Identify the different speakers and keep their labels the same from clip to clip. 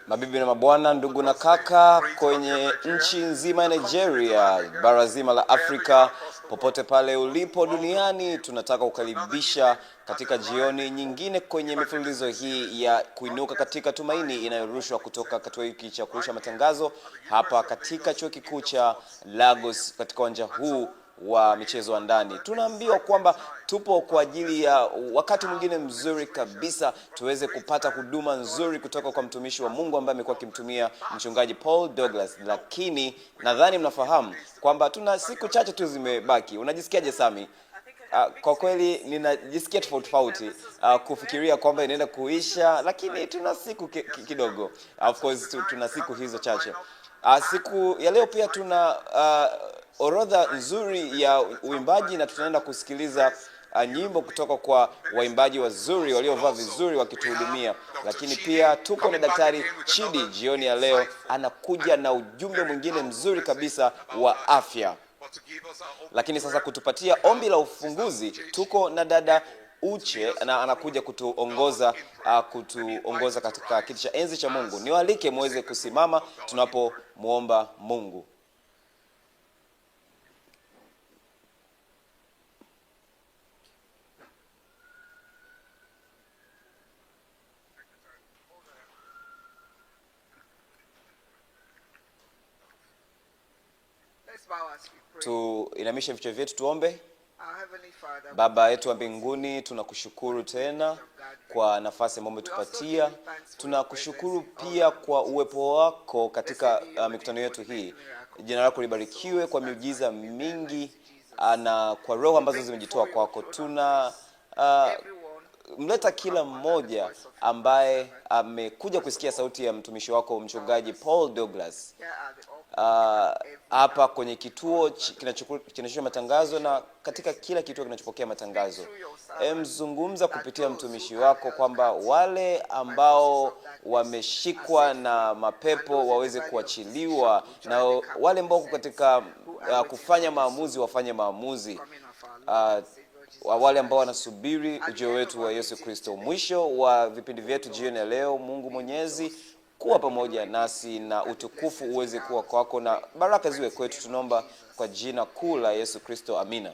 Speaker 1: Mabibi na mabwana, ndugu na kaka, kwenye nchi nzima ya Nigeria, bara zima la Afrika, popote pale ulipo duniani, tunataka kukaribisha katika jioni nyingine kwenye mifululizo hii ya kuinuka katika tumaini inayorushwa kutoka kituo hiki cha kurusha matangazo hapa katika chuo kikuu cha Lagos katika uwanja huu wa michezo wa ndani. Tunaambiwa kwamba tupo kwa ajili ya wakati mwingine mzuri kabisa tuweze kupata huduma nzuri kutoka kwa mtumishi wa Mungu ambaye amekuwa akimtumia mchungaji Paul Douglas. Lakini nadhani mnafahamu kwamba tuna siku chache tu zimebaki. Unajisikiaje Sami? Kwa kweli ninajisikia tofauti kufikiria kwamba inaenda kuisha, lakini tuna siku kidogo. Of course tuna siku hizo chache. Siku ya leo pia tuna orodha nzuri ya uimbaji na tunaenda kusikiliza nyimbo kutoka kwa waimbaji wazuri waliovaa vizuri wakituhudumia. Lakini pia tuko na Daktari Chidi jioni ya leo, anakuja na ujumbe mwingine mzuri kabisa wa afya. Lakini sasa kutupatia ombi la ufunguzi tuko na dada Uche na anakuja kutuongoza katika kiti cha enzi cha Mungu. Niwaalike muweze kusimama tunapomuomba Mungu. Tuinamishe vichwa vyetu tuombe. Baba yetu wa mbinguni, tunakushukuru tena kwa nafasi ambayo umetupatia. Tunakushukuru pia kwa uwepo wako katika mikutano yetu hii. Jina lako libarikiwe kwa miujiza mingi na kwa roho ambazo zimejitoa kwako. Tuna mleta kila mmoja ambaye amekuja kusikia sauti ya mtumishi wako mchungaji Paul Douglas hapa kwenye kituo kinachoshusha matangazo na katika kila kituo kinachopokea matangazo. Mzungumza kupitia mtumishi wako kwamba wale ambao wameshikwa na mapepo waweze kuachiliwa, na wale ambao katika kufanya maamuzi wafanye maamuzi, wale ambao wanasubiri ujio wetu wa Yesu Kristo. Mwisho wa vipindi vyetu jioni ya leo, Mungu Mwenyezi, kuwa pamoja nasi na utukufu uweze kuwa kwako na baraka ziwe kwetu. Tunaomba kwa jina kuu la Yesu Kristo, amina.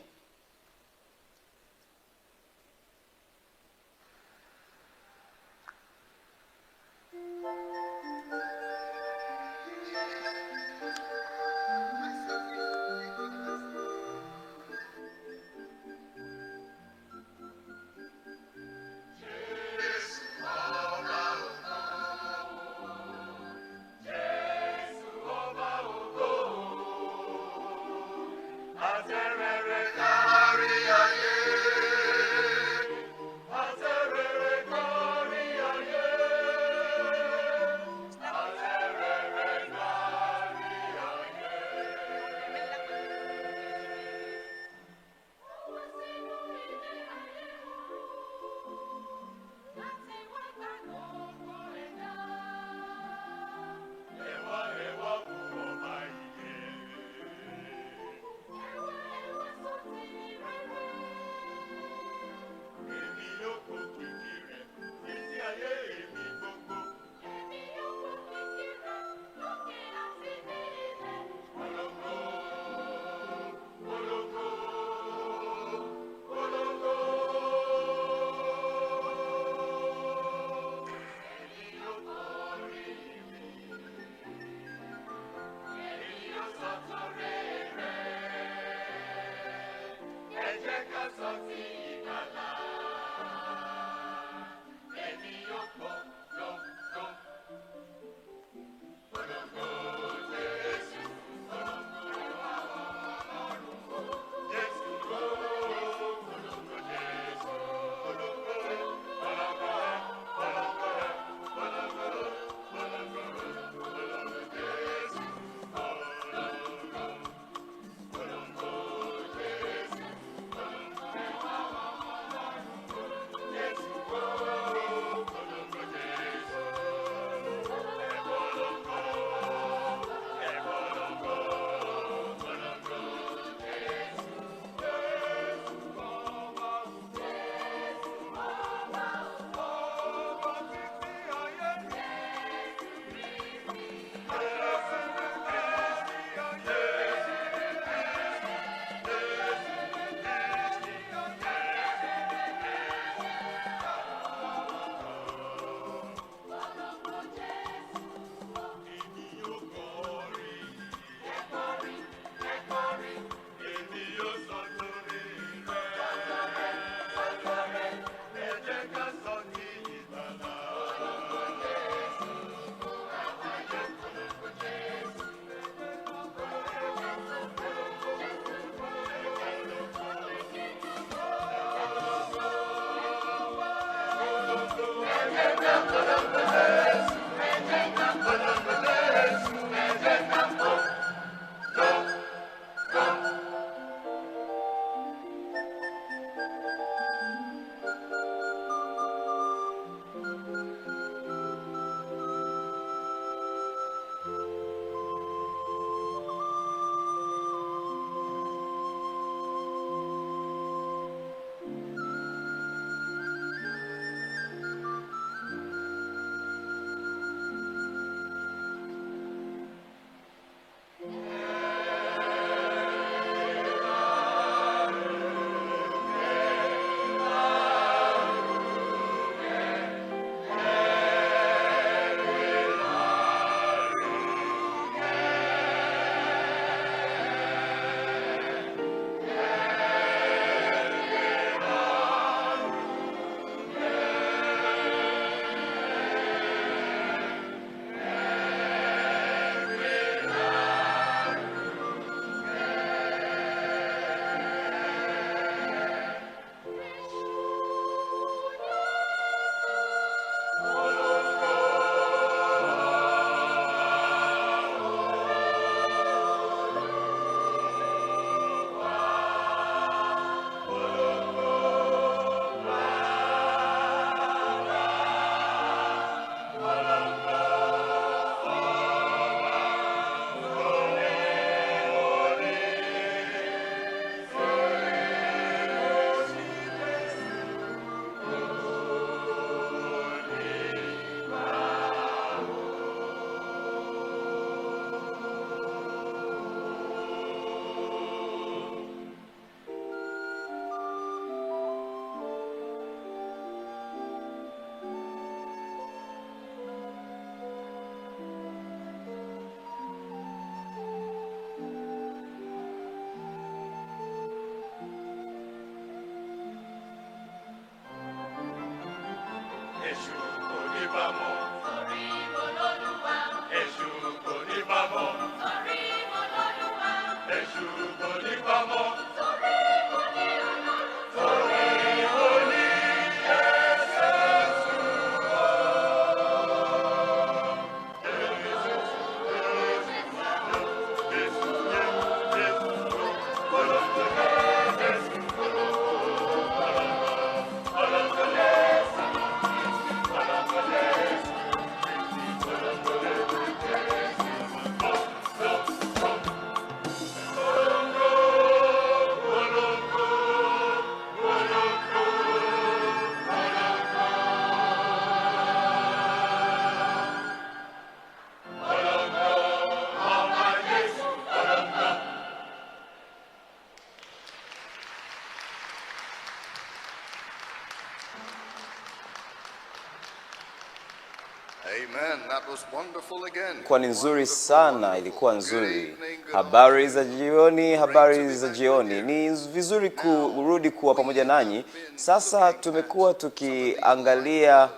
Speaker 1: Kwa ni nzuri sana, ilikuwa nzuri. Habari za jioni, habari za jioni. Ni vizuri kurudi kuwa pamoja nanyi. Sasa tumekuwa tukiangalia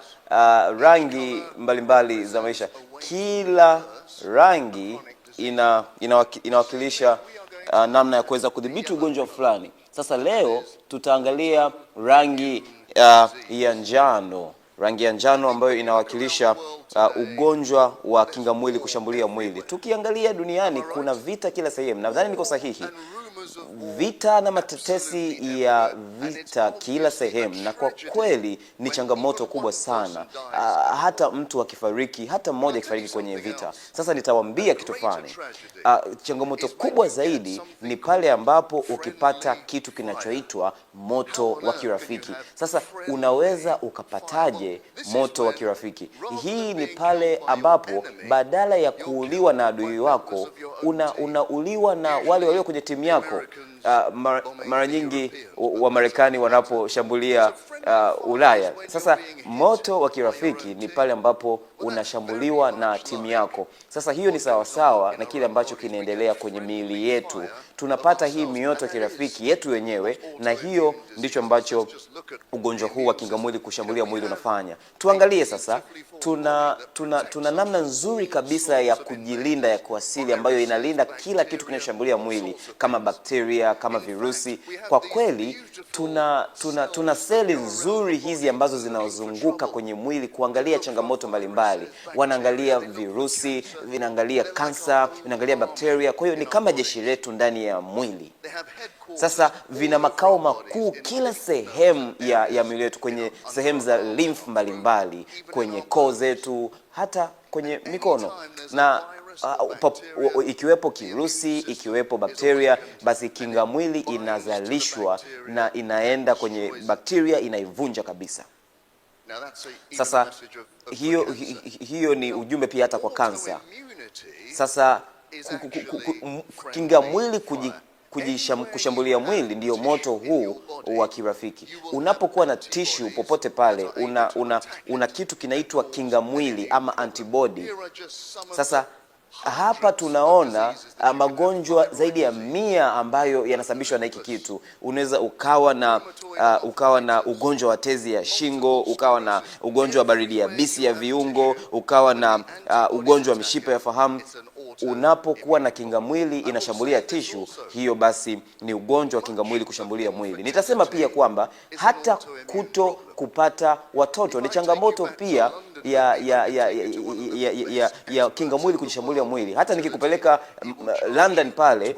Speaker 1: rangi mbalimbali za maisha. Kila rangi inawakilisha namna ya kuweza kudhibiti ugonjwa fulani. Sasa leo tutaangalia rangi ya njano. Rangi ya njano ambayo inawakilisha ugonjwa wa kinga mwili kushambulia mwili. Tukiangalia duniani kuna vita kila sehemu. Nadhani niko sahihi. Vita na matetesi ya vita kila sehemu, na kwa kweli ni changamoto kubwa sana. Hata mtu akifariki, hata mmoja akifariki kwenye vita. Sasa nitawaambia kitu fulani. Changamoto kubwa zaidi ni pale ambapo ukipata kitu kinachoitwa moto wa kirafiki. Sasa unaweza ukapataje moto wa kirafiki? Hii ni pale ambapo badala ya kuuliwa na adui wako, unauliwa na wale walio kwenye timu yako. Mara nyingi wa Marekani wanaposhambulia Ulaya. Sasa moto wa kirafiki ni pale ambapo unashambuliwa na timu yako. Sasa hiyo ni sawasawa na kile ambacho kinaendelea kwenye miili yetu. Tunapata hii mioto ya kirafiki yetu wenyewe, na hiyo ndicho ambacho ugonjwa huu wa kinga mwili kushambulia mwili unafanya. Tuangalie sasa, tuna namna nzuri kabisa ya kujilinda ya kuasili ambayo inalinda kila kitu kinachoshambulia mwili, kama bakteria, kama virusi. Kwa kweli tuna seli nzuri hizi ambazo zinazunguka kwenye mwili kuangalia changamoto mbalimbali. Wanaangalia virusi, vinaangalia kansa, vinaangalia bakteria. Kwa hiyo ni kama jeshi letu ndani ya mwili. Sasa vina makao makuu kila sehemu ya mwili wetu, kwenye sehemu za lymph mbalimbali, kwenye koo zetu, hata kwenye mikono. Na ikiwepo kirusi, ikiwepo bakteria, basi kinga mwili inazalishwa na inaenda kwenye bakteria, inaivunja kabisa. Sasa hiyo ni ujumbe pia hata kwa kansa. Sasa kinga mwili kushambulia mwili ndiyo moto huu wa kirafiki. Unapokuwa na tissue popote pale, una kitu kinaitwa kinga mwili ama antibody. Sasa hapa tunaona magonjwa zaidi ya 100 ambayo yanasababishwa na hiki kitu. Unaweza ukawa na ugonjwa wa tezi ya shingo, ukawa na ugonjwa wa baridi yabisi ya viungo, ukawa na ugonjwa wa mishipa ya fahamu. Unapokuwa na kinga mwili inashambulia tishu, hiyo basi ni ugonjwa wa kinga mwili kushambulia mwili. Nitasema pia kwamba hata kuto kupata watoto ni changamoto pia ya kinga mwili kujishambulia mwili. Hata nikikupeleka London pale,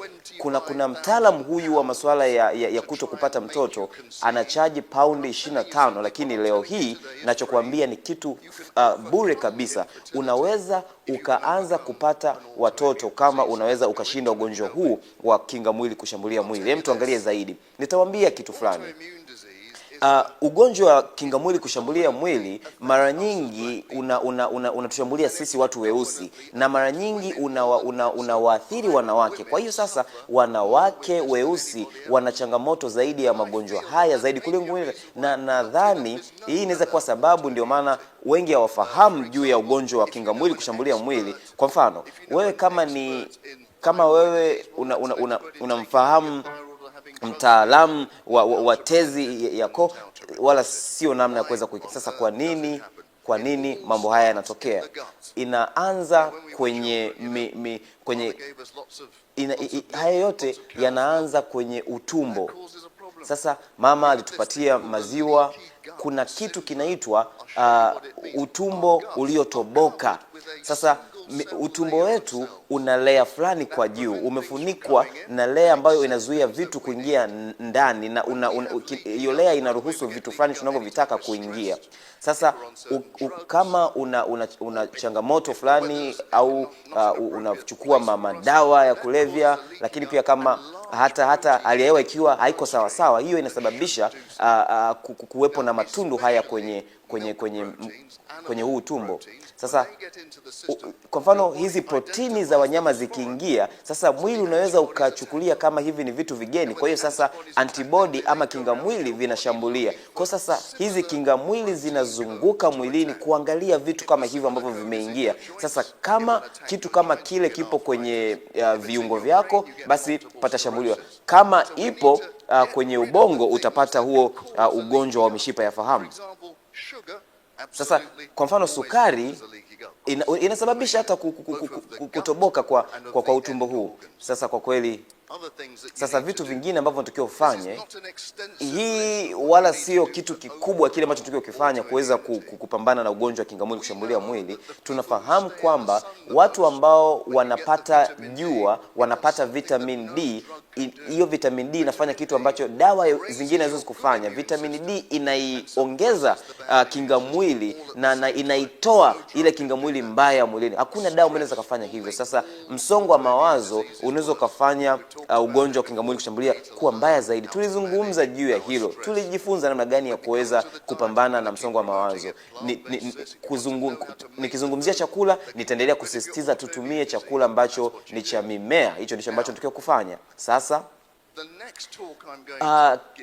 Speaker 1: kuna mtaalamu huyu wa masuala ya kuto kupata mtoto, anachaji paundi 25, lakini leo hii nachokuambia ni kitu bure kabisa. Unaweza ukaanza kupata watoto kama unaweza ukashinda ugonjwa huu wa kinga mwili kushambulia mwili. Hem, tuangalie zaidi. Nitawaambia kitu fulani. Ugonjwa wa kinga mwili kushambulia mwili mara nyingi unatushambulia sisi watu weusi, na mara nyingi unawaathiri wanawake. Kwa hiyo sasa wanawake weusi wana changamoto zaidi ya magonjwa haya zaidi kuliko wengine, na nadhani hii inaweza kuwa sababu ndio maana wengi hawafahamu juu ya ugonjwa wa kinga mwili kushambulia mwili. Kwa mfano, wewe kama wewe unamfahamu mtaalamu wa tezi yako, wala sio namna ya kuweza kuika. Sasa kwa nini mambo haya yanatokea? Inaanza kwenye haya yote yanaanza kwenye utumbo. Sasa mama alitupatia maziwa, kuna kitu kinaitwa utumbo uliotoboka. Sasa utumbo wetu una layer fulani kwa juu, umefunikwa na layer ambayo inazuia vitu kuingia ndani, na hiyo layer inaruhusu vitu fulani tunavyovitaka kuingia. Sasa kama una changamoto fulani au unachukua madawa ya kulevya, lakini pia kama hata hali ya hewa ikiwa haiko sawa sawa, hiyo inasababisha kuwepo na matundu haya kwenye huu tumbo. Sasa kwa mfano hizi protini za wanyama zikiingia, sasa mwili unaweza ukachukulia kama hivi ni vitu vigeni. Kwa hiyo sasa antibody ama kinga mwili vinashambulia. Kwa sasa hizi kinga mwili zinazunguka mwilini kuangalia vitu kama hivyo ambavyo vimeingia. Sasa kama kitu kama kile kipo kwenye viungo vyako, basi patashambuliwa. Kama ipo kwenye ubongo, utapata huo ugonjwa wa mishipa ya fahamu. Sasa kwa mfano sukari inasababisha hata kutoboka kwa utumbo huu. Sasa kwa kweli, sasa vitu vingine ambavyo tunatakiwa ufanye, hii wala sio kitu kikubwa kile ambacho tunatakiwa kufanya kuweza kupambana na ugonjwa wa kingamwili kushambulia mwili. Tunafahamu kwamba watu ambao wanapata jua, wanapata vitamin D, hiyo vitamin D inafanya kitu ambacho dawa zingine haziwezi kufanya. Vitamin D inaiongeza kingamwili na inaitoa ile kingamwili mbaya mwilini. Hakuna dawa inaweza kufanya hivyo. Sasa msongo wa mawazo unaweza kufanya ugonjwa wa kingamwili kushambulia kuwa mbaya zaidi. Tulizungumza juu ya hilo. Tulijifunza namna gani ya kuweza kupambana na msongo wa mawazo. Nikizungumzia chakula, nitaendelea kusisitiza tutumie chakula ambacho ni cha mimea. Hicho ndicho ambacho tunatakiwa kufanya. Sasa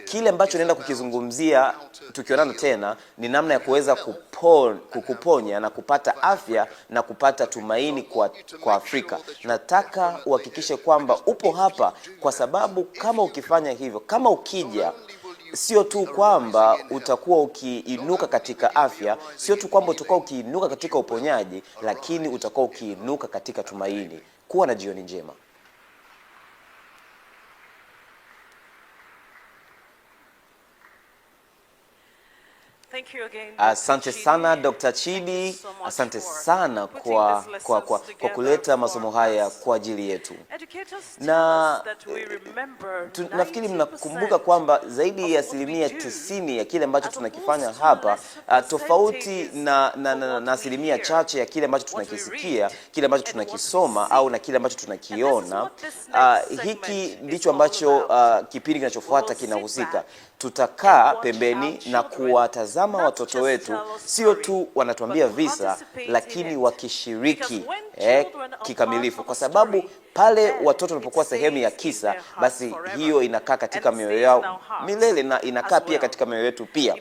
Speaker 1: kile ambacho naenda kukizungumzia tukionana tena ni namna ya kuweza kukuponya na kupata afya na kupata tumaini kwa Afrika. Nataka uhakikishe kwamba upo hapa, kwa sababu kama ukifanya hivyo, kama ukija, sio tu kwamba utakuwa ukiinuka katika afya, sio tu kwamba utakuwa ukiinuka katika uponyaji, lakini utakuwa ukiinuka katika tumaini. Kuwa na jioni njema. Asante sana Dr. Chidi, asante sana kwa kuleta masomo haya kwa ajili yetu. Na nafikiri mnakumbuka kwamba zaidi ya 90% ya kile ambacho tunakifanya hapa, tofauti na asilimia chache ya kile ambacho tunakisikia, kile ambacho tunakisoma au na kile ambacho tunakiona, hiki ndicho ambacho kipindi kinachofuata kinahusika. Tutakaa pembeni na kuwatazama watoto wetu, sio tu wanatuambia visa, lakini wakishiriki kikamilifu, kwa sababu pale watoto wanapokuwa sehemu ya kisa, basi hiyo inakaa katika mioyo yao milele na inakaa pia katika mioyo yetu pia.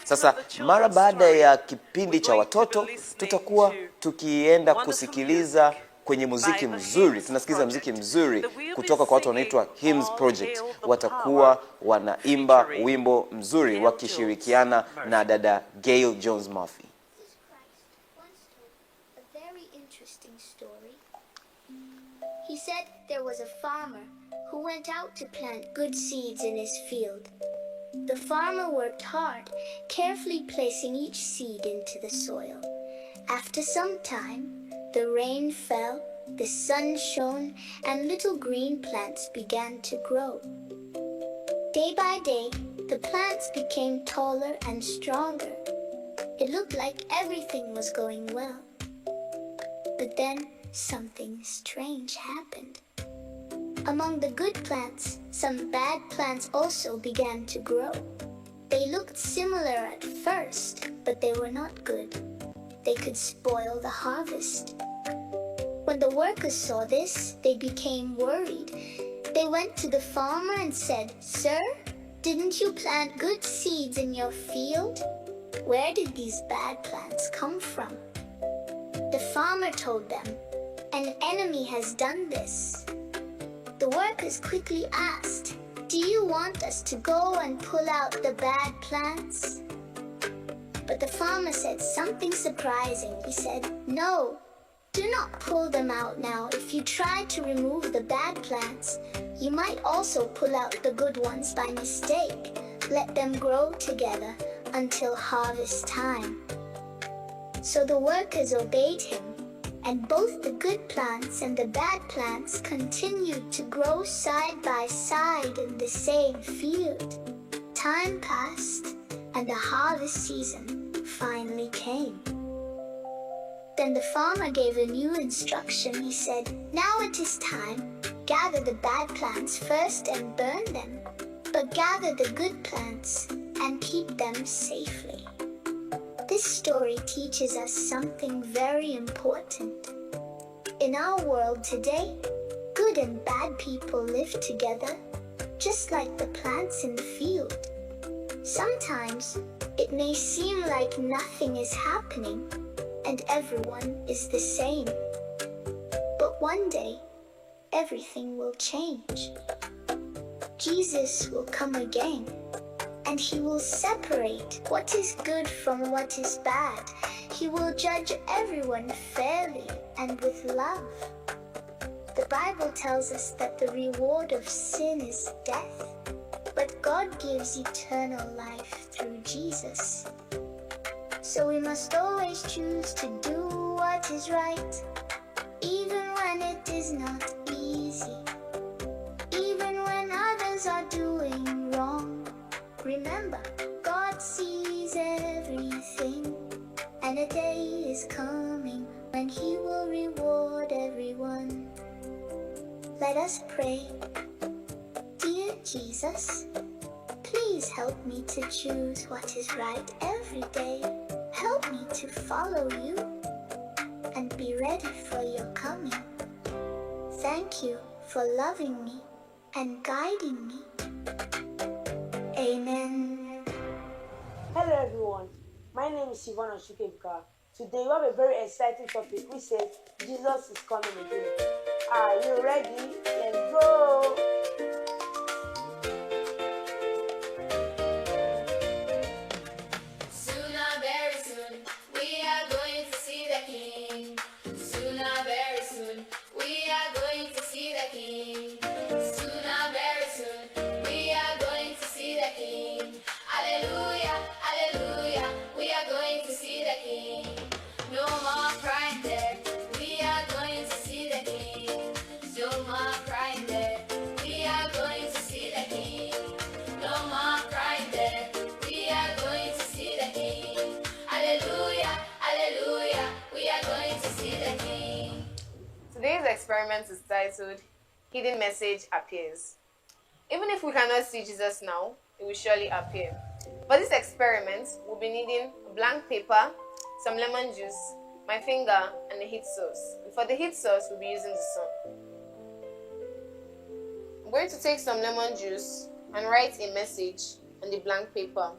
Speaker 1: Sasa mara baada ya kipindi cha watoto, tutakuwa tukienda kusikiliza kwenye muziki mzuri. Tunasikiza muziki mzuri kutoka kwa watu wanaitwa Hymns Project. Watakuwa wanaimba wimbo mzuri wakishirikiana na dada Gail Jones Murphy.
Speaker 2: A very interesting story. He said there was a farmer who went out to plant good seeds in his field. The farmer worked hard, carefully placing each seed into the soil. After some time, the rain fell, the sun shone, and little green plants began to grow. Day by day, the plants became taller and stronger. It looked like everything was going well. But then, something strange happened. Among the good plants, some bad plants also began to grow. They looked similar at first, but they were not good. They could spoil the harvest. When the workers saw this, they became worried. They went to the farmer and said, "Sir, didn't you plant good seeds in your field? Where did these bad plants come from?" The farmer told them, "An enemy has done this." The workers quickly asked, "Do you want us to go and pull out the bad plants?" But the farmer said something surprising. He said, "No, do not pull them out now. If you try to remove the bad plants, you might also pull out the good ones by mistake. Let them grow together until harvest time." So the workers obeyed him, and both the good plants and the bad plants continued to grow side by side in the same field. Time passed, and the harvest season finally came. Then the farmer gave a new instruction. He said, "Now it is time. Gather the bad plants first and burn them, but gather the good plants and keep them safely. This story teaches us something very important. In our world today, good and bad people live together, just like the plants in the field. Sometimes it may seem like nothing is happening and everyone is the same. But one day, everything will change. Jesus will come again, and he will separate what is good from what is bad. He will judge everyone fairly and with love. The Bible tells us that the reward of sin is death, but God gives eternal life through Jesus. So we must always choose to do what is right, even when it is not easy, even when others are doing wrong. Remember, God sees everything, and a day is coming when he will reward everyone. Let us pray. Dear Jesus, please help me to choose what is right every day. Help me to follow you and be ready for your coming. Thank you for loving me and guiding me. Amen.
Speaker 3: Hello everyone, my name is Sivan Oshukevika. Today we have a very exciting topic which says Jesus is coming again. Are you ready? Let's go!
Speaker 4: Sooner, very soon, we are going to see the King. Sooner, very soon, we are going to see the King. Sooner, very soon, we are going to see the King. Hallelujah, hallelujah, we are going to see the King. No more crying there, we are going to see the King. No more crying there, we are going to see the King. No more crying there, we are going to see the King. Hallelujah, hallelujah, we are going to see the King.
Speaker 5: Today's experiment is titled Hidden Message Appears. Even if we cannot see Jesus now, he will surely appear. For this experiment, we'll be needing a blank paper, some lemon juice, my finger, and a heat source. And for the heat source, we'll be using the sun. I'm going to take some lemon juice and write a message on the blank paper.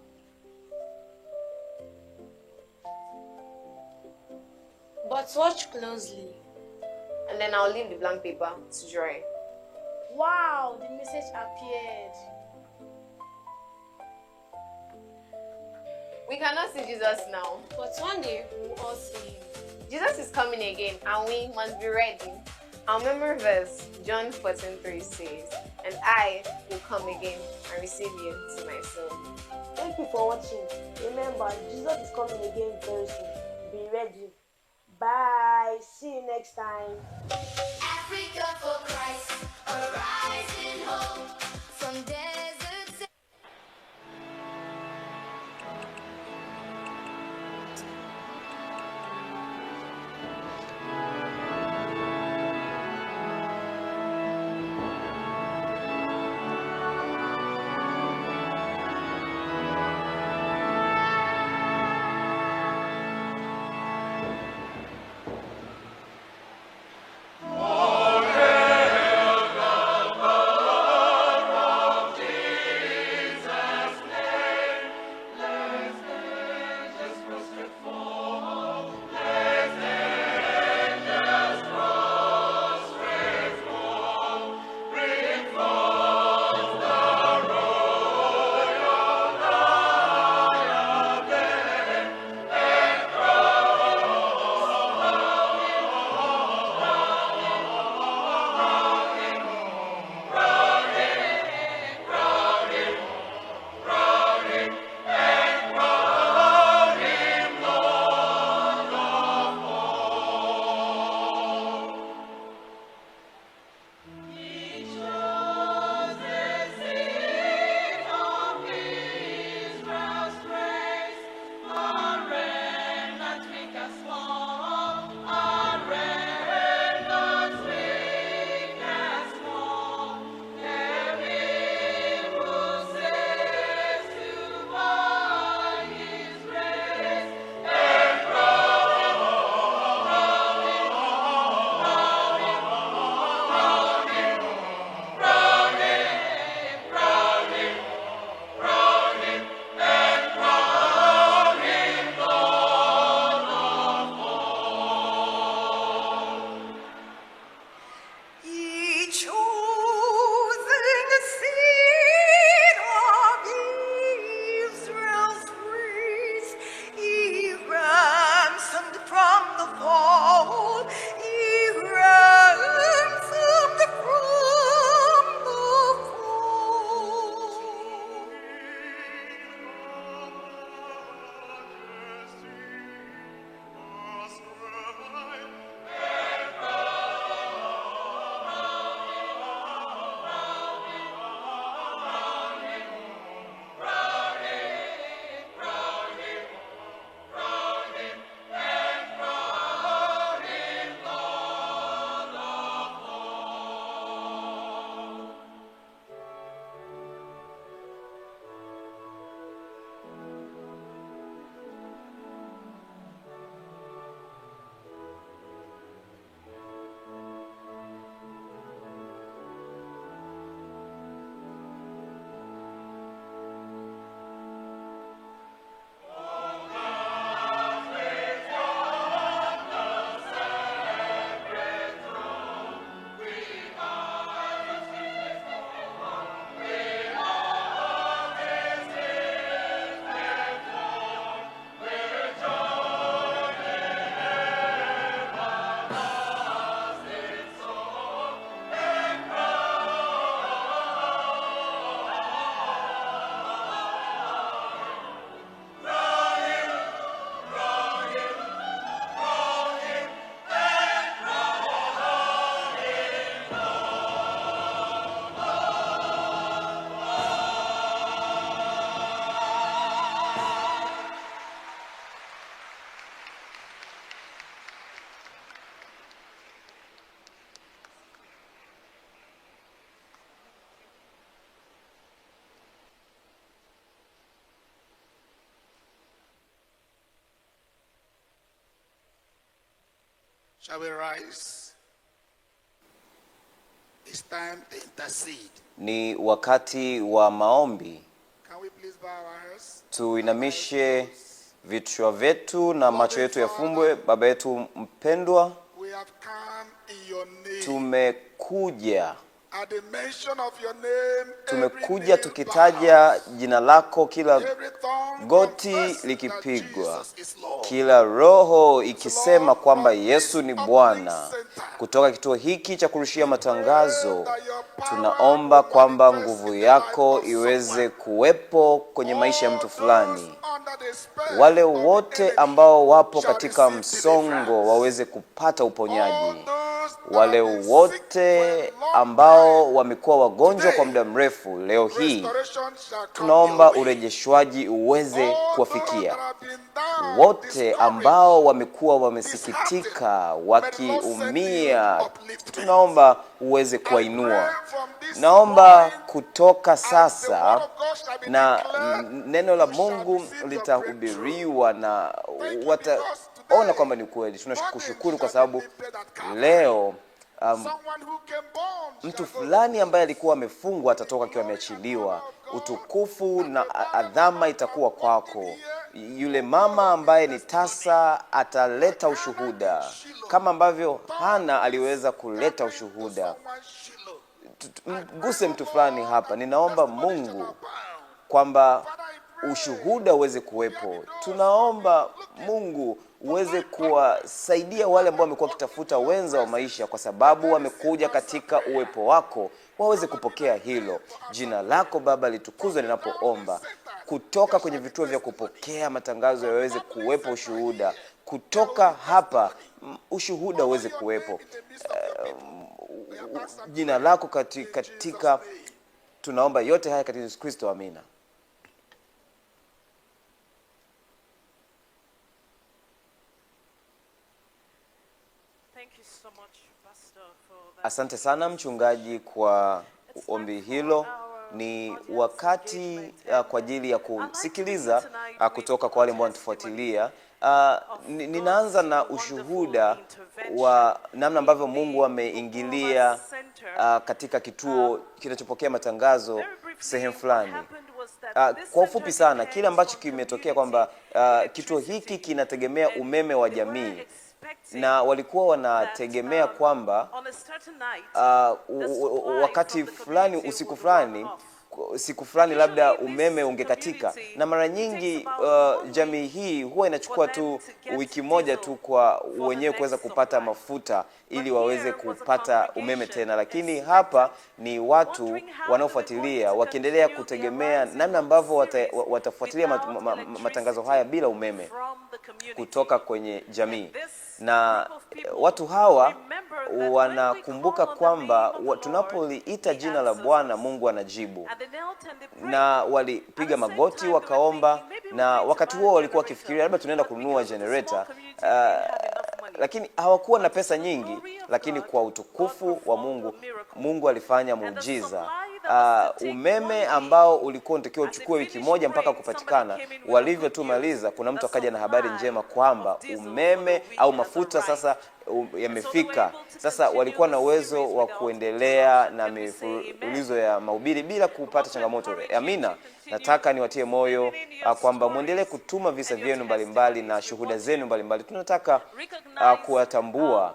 Speaker 3: But watch closely.
Speaker 5: And then I'll leave the blank paper to dry.
Speaker 3: Wow, the message appeared.
Speaker 5: We cannot see Jesus now.
Speaker 3: But one day we will all see him.
Speaker 5: Jesus is coming again and we must be ready. Our memory verse, John 14:3 says, "And I will come again and receive you to myself."
Speaker 3: Thank you for watching. Remember, Jesus is coming again very soon. Be ready. Bye. See you next time.
Speaker 4: Africa for Christ, a rising hope from desert to
Speaker 6: Amen. Shall we rise? It's time to intercede.
Speaker 1: Ni wakati wa maombi.
Speaker 6: Can we please bow our heads?
Speaker 1: Tuinamishe vichwa vyetu na macho yetu yafumbwe. Baba yetu mpendwa,
Speaker 6: We have come in your name.
Speaker 1: tumekuja
Speaker 6: At the mention of your name,
Speaker 1: tumekuja tukitaja jina lako, kila
Speaker 6: every tongue
Speaker 1: goti
Speaker 6: confess that
Speaker 1: likipigwa,
Speaker 6: Jesus is Lord.
Speaker 1: kila roho ikisema kwamba Yesu ni Bwana. Kutoka kituo hiki cha kurushia matangazo, tunaomba kwamba nguvu yako iweze kuwepo kwenye maisha ya mtu fulani. Wale wote ambao wapo katika msongo waweze kupata uponyaji. Wale wote ambao wamekuwa wagonjwa kwa muda mrefu, leo hii tunaomba urejeshwaji uweze kuwafikia. Wote ambao wamekuwa wamesikitika, wakiumia, tunaomba uweze kuwainua. Naomba kutoka sasa, na neno la Mungu litahubiriwa na wataona kwamba ni kweli. Tunakushukuru kwa sababu leo mtu fulani ambaye alikuwa amefungwa atatoka akiwa ameachiliwa. Utukufu na adhama itakuwa kwako. Yule mama ambaye ni tasa ataleta ushuhuda kama ambavyo Hana aliweza kuleta ushuhuda. Mguse mtu fulani hapa. Ninaomba Mungu kwamba ushuhuda uweze kuwepo. Tunaomba Mungu uweze kuwasaidia wale ambao wamekuwa wakitafuta wenza wa maisha, kwa sababu wamekuja katika uwepo wako, waweze kupokea hilo. Jina lako Baba litukuzwe ninapoomba. Kutoka kwenye vituo vya kupokea matangazo yaweze kuwepo ushuhuda. Kutoka hapa ushuhuda uweze kuwepo. Jina lako katika tunaomba yote haya katika Yesu Kristo, amina. Asante sana mchungaji kwa ombi hilo. Ni wakati kwa ajili ya kusikiliza kutoka kwa wale ambao wanatufuatilia. Ninaanza na ushuhuda wa namna ambavyo Mungu ameingilia katika kituo kinachopokea matangazo sehemu fulani. Kwa ufupi sana, kile ambacho kimetokea kwamba kituo hiki kinategemea umeme wa jamii, na walikuwa wanategemea kwamba wakati fulani, usiku fulani, siku fulani labda umeme ungekatika, na mara nyingi jamii hii huwa inachukua tu wiki moja tu kwa wenyewe kuweza kupata mafuta ili waweze kupata umeme tena. Lakini hapa ni watu wanaofuatilia wakiendelea kutegemea namna ambavyo watafuatilia matangazo haya bila umeme kutoka kwenye jamii. Na watu hawa wanakumbuka kwamba tunapoliita jina la Bwana Mungu anajibu, na walipiga magoti wakaomba, na wakati huo walikuwa wakifikiria labda tunaenda kununua generator, lakini hawakuwa na pesa nyingi. Lakini kwa utukufu wa Mungu, Mungu alifanya muujiza. Umeme ambao ulikuwa unatakiwa uchukue wiki moja mpaka kupatikana, walivyotumaliza, kuna mtu akaja na habari njema kwamba umeme au mafuta sasa yamefika. Sasa walikuwa na uwezo wa kuendelea na mifululizo ya mahubiri bila kupata changamoto. Amina. Nataka niwatie moyo kwamba muendelee kutuma visa vyenu mbalimbali na shuhuda zenu mbalimbali. Tunataka kuwatambua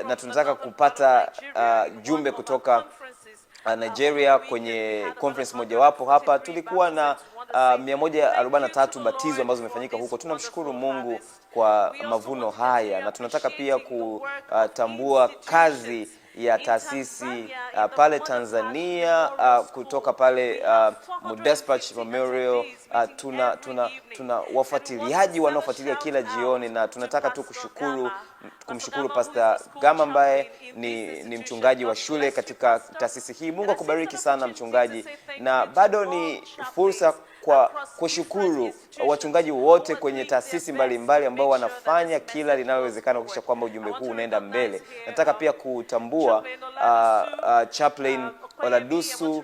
Speaker 1: na tunataka kupata jumbe kutoka Nigeria kwenye conference mojawapo. Hapa tulikuwa na 143 batizo ambazo zimefanyika huko. Tunamshukuru Mungu kwa mavuno haya, na tunataka pia kutambua kazi ya taasisi pale Tanzania, kutoka pale Mudespach Memorial. Tuna wafuatiliaji wanaofuatilia kila jioni, na tunataka tu kumshukuru Pastor Gama ambaye ni mchungaji wa shule katika taasisi hii. Mungu akubariki sana mchungaji, na bado ni fursa kwa kushukuru wachungaji wote kwenye taasisi mbalimbali ambao wanafanya kila linalowezekana kuhakikisha kwamba ujumbe huu unaenda mbele. Nataka pia kutambua Chaplain Oladusu,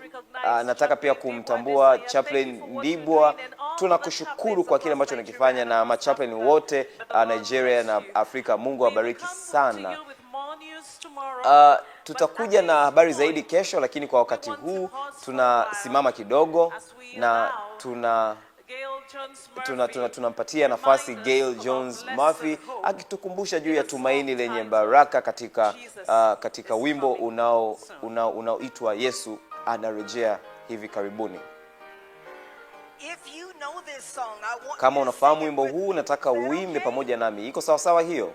Speaker 1: nataka pia kumtambua Chaplain Ndibwa tunakushukuru kwa kile ambacho unakifanya, na machaplain wote Nigeria na Afrika, Mungu awabariki sana. Tutakuja na habari zaidi kesho, lakini kwa wakati huu tunasimama kidogo na tunampatia nafasi Gail Jones Murphy akitukumbusha juu ya tumaini lenye baraka katika wimbo unaoitwa Yesu anarejea hivi karibuni. Kama unafahamu wimbo huu, nataka uimbe pamoja nami. Iko sawa sawa hiyo?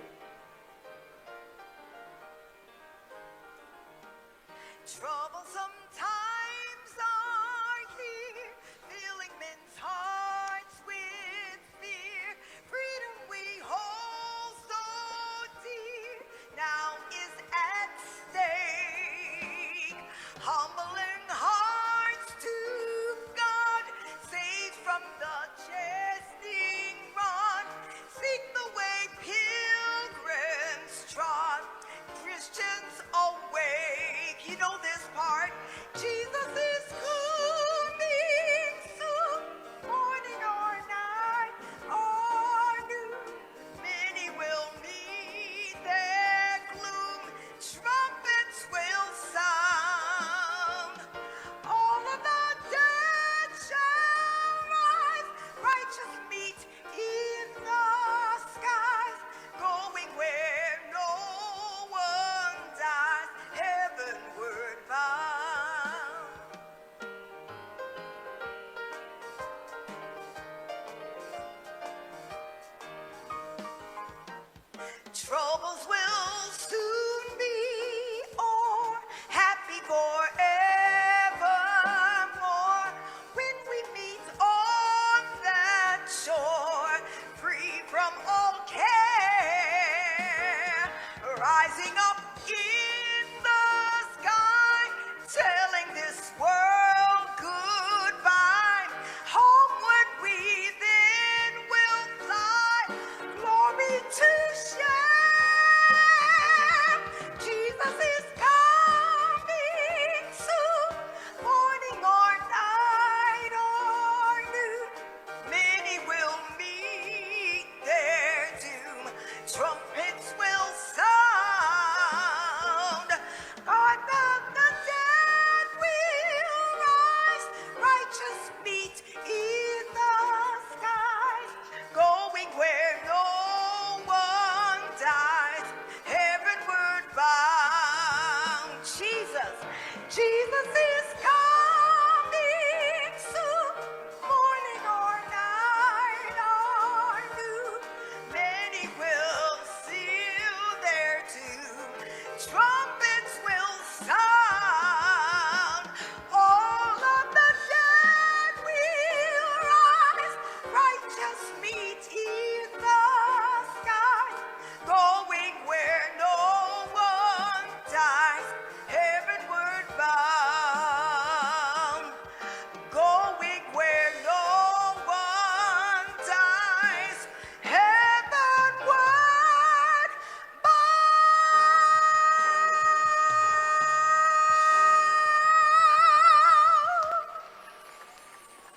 Speaker 7: Troubles will soon be o'er, happy forevermore, when we meet on that shore, free from all care, rising up in the sky, telling this world goodbye. Homeward we then will fly, glory to share. Jesus is coming soon, morning or night or noon. Many will meet their doom. Trumpets will sound. God of the dead will rise. Righteous meet in the skies, going where no one dies, heavenward bound. Jesus is coming soon, morning or night or noon. Many will seal their doom. Trumpets will sound. All of the dead will rise. Righteous meet in the skies, going where no one dies, heavenward bound. Going where no one dies, heavenward bound.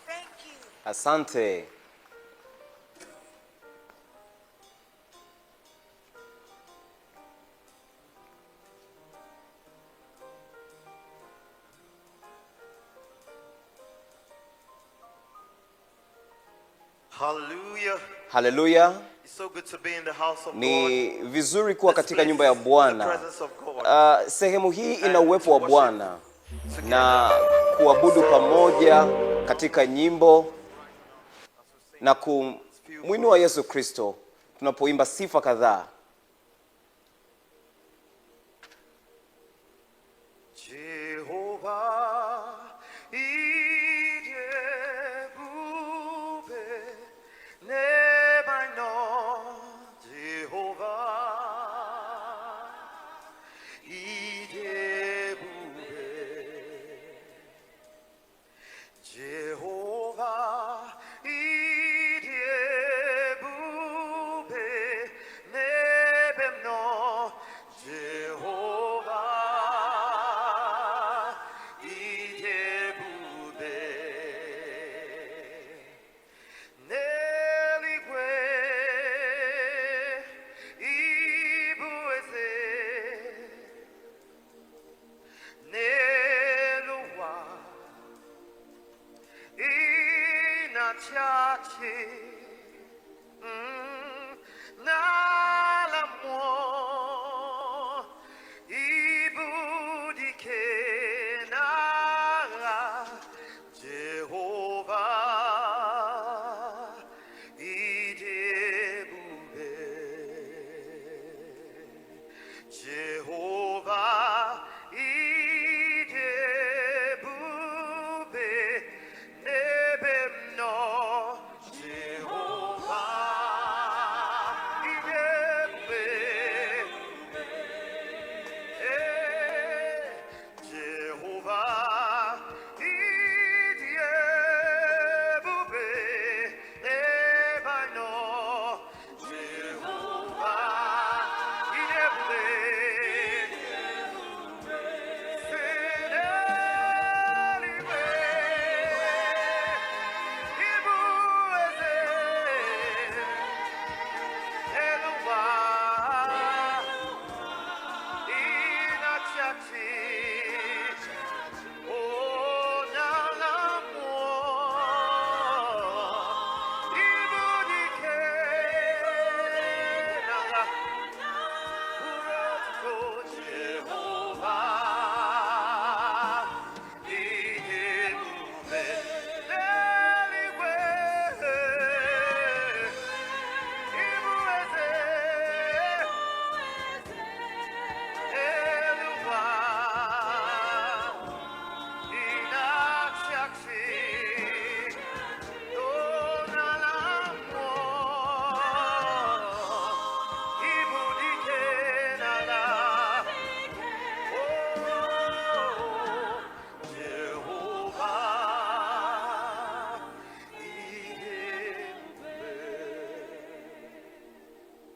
Speaker 7: Thank you.
Speaker 1: Asante.
Speaker 8: Hallelujah.
Speaker 1: Haleluya.
Speaker 8: It's so good to be in the house of
Speaker 1: Ni
Speaker 8: God.
Speaker 1: vizuri kuwa
Speaker 8: This
Speaker 1: katika
Speaker 8: place
Speaker 1: nyumba ya
Speaker 8: is the
Speaker 1: Bwana.
Speaker 8: presence of God.
Speaker 1: Sehemu hii ina uwepo wa Bwana na kuabudu pamoja katika nyimbo na kumwinua Yesu Kristo tunapoimba sifa kadhaa.
Speaker 8: Jehovah, idebube, nebaino. Jehovah, idebube. Jehovah, idebube, nebemno. Jehovah. chache nalamo ibudike na Jehovah idebube Jehovah idebube nebemno Jehovah idebube Jehovah idebube nebano Jehovah idebube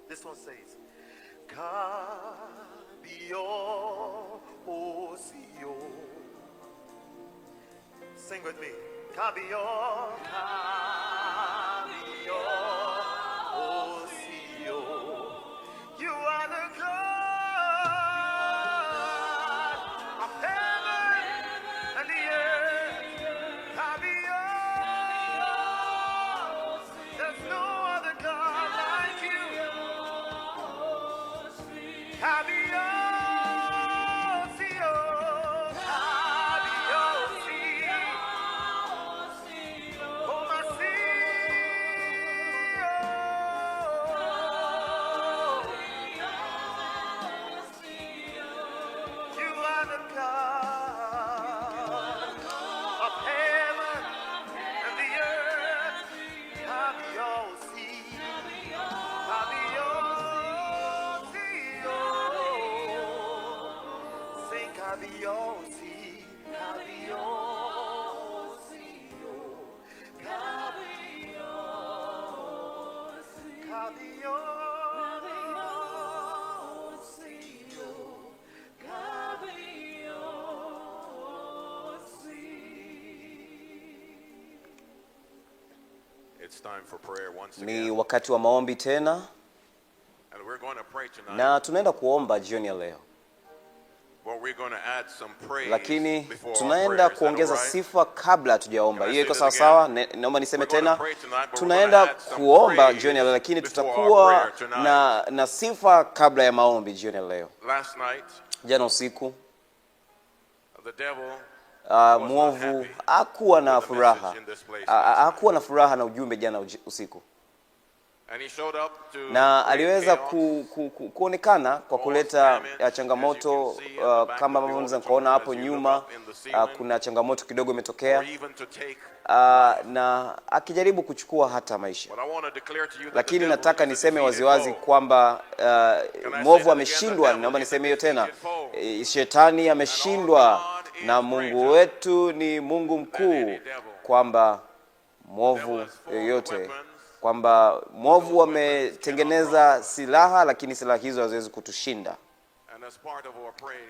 Speaker 8: This one says, Kabio Osio. Sing with me. Kabio, Kabio Osio. You are the God of heaven and the earth. Kabio. There's no other God like you. Kabio, Sio, Kabio, Sio, Como you are the God of heaven and the earth. Kabio, Sio, Kabio, Sio. Sing Kabio, Sio, Kabio, Sio, Kabio, Kabio, Sio, Kabio,
Speaker 9: It's time for prayer once
Speaker 1: Ni
Speaker 9: again.
Speaker 1: wakati wa maombi tena,
Speaker 9: And we're going to pray tonight.
Speaker 1: na tunaenda kuomba jioni ya leo,
Speaker 9: But we're going to add some praise
Speaker 1: lakini
Speaker 9: before our
Speaker 1: tunaenda
Speaker 9: prayer. Is that
Speaker 1: kuongeza
Speaker 9: all right?
Speaker 1: sifa kabla hatujaomba.
Speaker 9: Can I
Speaker 1: Hiyo iko
Speaker 9: say
Speaker 1: sawa
Speaker 9: that
Speaker 1: sawa?
Speaker 9: again?
Speaker 1: Naomba niseme
Speaker 9: We're gonna
Speaker 1: tena,
Speaker 9: pray tonight, but we're
Speaker 1: tunaenda
Speaker 9: gonna add some
Speaker 1: kuomba
Speaker 9: praise
Speaker 1: jioni ya leo, lakini
Speaker 9: before our
Speaker 1: tutakuwa
Speaker 9: prayer tonight.
Speaker 1: na sifa kabla ya maombi jioni ya leo.
Speaker 9: Last night,
Speaker 1: Jana usiku
Speaker 9: the devil
Speaker 1: mwovu hakuwa na
Speaker 9: with the
Speaker 1: furaha,
Speaker 9: message in this place last night.
Speaker 1: hakuwa na furaha na ujumbe jana usiku,
Speaker 9: and he showed up to
Speaker 1: na
Speaker 9: create
Speaker 1: aliweza
Speaker 9: chaos.
Speaker 1: kuonekana kwa kuleta changamoto kama ambavyo mnaweza kuona hapo nyuma. Kuna changamoto kidogo
Speaker 9: or
Speaker 1: imetokea,
Speaker 9: even to take
Speaker 1: na akijaribu kuchukua hata maisha.
Speaker 9: But I want to declare to you that the
Speaker 1: Lakini
Speaker 9: devil
Speaker 1: nataka
Speaker 9: is a
Speaker 1: niseme
Speaker 9: defeated
Speaker 1: waziwazi
Speaker 9: foe.
Speaker 1: kwamba
Speaker 9: say
Speaker 1: mwovu
Speaker 9: that
Speaker 1: ameshindwa.
Speaker 9: again? The
Speaker 1: Naomba
Speaker 9: devil is
Speaker 1: niseme
Speaker 9: a
Speaker 1: hiyo tena,
Speaker 9: defeated foe.
Speaker 1: shetani ameshindwa,
Speaker 9: And our God is
Speaker 1: na Mungu
Speaker 9: greater
Speaker 1: wetu ni Mungu
Speaker 9: any
Speaker 1: mkuu,
Speaker 9: devil.
Speaker 1: kwamba
Speaker 9: The
Speaker 1: mwovu
Speaker 9: devil is full of
Speaker 1: yoyote,
Speaker 9: weapons.
Speaker 1: kwamba mwovu ametengeneza silaha, lakini silaha hizo haziwezi kutushinda.
Speaker 9: And as part of our praise,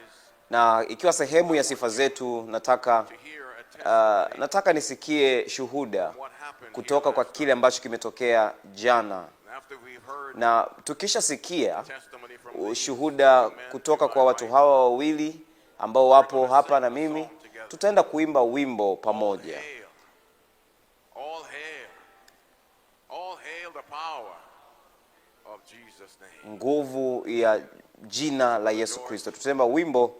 Speaker 1: Na ikiwa sehemu ya sifa zetu, nataka
Speaker 9: to hear a testimony
Speaker 1: nataka nisikie shuhuda
Speaker 9: what happened
Speaker 1: kutoka
Speaker 9: here
Speaker 1: kwa
Speaker 9: last
Speaker 1: kile ambacho kimetokea jana,
Speaker 9: night. After we've heard
Speaker 1: na tukishasikia
Speaker 9: testimony from these
Speaker 1: ushuhuda
Speaker 9: men
Speaker 1: kutoka
Speaker 9: in
Speaker 1: kwa
Speaker 9: my
Speaker 1: watu
Speaker 9: life,
Speaker 1: hawa wawili ambao wapo hapa na mimi, tutaenda kuimba wimbo pamoja.
Speaker 9: All hail Jesus' name.
Speaker 1: nguvu ya jina la Yesu Kristo. Tutaimba wimbo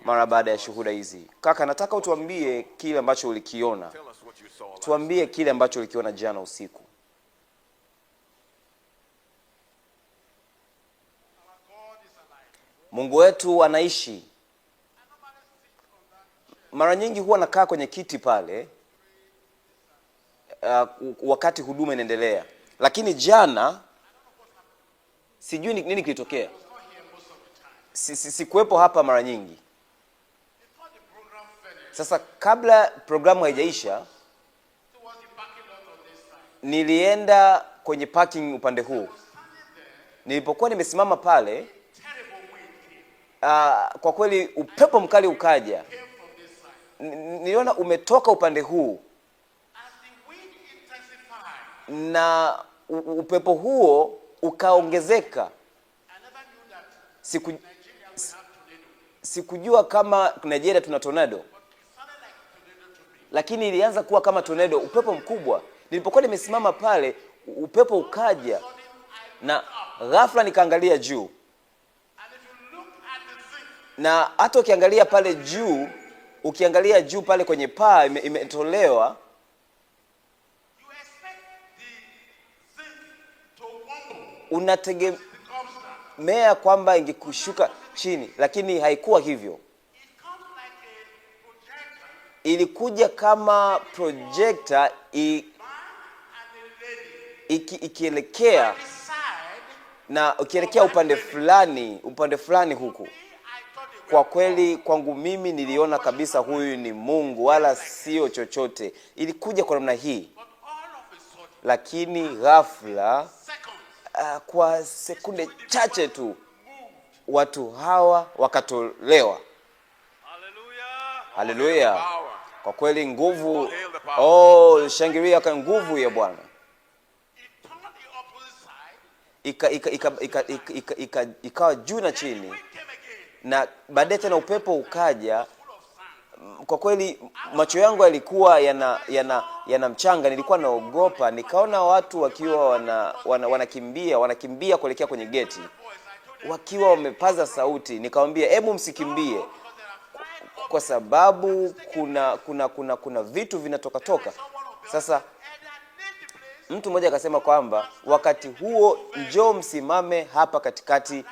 Speaker 1: mara baada ya shuhuda hizi. Kaka, nataka utuambie kile ambacho ulikiona.
Speaker 9: Tell us what you saw last
Speaker 1: Tuambie kile ambacho ulikiona jana usiku. Mungu wetu anaishi. Mara nyingi huwa nakaa kwenye kiti pale wakati huduma inaendelea. Lakini jana sijui nini kilitokea. Sikuwepo hapa mara nyingi. Sasa kabla programu haijaisha, nilienda kwenye parking upande huu. Nilipokuwa nimesimama pale, kwa kweli upepo mkali ukaja. Niliona umetoka upande huu, na upepo huo ukaongezeka. Sikujua kama Nigeria tuna tornado, lakini ilianza kuwa kama tornado, upepo mkubwa. Nilipokuwa nimesimama pale, upepo ukaja, na ghafla nikaangalia juu. Na hata ukiangalia pale juu, ukiangalia juu pale kwenye paa imetolewa, unategemea kwamba ingekushuka chini, lakini haikuwa hivyo. Ilikuja kama projector ikielekea na ukielekea upande fulani huku. Kwa kweli kwangu mimi niliona kabisa huyu ni Mungu wala sio chochote. Ilikuja kwa namna hii, lakini ghafla kwa sekunde chache tu watu hawa wakatolewa. Haleluya! Kwa kweli nguvu, shangilia kwa nguvu ya Bwana. Ikawa juu na chini, na baadaye tena upepo ukaja. Kwa kweli macho yangu yalikuwa yana mchanga, nilikuwa naogopa. Nikaona watu wakiwa wanakimbia kuelekea kwenye geti, wakiwa wamepaza sauti. Nikamwambia hebu msikimbie, kwa sababu kuna vitu vinatoka. Sasa mtu mmoja akasema kwamba wakati huo njoo msimame hapa katikati,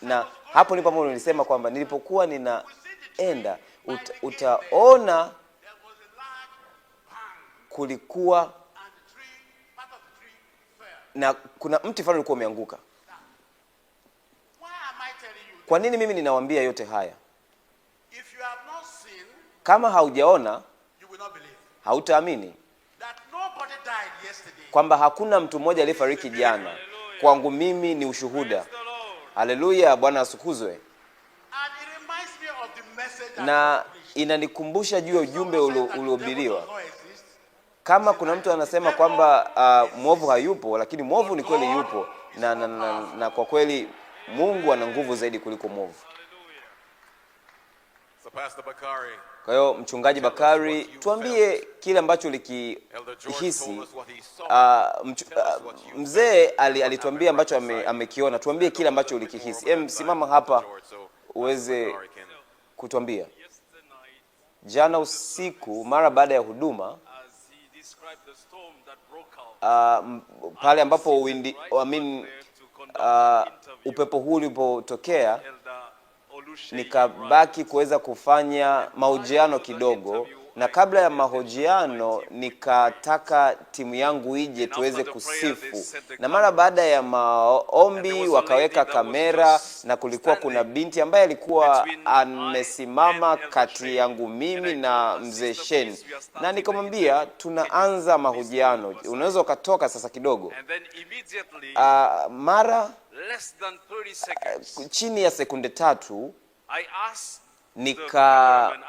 Speaker 1: na hapo ndipo ambapo nilisema kwamba nilipokuwa ninaenda utaona kulikuwa na kuna mti fulani ulikuwa umeanguka. Kwa nini mimi ninawaambia yote haya? Kama haujaona, hautaamini kwamba hakuna mtu mmoja aliyefariki jana. Kwangu mimi ni ushuhuda. Haleluya, Bwana asukuzwe. Na inanikumbusha juu ya ujumbe uliohubiriwa. Kama kuna mtu anasema kwamba mwovu hayupo, lakini mwovu ni kweli yupo, na kwa kweli Mungu ana nguvu zaidi kuliko mwovu. Kwa hiyo Mchungaji Bakari, tuambie kile ambacho ulikihisi. Mzee alituambia ambacho amekiona. Tuambie kile ambacho ulikihisi. Simama hapa uweze kutuambia. Jana usiku mara baada ya huduma, pale ambapo upepo huu ulipotokea, nikabaki kuweza kufanya mahojiano kidogo, na kabla ya mahojiano nikataka timu yangu ije tuweze kusifu. Na mara baada ya maombi wakaweka kamera, na kulikuwa kuna binti ambaye alikuwa amesimama kati yangu mimi na mzee Shen, na nikamwambia tunaanza mahojiano, unaweza ukatoka sasa kidogo. Mara chini ya sekunde 3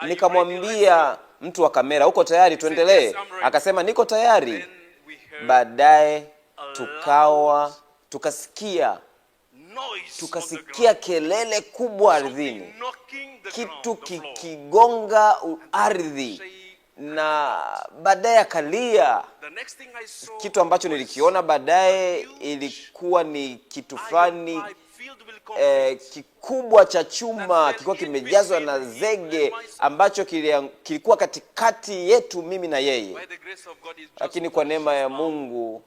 Speaker 1: nikamwambia mtu wa kamera, uko tayari tuendelee? Akasema niko tayari. Baadaye tukasikia kelele kubwa ardhini, kitu kikigonga ardhi, na baadaye akalia
Speaker 8: next thing I saw
Speaker 1: Kitu ambacho nilikiona baadaye ilikuwa ni kitu fulani kikubwa cha chuma, kilikuwa kimejazwa na zege ambacho kilikuwa katikati yetu mimi na yeye. Lakini kwa neema ya Mungu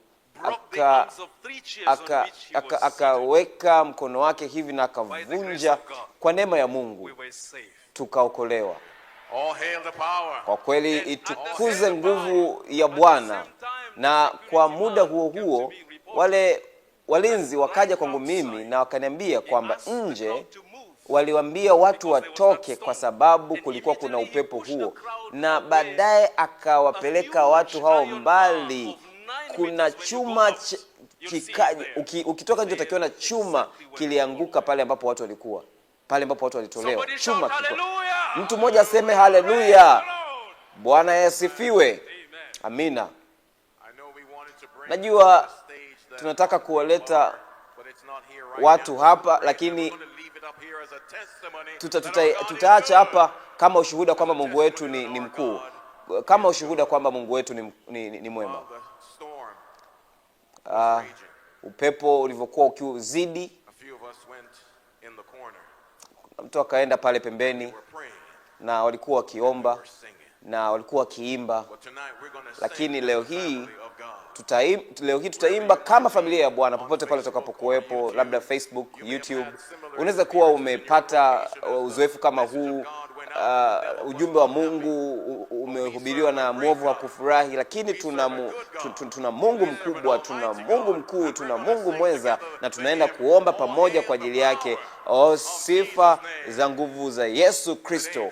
Speaker 1: akaweka mkono wake hivi na akavunja. Kwa neema ya Mungu tukaokolewa. Kwa kweli itukuze nguvu ya Bwana. Na kwa muda huo huo wale walinzi wakaja kwangu mimi na wakaniambia kwamba nje waliwaambia watu watoke kwa sababu kulikuwa kuna upepo huo, na baadaye akawapeleka watu hao mbali. Kuna chuma ukitoka nje utakiona chuma kilianguka pale ambapo watu walikuwa, pale ambapo watu walitolewa. Chuma mtu mmoja aseme haleluya. Bwana asifiwe. Amina. Najua tunataka kuwaleta watu hapa, lakini tutaacha hapa kama ushuhuda kwamba Mungu wetu ni mkuu, kama ushuhuda kwamba Mungu wetu ni mwema. Upepo ulivyokuwa ukiuzidi, mtu akaenda pale pembeni na walikuwa wakiomba na walikuwa wakiimba. Lakini leo hii tutaimba kama familia ya Bwana popote pale tutakapokuwepo, labda Facebook, YouTube. Unaweza kuwa umepata uzoefu kama huu, ujumbe wa Mungu umehubiriwa na mwovu hakufurahi, lakini tuna Mungu mkubwa, tuna Mungu mkuu, tuna Mungu mweza, na tunaenda kuomba pamoja kwa ajili yake. Sifa za nguvu za Yesu Kristo.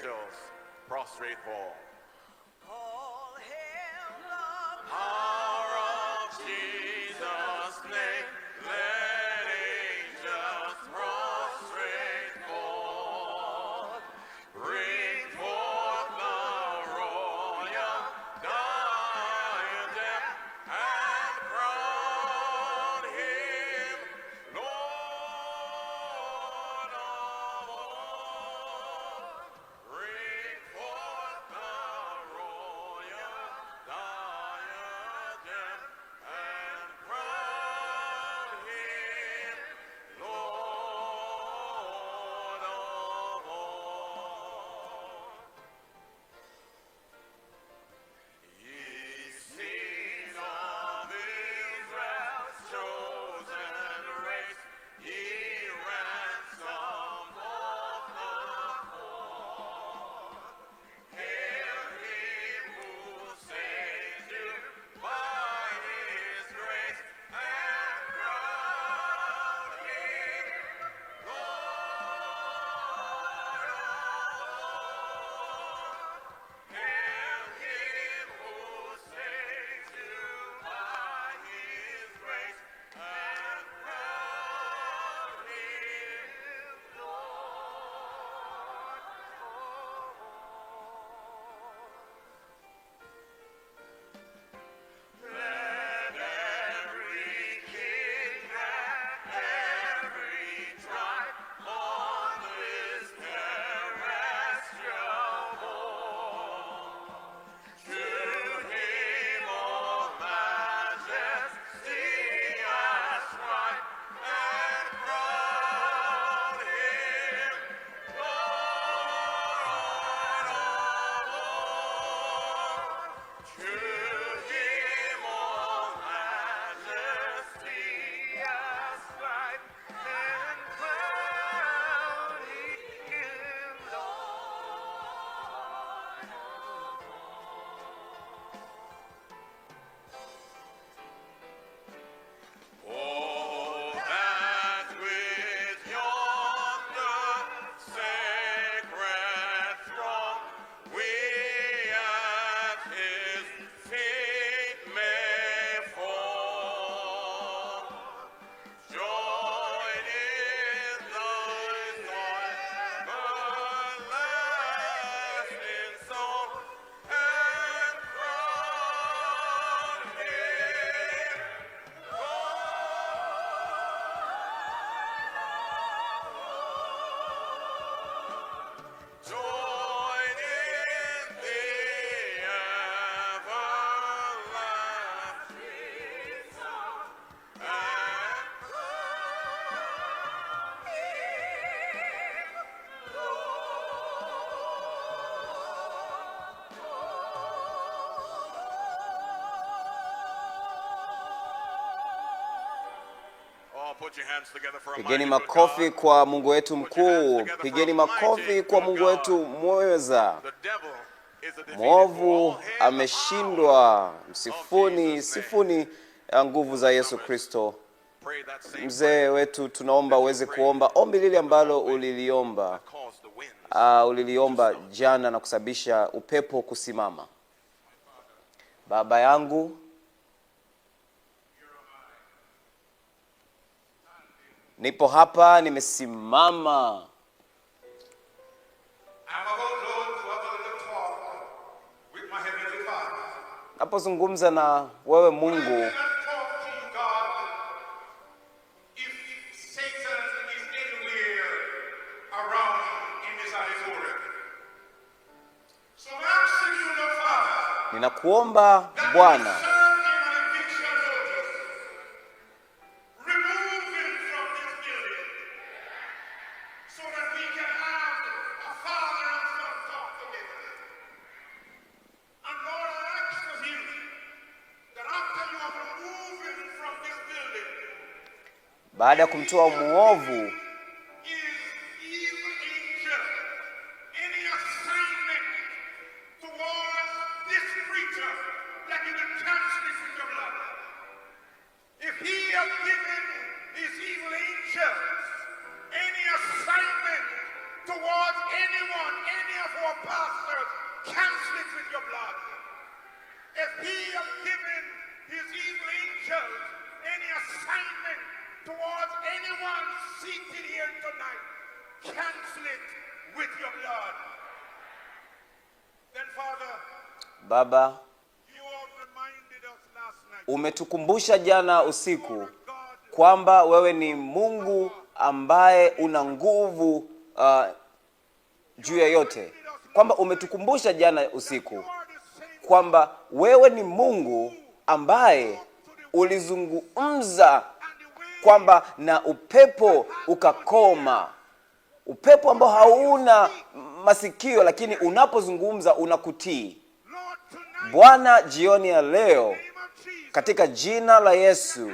Speaker 9: put your hands together for a
Speaker 1: Pigeni
Speaker 9: mighty good
Speaker 1: makofi
Speaker 9: God.
Speaker 1: kwa Mungu wetu mkuu. Pigeni makofi kwa Mungu wetu mweza.
Speaker 9: The devil is a defeated
Speaker 1: Mwovu
Speaker 9: foe. All hail the
Speaker 1: ameshindwa.
Speaker 9: power
Speaker 1: Msifuni,
Speaker 9: of Jesus' name.
Speaker 1: sifuni nguvu za Yesu Kristo.
Speaker 9: Pray that same
Speaker 1: Mzee
Speaker 9: prayer
Speaker 1: wetu, tunaomba uweze kuomba ombi lile ambalo uliliomba
Speaker 9: caused the winds.
Speaker 1: uliliomba jana na kusababisha upepo kusimama. Baba yangu, nipo hapa, nimesimama.
Speaker 8: I'm about, Lord, to have a little talk with my Heavenly Father.
Speaker 1: Napozungumza na wewe
Speaker 8: I
Speaker 1: Mungu,
Speaker 8: cannot talk to you, God, if Satan is anywhere around in this auditorium. So I'm asking you, Lord Father,
Speaker 1: ninakuomba
Speaker 8: that
Speaker 1: Bwana,
Speaker 8: you serve him an eviction notice. Remove him from this building so that we can have a father and son talk together. And Lord, I ask of you that after you have removed him from this building,
Speaker 1: baada ya kumtoa muovu,
Speaker 8: is evil angel any assignment towards this preacher that you can cancel it with your blood. If he has given his evil angels any assignment towards anyone, any of our pastors, cancel it with your blood. If he has given his evil angels any assignment towards anyone seated here tonight, cancel it with your blood. Then, Father,
Speaker 1: Baba,
Speaker 8: you have reminded us last night,
Speaker 1: umetukumbusha jana usiku
Speaker 8: God,
Speaker 1: kwamba wewe ni Mungu ambaye una nguvu juu ya yote, kwamba umetukumbusha jana usiku kwamba wewe ni Mungu ambaye ulizungumza kwamba na upepo ukakoma, upepo ambao hauna masikio lakini unapozungumza unakutii.
Speaker 8: Lord, tonight,
Speaker 1: Bwana, jioni ya leo
Speaker 8: in the name of Jesus,
Speaker 1: katika jina la Yesu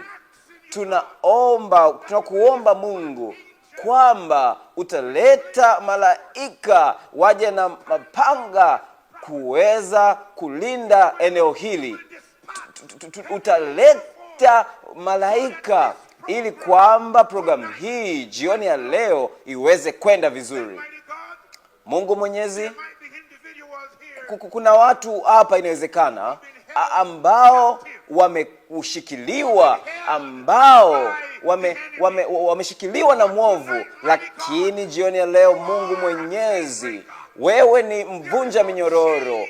Speaker 1: tunakuomba Mungu kwamba utaleta malaika waje na mapanga kuweza kulinda eneo hili. Utaleta malaika ili kwamba programu hii jioni ya leo iweze kwenda vizuri.
Speaker 8: mighty God,
Speaker 1: Mungu Mwenyezi,
Speaker 8: might be individuals here
Speaker 1: kuna watu hapa inawezekana ambao wameushikiliwa, ambao wameshikiliwa na mwovu, lakini jioni ya leo Mungu Mwenyezi, wewe ni mvunja minyororo.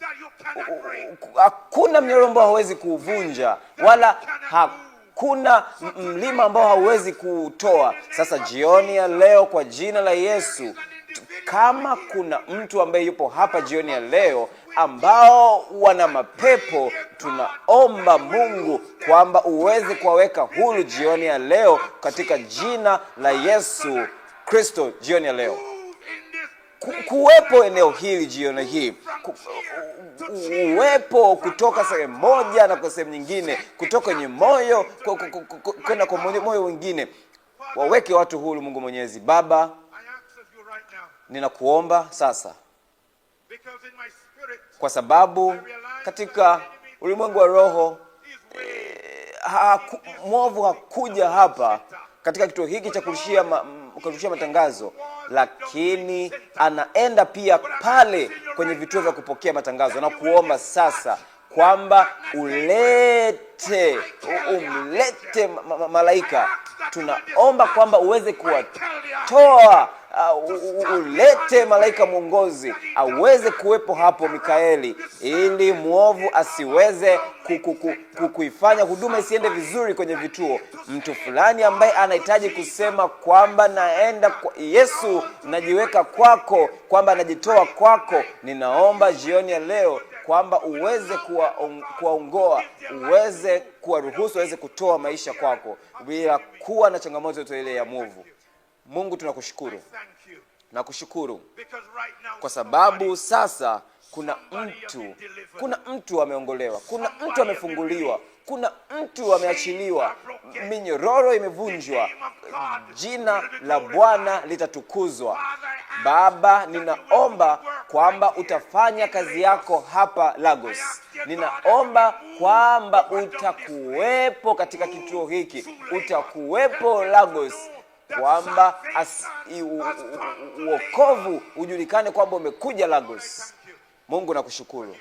Speaker 8: that you cannot break.
Speaker 1: Hakuna mnyororo ambao hauwezi kuuvunja, wala hakuna mlima ambao hauwezi kuutoa. Sasa jioni ya leo kwa jina la Yesu, kama kuna mtu ambaye yupo hapa jioni ya leo ambao wana mapepo, tunaomba Mungu kwamba uweze kuwaweka huru jioni ya leo katika jina la Yesu Kristo. Jioni ya leo kuwepo eneo hili jioni hii, uwepo kutoka sehemu moja na kwa sehemu nyingine, kutoka kwenye moyo kwenda kwa moyo mwingine, waweke watu huru. Mungu Mwenyezi. Baba,
Speaker 8: I ask of you right now,
Speaker 1: ninakuomba sasa,
Speaker 8: because in my spirit,
Speaker 1: kwa sababu katika ulimwengu wa roho mwovu hakuja hapa katika kituo hiki cha kurushia matangazo, lakini anaenda pia pale kwenye vituo vya kupokea matangazo. Na kuomba sasa kwamba umlete malaika. Tunaomba kwamba uweze kuwatoa, ulete malaika mwongozi aweze kuwepo hapo, Mikaeli, ili mwovu asiweze kuifanya huduma isiende vizuri kwenye vituo. Mtu fulani ambaye anahitaji kusema kwamba naenda kwa Yesu, najiweka kwako, kwamba najitoa kwako, ninaomba jioni ya leo kwamba uweze kuwaongoa, uweze kuwaruhusu, uweze kutoa maisha kwako bila kuwa na changamoto yote ile ya mwovu. Mungu, tunakushukuru.
Speaker 8: thank you.
Speaker 1: Nakushukuru
Speaker 8: Because right now,
Speaker 1: kwa sababu sasa kuna mtu ameongolewa, kuna mtu amefunguliwa, kuna mtu ameachiliwa, minyororo imevunjwa, jina la Bwana litatukuzwa. Baba, ninaomba kwamba utafanya kazi yako hapa Lagos. Ninaomba kwamba utakuwepo katika kituo hiki, utakuwepo Lagos, kwamba uokovu ujulikane kwamba umekuja Lagos. Mungu, nakushukuru.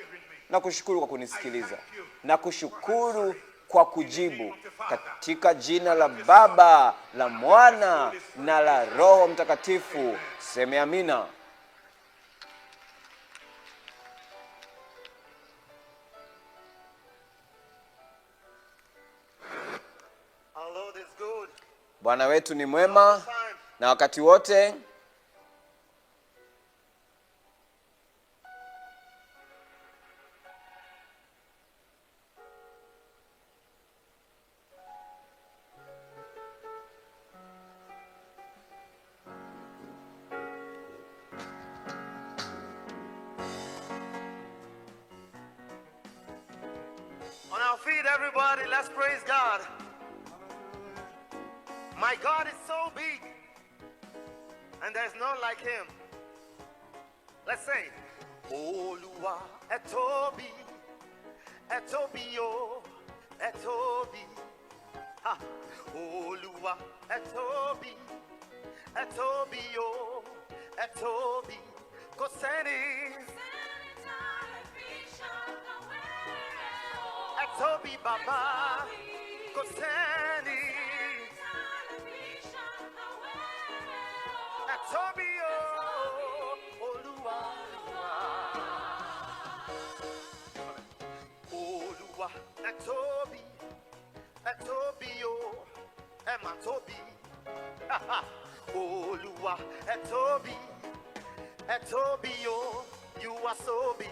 Speaker 1: Nakushukuru kwa kunisikiliza. Nakushukuru kwa kujibu, katika jina la Baba, la Mwana na la Roho Mtakatifu. Seme amina.
Speaker 10: Our Lord is good.
Speaker 1: Bwana wetu ni mwema na wakati wote.
Speaker 10: On our feet, everybody, let's praise God. My God is so big, and there's none like him. Let's say, Olúwa ẹ tóbi, ẹ tóbi o, ẹ tóbi. Ha! Olúwa ẹ tóbi, ẹ tóbi o, ẹ tóbi. Kò sẹ́ni. Ẹ tóbi bàbá, kò sẹ́ni. Ẹ tóbi o, Olúwa. Olúwa ẹ tóbi o, ẹ mà tóbi. Olúwa ẹ tóbi o, you are so big.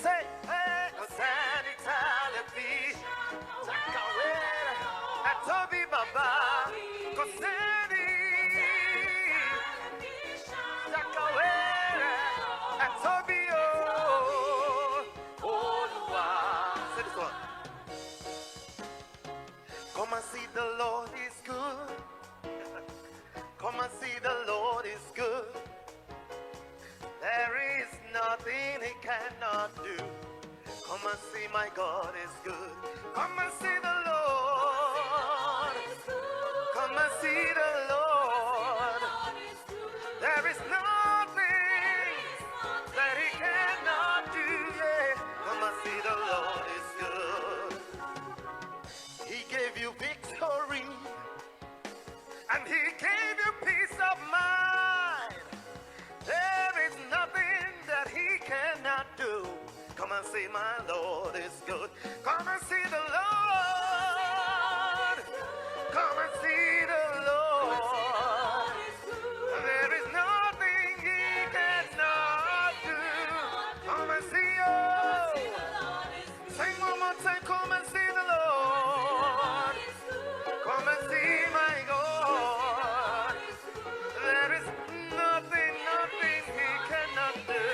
Speaker 10: Say, hey, kò sẹ́ni tá lè fi ṣàkàwé rẹ̀. Ẹ tóbi bàbá, kò sẹ́ni ṣàkàwé rẹ̀. Ẹ tóbi o, Olúwa. Say this one. Come and see the Lord is good. Come and see the Lord is good. There is nothing he cannot do. Come and see my God is good. Come and see the Lord. Come and see the Lord. There is nothing that he cannot do. Yeah. Come and see the Lord is good. He gave you victory, and he gave you peace of mind. There is nothing that he cannot do. Come and see my Lord is good. Come and see the Lord. Come and see the Lord. There is nothing he cannot do. Come and see oh. Sing one more time. Come and see the Lord. Come and see my God. There is nothing he cannot do.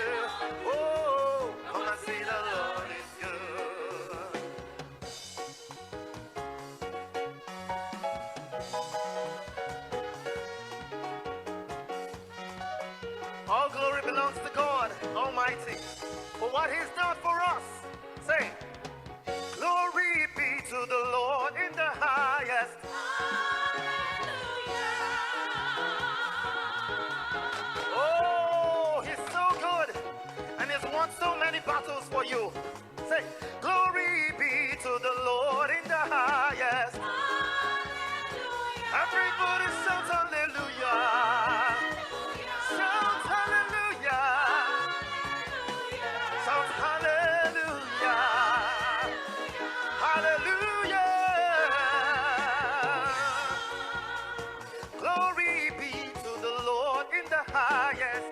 Speaker 10: Oh, come and see the Lord is good. All glory belongs to God Almighty for what he's done for us. Say, glory be to the Lord in the highest. Oh, he's so good, and he's won so many battles for you. Say, glory be to the Lord in the highest. Everybody shout hallelujah. Shout hallelujah. Shout hallelujah. Hallelujah. Glory be to the Lord in the highest.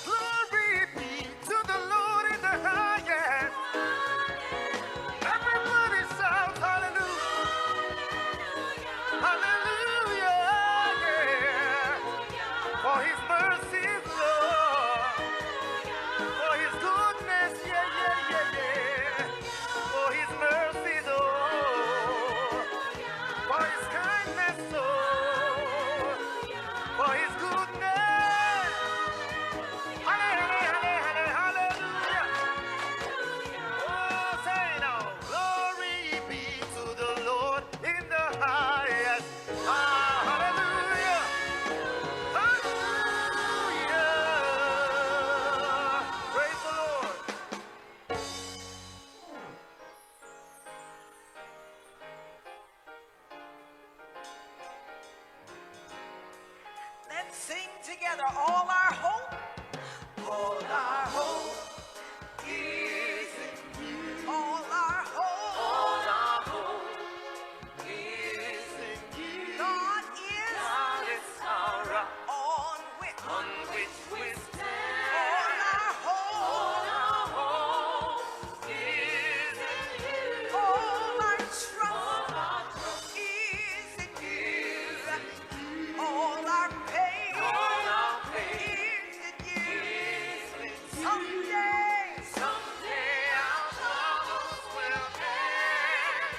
Speaker 10: Glory be to the Lord in the highest. Everybody shout hallelujah.
Speaker 7: Sing together, all our hope. All our hope is in you. All our hope. All our hope is in you. God is our rock on which we stand. All our hope is in you. All our trust is in you. All our pain is in you. Someday our troubles will end.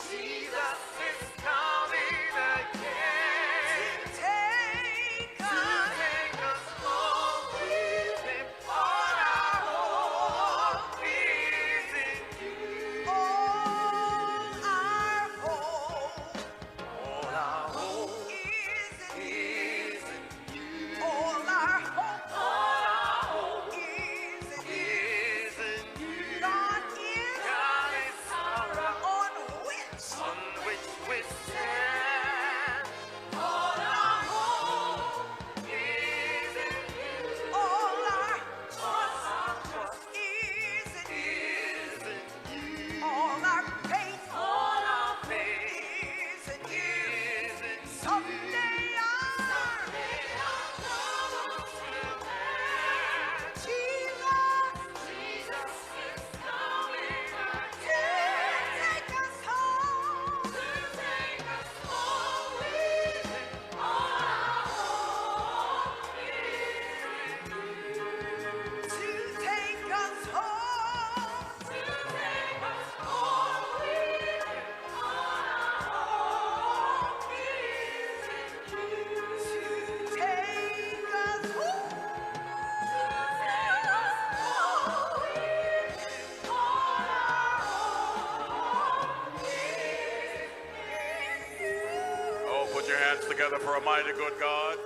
Speaker 7: Jesus is coming again to take us home with him. All our hope is in you. All our hope is in you. All our hope is in you. God is our rock on which we stand. All our hope is in you. All our trust is in you. All our faith is in you. Someday our troubles will end. Jesus is coming again to take us home. To take us home with him. All our hope is in you. To take us home. To take us home with him. All our hope is in you. To take us home.
Speaker 9: Oh, put your hands together for a mighty good God.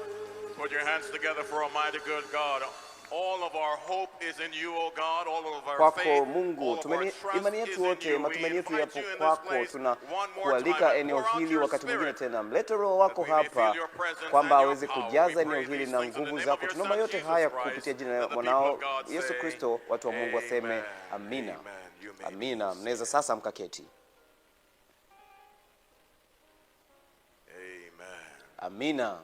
Speaker 9: Put your hands together for a mighty good God. All of our hope is in you, O God. All of our
Speaker 1: Kwako
Speaker 9: faith,
Speaker 1: Mungu,
Speaker 9: all of our trust
Speaker 1: imani
Speaker 9: is
Speaker 1: yetu
Speaker 9: in
Speaker 1: yote,
Speaker 9: you. We
Speaker 1: matumaini yetu
Speaker 9: invite
Speaker 1: yapo
Speaker 9: you in this
Speaker 1: kwako.
Speaker 9: place one more
Speaker 1: Tunakualika
Speaker 9: time.
Speaker 1: eneo
Speaker 9: Pour out
Speaker 1: hili
Speaker 9: your
Speaker 1: wakati mwingine
Speaker 9: spirit,
Speaker 1: tena, mlete Roho wako
Speaker 9: that we may
Speaker 1: hapa
Speaker 9: feel your presence
Speaker 1: kwamba
Speaker 9: and your
Speaker 1: aweze
Speaker 9: power.
Speaker 1: kujaza
Speaker 9: We
Speaker 1: eneo
Speaker 9: pray
Speaker 1: hili
Speaker 9: these
Speaker 1: na
Speaker 9: things in the
Speaker 1: nguvu
Speaker 9: name
Speaker 1: zako.
Speaker 9: of your
Speaker 1: Tunaomba
Speaker 9: Son,
Speaker 1: yote
Speaker 9: Jesus
Speaker 1: haya
Speaker 9: Christ.
Speaker 1: kupitia jina la
Speaker 9: Let the people
Speaker 1: mwanao
Speaker 9: of God
Speaker 1: Yesu
Speaker 9: say,
Speaker 1: Kristo. Watu wa Mungu waseme
Speaker 9: Amen.
Speaker 1: amina.
Speaker 9: Amen. You may be
Speaker 1: Amina.
Speaker 9: seated.
Speaker 1: Mnaweza sasa mkaketi.
Speaker 9: Amen.
Speaker 1: Amina.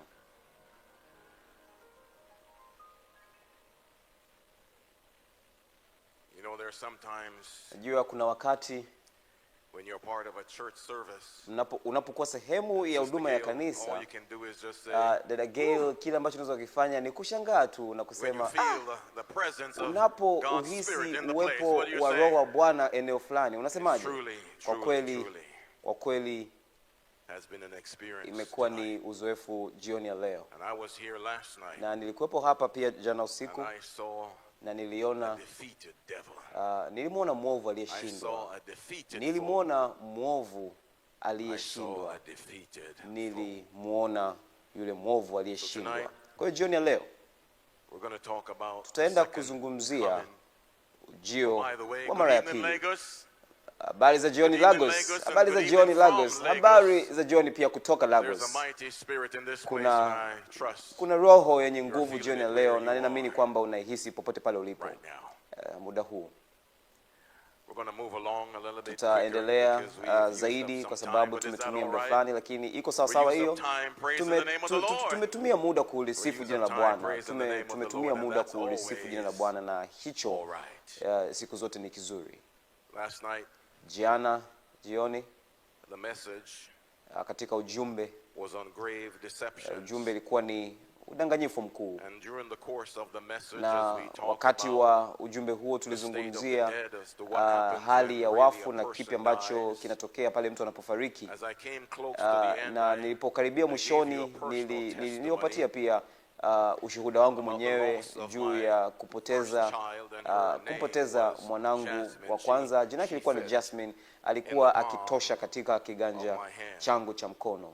Speaker 9: You know, there's sometimes
Speaker 1: Najua kuna wakati
Speaker 9: when you're part of a church service,
Speaker 1: unapokuwa sehemu ya huduma ya
Speaker 9: Sister Gail, all
Speaker 1: kanisa,
Speaker 9: you can do is just say,
Speaker 1: dada Gail, kile ambacho unaweza kufanya ni kushangaa tu na
Speaker 9: when you
Speaker 1: kusema
Speaker 9: feel the presence of God's
Speaker 1: unapohisi
Speaker 9: Spirit in the place,
Speaker 1: uwepo
Speaker 9: what do you
Speaker 1: wa
Speaker 9: say?
Speaker 1: Roho wa Bwana eneo fulani, unasemaje?
Speaker 9: Truly,
Speaker 1: Kwa kweli
Speaker 9: has been an experience
Speaker 1: imekuwa
Speaker 9: tonight.
Speaker 1: ni uzoefu jioni ya leo,
Speaker 9: And I was here last night,
Speaker 1: na nilikuwepo hapa pia jana usiku,
Speaker 9: and I saw
Speaker 1: na
Speaker 9: a
Speaker 1: niliona
Speaker 9: defeated devil.
Speaker 1: nilimwona mwovu
Speaker 9: I
Speaker 1: aliyeshindwa,
Speaker 9: saw a defeated foe.
Speaker 1: nilimwona mwovu
Speaker 9: I saw
Speaker 1: aliyeshindwa,
Speaker 9: a defeated foe.
Speaker 1: nilimwona yule mwovu aliyeshindwa.
Speaker 9: tonight,
Speaker 1: Kwa hiyo jioni ya leo
Speaker 9: We're going to talk about
Speaker 1: tutaenda
Speaker 9: second
Speaker 1: kuzungumzia
Speaker 9: coming.
Speaker 1: ujio
Speaker 9: By the way,
Speaker 1: wa
Speaker 9: good
Speaker 1: mara ya
Speaker 9: evening,
Speaker 1: pili.
Speaker 9: Lagos.
Speaker 1: Habari za jioni
Speaker 9: Good evening,
Speaker 1: Lagos.
Speaker 9: Lagos,
Speaker 1: Habari
Speaker 9: and
Speaker 1: za
Speaker 9: good
Speaker 1: jioni
Speaker 9: evening from
Speaker 1: Lagos.
Speaker 9: Lagos.
Speaker 1: Habari za jioni pia kutoka
Speaker 9: There's
Speaker 1: Lagos.
Speaker 9: a mighty spirit in this place,
Speaker 1: Kuna-
Speaker 9: and I trust
Speaker 1: Kuna roho yenye
Speaker 9: You're
Speaker 1: nguvu
Speaker 9: feeling
Speaker 1: jioni ya
Speaker 9: it
Speaker 1: leo,
Speaker 9: where
Speaker 1: na
Speaker 9: you
Speaker 1: ninaamini
Speaker 9: are.
Speaker 1: kwamba unaihisi popote pale ulipo
Speaker 9: right now.
Speaker 1: muda huu.
Speaker 9: We're going to move along a little bit quicker
Speaker 1: Tutaendelea
Speaker 9: because we've used up
Speaker 1: zaidi
Speaker 9: some
Speaker 1: kwa
Speaker 9: time,
Speaker 1: sababu
Speaker 9: but is that
Speaker 1: tumetumia
Speaker 9: all
Speaker 1: muda
Speaker 9: right?
Speaker 1: fulani, lakini iko sawa
Speaker 9: We
Speaker 1: sawa
Speaker 9: used
Speaker 1: hiyo.
Speaker 9: up time praising the name of the Lord.
Speaker 1: Tumetumia muda kulisifu
Speaker 9: We
Speaker 1: jina la
Speaker 9: used up time
Speaker 1: Bwana.
Speaker 9: praising the name of the
Speaker 1: Tumetumia
Speaker 9: Lord, and
Speaker 1: muda
Speaker 9: that's
Speaker 1: kulisifu jina la
Speaker 9: always
Speaker 1: Bwana, na hicho
Speaker 9: all right.
Speaker 1: siku zote ni kizuri.
Speaker 9: Last night,
Speaker 1: Jana jioni
Speaker 9: the message
Speaker 1: katika ujumbe
Speaker 9: was on grave deception.
Speaker 1: ujumbe ilikuwa ni udanganyifu mkuu,
Speaker 9: And during the course of the message,
Speaker 1: na
Speaker 9: as we talked
Speaker 1: wakati
Speaker 9: about
Speaker 1: wa ujumbe huo
Speaker 9: the state of the
Speaker 1: tulizungumzia
Speaker 9: dead as to what happens
Speaker 1: hali
Speaker 9: when
Speaker 1: ya
Speaker 9: really
Speaker 1: wafu
Speaker 9: a
Speaker 1: na
Speaker 9: person
Speaker 1: kipi ambacho
Speaker 9: dies.
Speaker 1: kinatokea pale mtu anapofariki.
Speaker 9: As I came close to the end,
Speaker 1: Na
Speaker 9: I
Speaker 1: nilipokaribia
Speaker 9: gave
Speaker 1: mwishoni
Speaker 9: you a personal testimony
Speaker 1: niliwapatia pia ushuhuda wangu
Speaker 9: about the
Speaker 1: mwenyewe
Speaker 9: loss of
Speaker 1: juu
Speaker 9: my
Speaker 1: ya
Speaker 9: first
Speaker 1: kupoteza
Speaker 9: child, and her
Speaker 1: kumpoteza
Speaker 9: name was
Speaker 1: mwanangu
Speaker 9: Jasmine.
Speaker 1: wa kwanza. Jina lake lilikuwa ni
Speaker 9: She
Speaker 1: Jasmine,
Speaker 9: in
Speaker 1: alikuwa
Speaker 9: the palm
Speaker 1: akitosha katika kiganja
Speaker 9: of my hand.
Speaker 1: changu cha mkono.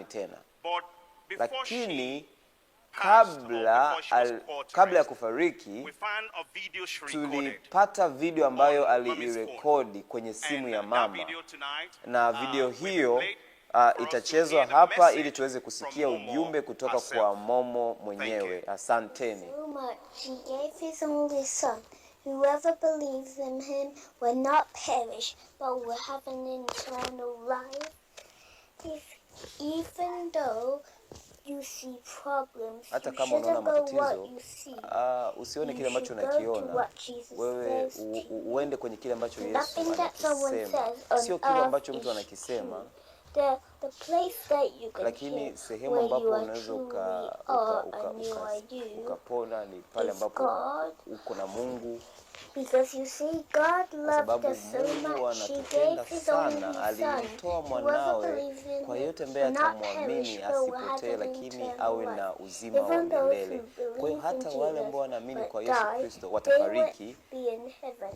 Speaker 1: duniani tena.
Speaker 8: But
Speaker 1: lakini
Speaker 11: passed, or before she was called to
Speaker 1: kabla ya
Speaker 11: rest,
Speaker 1: kufariki
Speaker 11: we found a video she recorded.
Speaker 1: tulipata video ambayo
Speaker 11: on mommy's
Speaker 1: aliirekodi kwenye simu
Speaker 11: And
Speaker 1: ya
Speaker 11: that
Speaker 1: mama,
Speaker 11: video tonight,
Speaker 1: na video
Speaker 11: we
Speaker 1: hiyo
Speaker 11: played for us to
Speaker 1: itachezwa
Speaker 11: hear the
Speaker 1: hapa
Speaker 11: message
Speaker 1: ili tuweze kusikia
Speaker 11: from Momo
Speaker 1: ujumbe kutoka
Speaker 11: herself.
Speaker 1: kwa Momo mwenyewe. Asanteni.
Speaker 2: So much he gave his only son. Whoever believes in him will not perish, but will have an eternal life. Even though you see problems,
Speaker 1: Hata
Speaker 2: you
Speaker 1: kama unaona
Speaker 2: shouldn't go what
Speaker 1: matatizo,
Speaker 2: you see.
Speaker 1: usione
Speaker 2: You
Speaker 1: kile ambacho
Speaker 2: should go to
Speaker 1: unakiona,
Speaker 2: what Jesus
Speaker 1: wewe
Speaker 2: says to you.
Speaker 1: uende kwenye kile ambacho Yesu
Speaker 2: Nothing that someone
Speaker 1: anakisema,
Speaker 2: says on
Speaker 1: sio kile
Speaker 2: earth
Speaker 1: ambacho mtu
Speaker 2: is
Speaker 1: anakisema,
Speaker 2: true. The place that you can
Speaker 1: lakini
Speaker 2: hear
Speaker 1: sehemu
Speaker 2: where
Speaker 1: ambapo
Speaker 2: you are
Speaker 1: unaweza
Speaker 2: truly
Speaker 1: uka-
Speaker 2: are
Speaker 1: uka-
Speaker 2: and you are you
Speaker 1: ukapona ni pale
Speaker 2: is
Speaker 1: ambapo
Speaker 2: God.
Speaker 1: uko na Mungu,
Speaker 2: Because you see, God
Speaker 1: kwa
Speaker 2: loved
Speaker 1: sababu
Speaker 2: us so
Speaker 1: Mungu
Speaker 2: much, He
Speaker 1: anatupenda
Speaker 2: gave His only
Speaker 1: sana,
Speaker 2: Son.
Speaker 1: alimtoa
Speaker 2: Whoever
Speaker 1: mwanawe
Speaker 2: believes in
Speaker 1: kwa
Speaker 2: Him
Speaker 1: yote ambaye
Speaker 2: will not
Speaker 1: atamwamini
Speaker 2: perish, but will have
Speaker 1: asipotee,
Speaker 2: an
Speaker 1: lakini
Speaker 2: eternal
Speaker 1: awe
Speaker 2: life.
Speaker 1: na uzima wa
Speaker 2: Even those
Speaker 1: milele.
Speaker 2: who
Speaker 1: Kwa hiyo
Speaker 2: believe in
Speaker 1: hata wale
Speaker 2: Jesus
Speaker 1: ambao wanaamini
Speaker 2: but
Speaker 1: kwa Yesu
Speaker 2: die,
Speaker 1: Kristo
Speaker 2: they will
Speaker 1: watafariki.
Speaker 2: be in heaven.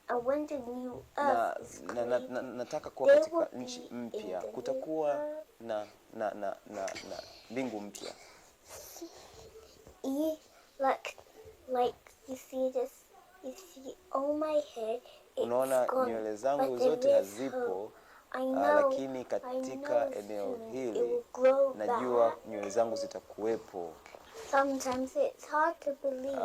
Speaker 2: And when the new
Speaker 1: Na,
Speaker 2: earth is
Speaker 1: na,
Speaker 2: created,
Speaker 1: na, nataka kuwa
Speaker 2: they
Speaker 1: katika
Speaker 2: will
Speaker 1: nchi
Speaker 2: be
Speaker 1: mpya,
Speaker 2: in the
Speaker 1: kutakuwa
Speaker 2: new earth.
Speaker 1: na mbingu mpya.
Speaker 2: Like you see this, you see all my hair,
Speaker 1: Unaona
Speaker 2: it's gone,
Speaker 1: nywele zangu
Speaker 2: but there
Speaker 1: zote
Speaker 2: is
Speaker 1: hazipo,
Speaker 2: hope. I know,
Speaker 1: lakini katika
Speaker 2: I know
Speaker 1: eneo
Speaker 2: soon it
Speaker 1: hili
Speaker 2: will grow
Speaker 1: najua
Speaker 2: back.
Speaker 1: nywele zangu zitakuwepo.
Speaker 2: Sometimes it's hard to believe,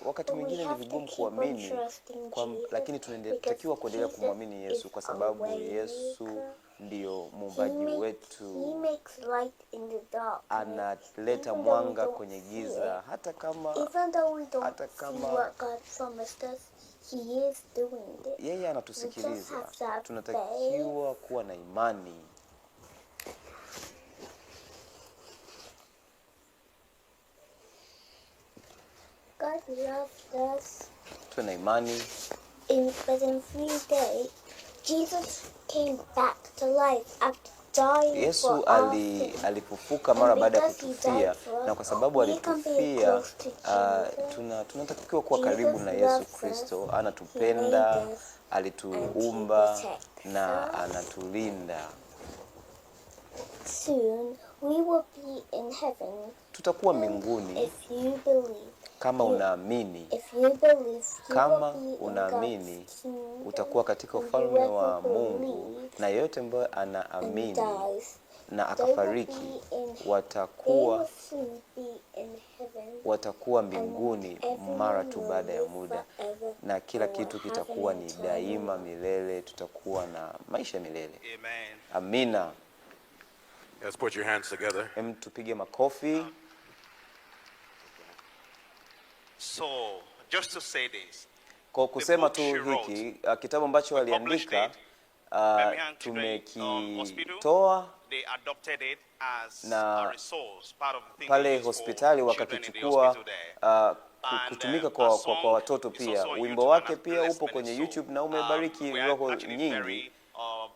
Speaker 1: Wakati
Speaker 2: but we
Speaker 1: mwingine ni
Speaker 2: have to
Speaker 1: vigumu
Speaker 2: keep on
Speaker 1: kuamini,
Speaker 2: trusting Jesus,
Speaker 1: lakini tunatakiwa kuendelea
Speaker 2: because
Speaker 1: kumwamini
Speaker 2: Jesus
Speaker 1: Yesu kwa
Speaker 2: is
Speaker 1: sababu
Speaker 2: our way
Speaker 1: Yesu
Speaker 2: maker.
Speaker 1: ndio
Speaker 2: He
Speaker 1: muumbaji
Speaker 2: He
Speaker 1: wetu,
Speaker 2: makes light in the dark.
Speaker 1: analeta
Speaker 2: Even though we
Speaker 1: mwanga
Speaker 2: don't
Speaker 1: kwenye
Speaker 2: see
Speaker 1: giza,
Speaker 2: it,
Speaker 1: hata kama
Speaker 2: even though we don't
Speaker 1: hata
Speaker 2: see
Speaker 1: kama
Speaker 2: what God promised us, He is doing it.
Speaker 1: yeye
Speaker 2: We just
Speaker 1: anatusikiliza.
Speaker 2: have to have
Speaker 1: Tunatakiwa kuwa na imani.
Speaker 2: God loved us.
Speaker 1: Tuwe na imani.
Speaker 2: But in 3 days, Jesus came back to life after dying
Speaker 1: Yesu
Speaker 2: for our sins.
Speaker 1: alifufuka mara baada ya
Speaker 2: because he
Speaker 1: kutufia,
Speaker 2: died for us,
Speaker 1: na kwa sababu
Speaker 2: we can be
Speaker 1: alitufia,
Speaker 2: close to Jesus.
Speaker 1: tunatakiwa kuwa karibu na
Speaker 2: Jesus
Speaker 1: Yesu
Speaker 2: loves
Speaker 1: Kristo.
Speaker 2: us.
Speaker 1: Anatupenda,
Speaker 2: He made us,
Speaker 1: alituumba
Speaker 2: and he protects
Speaker 1: na
Speaker 2: us.
Speaker 1: anatulinda.
Speaker 2: Soon we will be in heaven
Speaker 1: Tutakuwa mbinguni
Speaker 2: if you believe.
Speaker 1: kama unaamini.
Speaker 2: If you believe, you
Speaker 1: Kama
Speaker 2: will be in
Speaker 1: unaamini,
Speaker 2: God's kingdom,
Speaker 1: utakuwa katika
Speaker 2: and
Speaker 1: ufalme wa
Speaker 2: whoever
Speaker 1: Mungu,
Speaker 2: believes
Speaker 1: na yeyote ambaye
Speaker 2: and
Speaker 1: anaamini
Speaker 2: dies,
Speaker 1: na
Speaker 2: they will
Speaker 1: akafariki
Speaker 2: be in- they will
Speaker 1: watakuwa
Speaker 2: soon be in heaven,
Speaker 1: watakuwa mbinguni
Speaker 2: and
Speaker 1: mara tu
Speaker 2: everyone
Speaker 1: baada ya
Speaker 2: will live
Speaker 1: muda,
Speaker 2: forever
Speaker 1: na kila
Speaker 2: and will
Speaker 1: kitu
Speaker 2: have
Speaker 1: kitakuwa
Speaker 2: an
Speaker 1: ni
Speaker 2: eternal
Speaker 1: daima milele. Tutakuwa na maisha milele.
Speaker 11: Amen.
Speaker 1: Amina.
Speaker 9: Let's put your hands together.
Speaker 1: Hem, tupige makofi.
Speaker 11: So, just to say this,
Speaker 1: Kwa kusema
Speaker 11: book
Speaker 1: tu
Speaker 11: she wrote,
Speaker 1: hiki, kitabu ambacho
Speaker 11: we published
Speaker 1: aliandika,
Speaker 11: it, Birmingham Children's Hospital,
Speaker 1: tumekitoa
Speaker 11: they adopted it as
Speaker 1: na
Speaker 11: a resource, part of the thing
Speaker 1: pale
Speaker 11: they use
Speaker 1: hospitali
Speaker 11: for children in the
Speaker 1: wakakichukua
Speaker 11: hospital there.
Speaker 1: kutumika
Speaker 11: And,
Speaker 1: kwa watoto
Speaker 11: is
Speaker 1: pia.
Speaker 11: also on
Speaker 1: Wimbo
Speaker 11: YouTube
Speaker 1: wake
Speaker 11: and has
Speaker 1: pia
Speaker 11: blessed
Speaker 1: upo
Speaker 11: many
Speaker 1: kwenye
Speaker 11: souls.
Speaker 1: YouTube na umebariki
Speaker 11: We are
Speaker 1: roho
Speaker 11: actually
Speaker 1: nyingi.
Speaker 11: very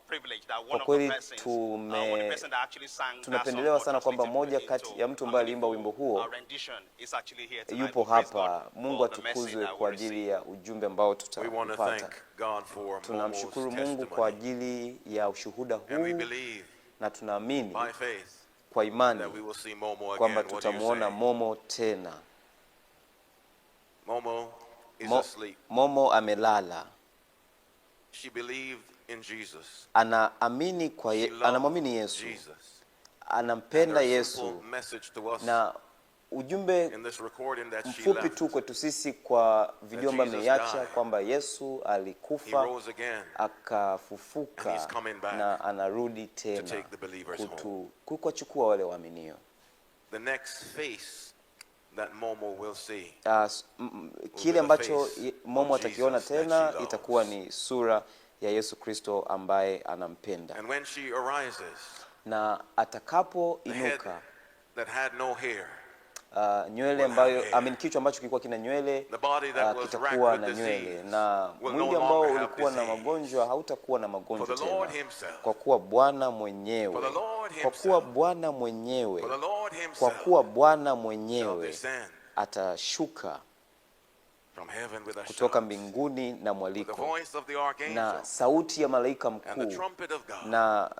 Speaker 11: privileged that one
Speaker 1: Kwa
Speaker 11: of the
Speaker 1: kweli
Speaker 11: persons, one of the person that actually sang that song
Speaker 1: tunapendelewa
Speaker 11: or
Speaker 1: sana kwamba
Speaker 11: translated
Speaker 1: moja
Speaker 11: it
Speaker 1: kati
Speaker 11: into
Speaker 1: ya mtu ambaye aliimba wimbo huo
Speaker 11: rendition is actually here tonight.
Speaker 1: yupo
Speaker 11: We praise
Speaker 1: hapa.
Speaker 11: God
Speaker 1: Mungu
Speaker 11: for the message
Speaker 1: atukuzwe
Speaker 11: that
Speaker 1: kwa
Speaker 11: we
Speaker 1: ajili
Speaker 11: receive.
Speaker 1: ya ujumbe ambao
Speaker 9: We want to
Speaker 1: tutaupata.
Speaker 9: thank God for Momo's
Speaker 1: Tunamshukuru Mungu kwa
Speaker 9: testimony.
Speaker 1: ajili ya ushuhuda
Speaker 9: And we
Speaker 1: huu,
Speaker 9: believe
Speaker 1: na tunaamini
Speaker 9: by faith
Speaker 1: kwa imani
Speaker 9: that we will see Momo
Speaker 1: kwamba
Speaker 9: again. What do you
Speaker 1: tutamuona
Speaker 9: say?
Speaker 1: Momo tena.
Speaker 9: Momo is
Speaker 1: Mo,
Speaker 9: asleep.
Speaker 1: Momo amelala,
Speaker 9: She believed in Jesus.
Speaker 1: anaamini
Speaker 9: She loved
Speaker 1: anamwamini Yesu,
Speaker 9: Jesus.
Speaker 1: anampenda
Speaker 9: And her
Speaker 1: Yesu,
Speaker 9: simple message to us
Speaker 1: na ujumbe
Speaker 9: in this recording that she
Speaker 1: mfupi
Speaker 9: left,
Speaker 1: tu kwetu sisi kwa video ambayo
Speaker 9: Jesus
Speaker 1: ameiacha
Speaker 9: died.
Speaker 1: kwamba Yesu
Speaker 9: he
Speaker 1: alikufa
Speaker 9: rose again and
Speaker 1: akafufuka
Speaker 9: he's coming back
Speaker 1: na anarudi
Speaker 9: to
Speaker 1: tena
Speaker 9: take the believers home.
Speaker 1: kuwachukua wale waaminio.
Speaker 9: The next face that Momo will see
Speaker 1: Kile ambacho
Speaker 9: face
Speaker 1: Momo
Speaker 9: of
Speaker 1: atakiona
Speaker 9: Jesus that
Speaker 1: tena
Speaker 9: she loves.
Speaker 1: itakuwa ni sura ya Yesu Kristo ambaye anampenda,
Speaker 9: And when she arises,
Speaker 1: na
Speaker 9: the head
Speaker 1: atakapoinuka
Speaker 9: that had no hair,
Speaker 1: nywele
Speaker 9: will
Speaker 1: ambayo
Speaker 9: have hair.
Speaker 1: kichwa ambacho kilikuwa kina nywele
Speaker 9: The body that was
Speaker 1: kitakuwa
Speaker 9: racked
Speaker 1: na
Speaker 9: with
Speaker 1: nywele,
Speaker 9: disease
Speaker 1: na
Speaker 9: will
Speaker 1: mwili
Speaker 9: no
Speaker 1: ambao
Speaker 9: longer have
Speaker 1: ulikuwa na
Speaker 9: disease.
Speaker 1: magonjwa hautakuwa na
Speaker 9: For
Speaker 1: magonjwa
Speaker 9: the Lord
Speaker 1: tena,
Speaker 9: himself,
Speaker 1: kwa kuwa Bwana mwenyewe,
Speaker 9: For the Lord
Speaker 1: kwa kuwa
Speaker 9: himself,
Speaker 1: Bwana mwenyewe,
Speaker 9: for the Lord
Speaker 1: kwa
Speaker 9: himself
Speaker 1: kuwa Bwana
Speaker 9: shall
Speaker 1: mwenyewe
Speaker 9: descend
Speaker 1: atashuka
Speaker 9: from heaven with a
Speaker 1: kutoka
Speaker 9: shout,
Speaker 1: mbinguni na
Speaker 9: with the
Speaker 1: mwaliko
Speaker 9: voice of the archangel
Speaker 1: na sauti ya malaika
Speaker 9: and the
Speaker 1: mkuu
Speaker 9: trumpet of God.
Speaker 1: na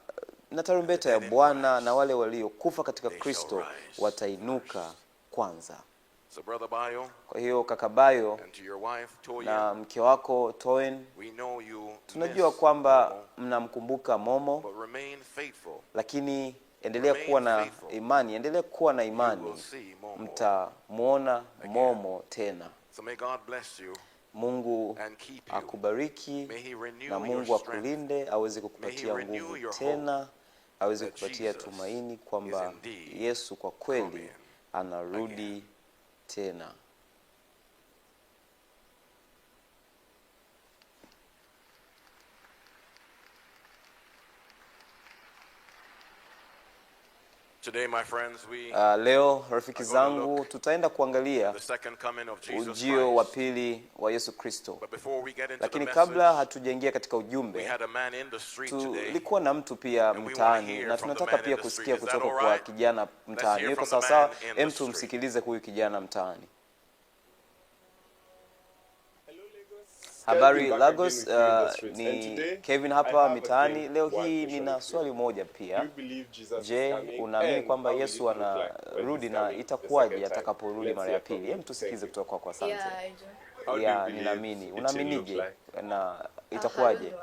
Speaker 1: na tarumbeta ya Bwana, na wale waliokufa katika Kristo watainuka kwanza.
Speaker 9: So Brother Bayo,
Speaker 1: Kwa hiyo kaka Bayo
Speaker 9: and to your wife Toyin,
Speaker 1: na mke wako Toyin,
Speaker 9: we know you
Speaker 1: tunajua
Speaker 9: miss
Speaker 1: kwamba
Speaker 9: Momo,
Speaker 1: mnamkumbuka Momo,
Speaker 9: but remain faithful.
Speaker 1: lakini endelea kuwa na imani, endelea kuwa na
Speaker 9: You
Speaker 1: imani,
Speaker 9: will see Momo.
Speaker 1: mtamuona Momo tena.
Speaker 9: So may God bless you
Speaker 1: Mungu
Speaker 9: and keep you.
Speaker 1: akubariki
Speaker 9: May he renew
Speaker 1: na
Speaker 9: your
Speaker 1: Mungu
Speaker 9: strength.
Speaker 1: akulinde, aweze
Speaker 9: May
Speaker 1: kukupatia
Speaker 9: he renew
Speaker 1: nguvu
Speaker 9: your hope
Speaker 1: tena, aweze
Speaker 9: that
Speaker 1: kukupatia
Speaker 9: Jesus
Speaker 1: tumaini kwamba
Speaker 9: is indeed
Speaker 1: Yesu kwa kweli
Speaker 9: coming
Speaker 1: anarudi
Speaker 9: again.
Speaker 1: tena.
Speaker 9: Today, my friends, we
Speaker 1: Leo rafiki zangu tutaenda kuangalia
Speaker 9: the second coming of Jesus
Speaker 1: ujio wa
Speaker 9: Christ.
Speaker 1: pili wa Yesu Kristo.
Speaker 9: But before we get into
Speaker 1: Lakini
Speaker 9: the
Speaker 1: kabla
Speaker 9: message,
Speaker 1: hatujaingia katika
Speaker 9: we
Speaker 1: ujumbe,
Speaker 9: had a man in the street today.
Speaker 1: tulikuwa na mtu pia
Speaker 9: And we wanna
Speaker 1: mtaani
Speaker 9: hear
Speaker 1: na
Speaker 9: from the
Speaker 1: tunataka
Speaker 9: man
Speaker 1: pia
Speaker 9: in the
Speaker 1: kusikia
Speaker 9: street. Is that
Speaker 1: kutoka
Speaker 9: all
Speaker 1: kwa
Speaker 9: right?
Speaker 1: kijana mtaani.
Speaker 9: hear
Speaker 1: Yuko
Speaker 9: from the
Speaker 1: sawa sawa?
Speaker 9: man in the
Speaker 1: Hem,
Speaker 9: street.
Speaker 1: tumsikilize huyu kijana mtaani. Habari Lagos, ni Kevin hapa mitaani. Leo hii nina swali moja pia. Je, unaamini kwamba Yesu anarudi na itakuwaje atakaporudi mara ya pili? Hem, tusikize kutoka kwako. Asante. Ya, ninaamini. Unaaminije na itakuwaje?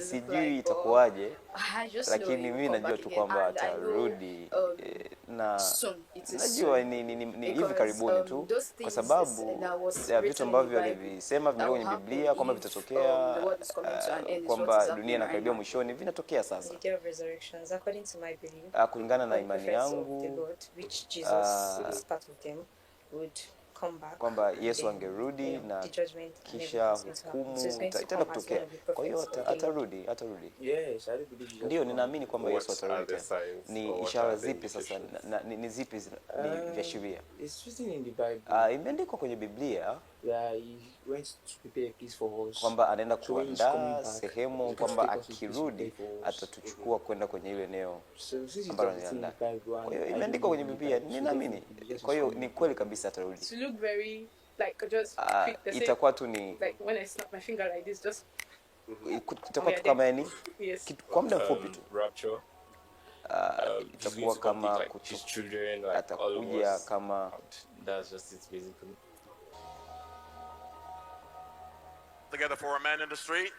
Speaker 1: Sijui itakuwaje, lakini mimi najua tu kwamba atarudi na najua ni hivi karibuni tu, kwa sababu ya vitu ambavyo alivisema vimekuwa kwenye Biblia kwamba vitatokea, kwamba dunia inakaribia mwishoni, vinatokea sasa. Kulingana na imani yangu kwamba Yesu angerudi na kisha hukumu itaenda kutokea. Kwa hiyo atarudi. Ndio, ninaamini kwamba Yesu atarudi tena. Ni ishara zipi sasa? Ni zipi ni viashiria? Imeandikwa kwenye Biblia kwamba anaenda kuandaa sehemu, kwamba akirudi atatuchukua kwenda kwenye ile eneo ambalo anaandaa. Kwa hiyo imeandikwa kwenye Biblia, ninaamini. Kwa hiyo ni kweli kabisa atarudi. Itakuwa tu ni itakuwa tu kama yani kwa muda mfupi tu. Itakuwa kama atakuja kama
Speaker 9: Together for a man in the street.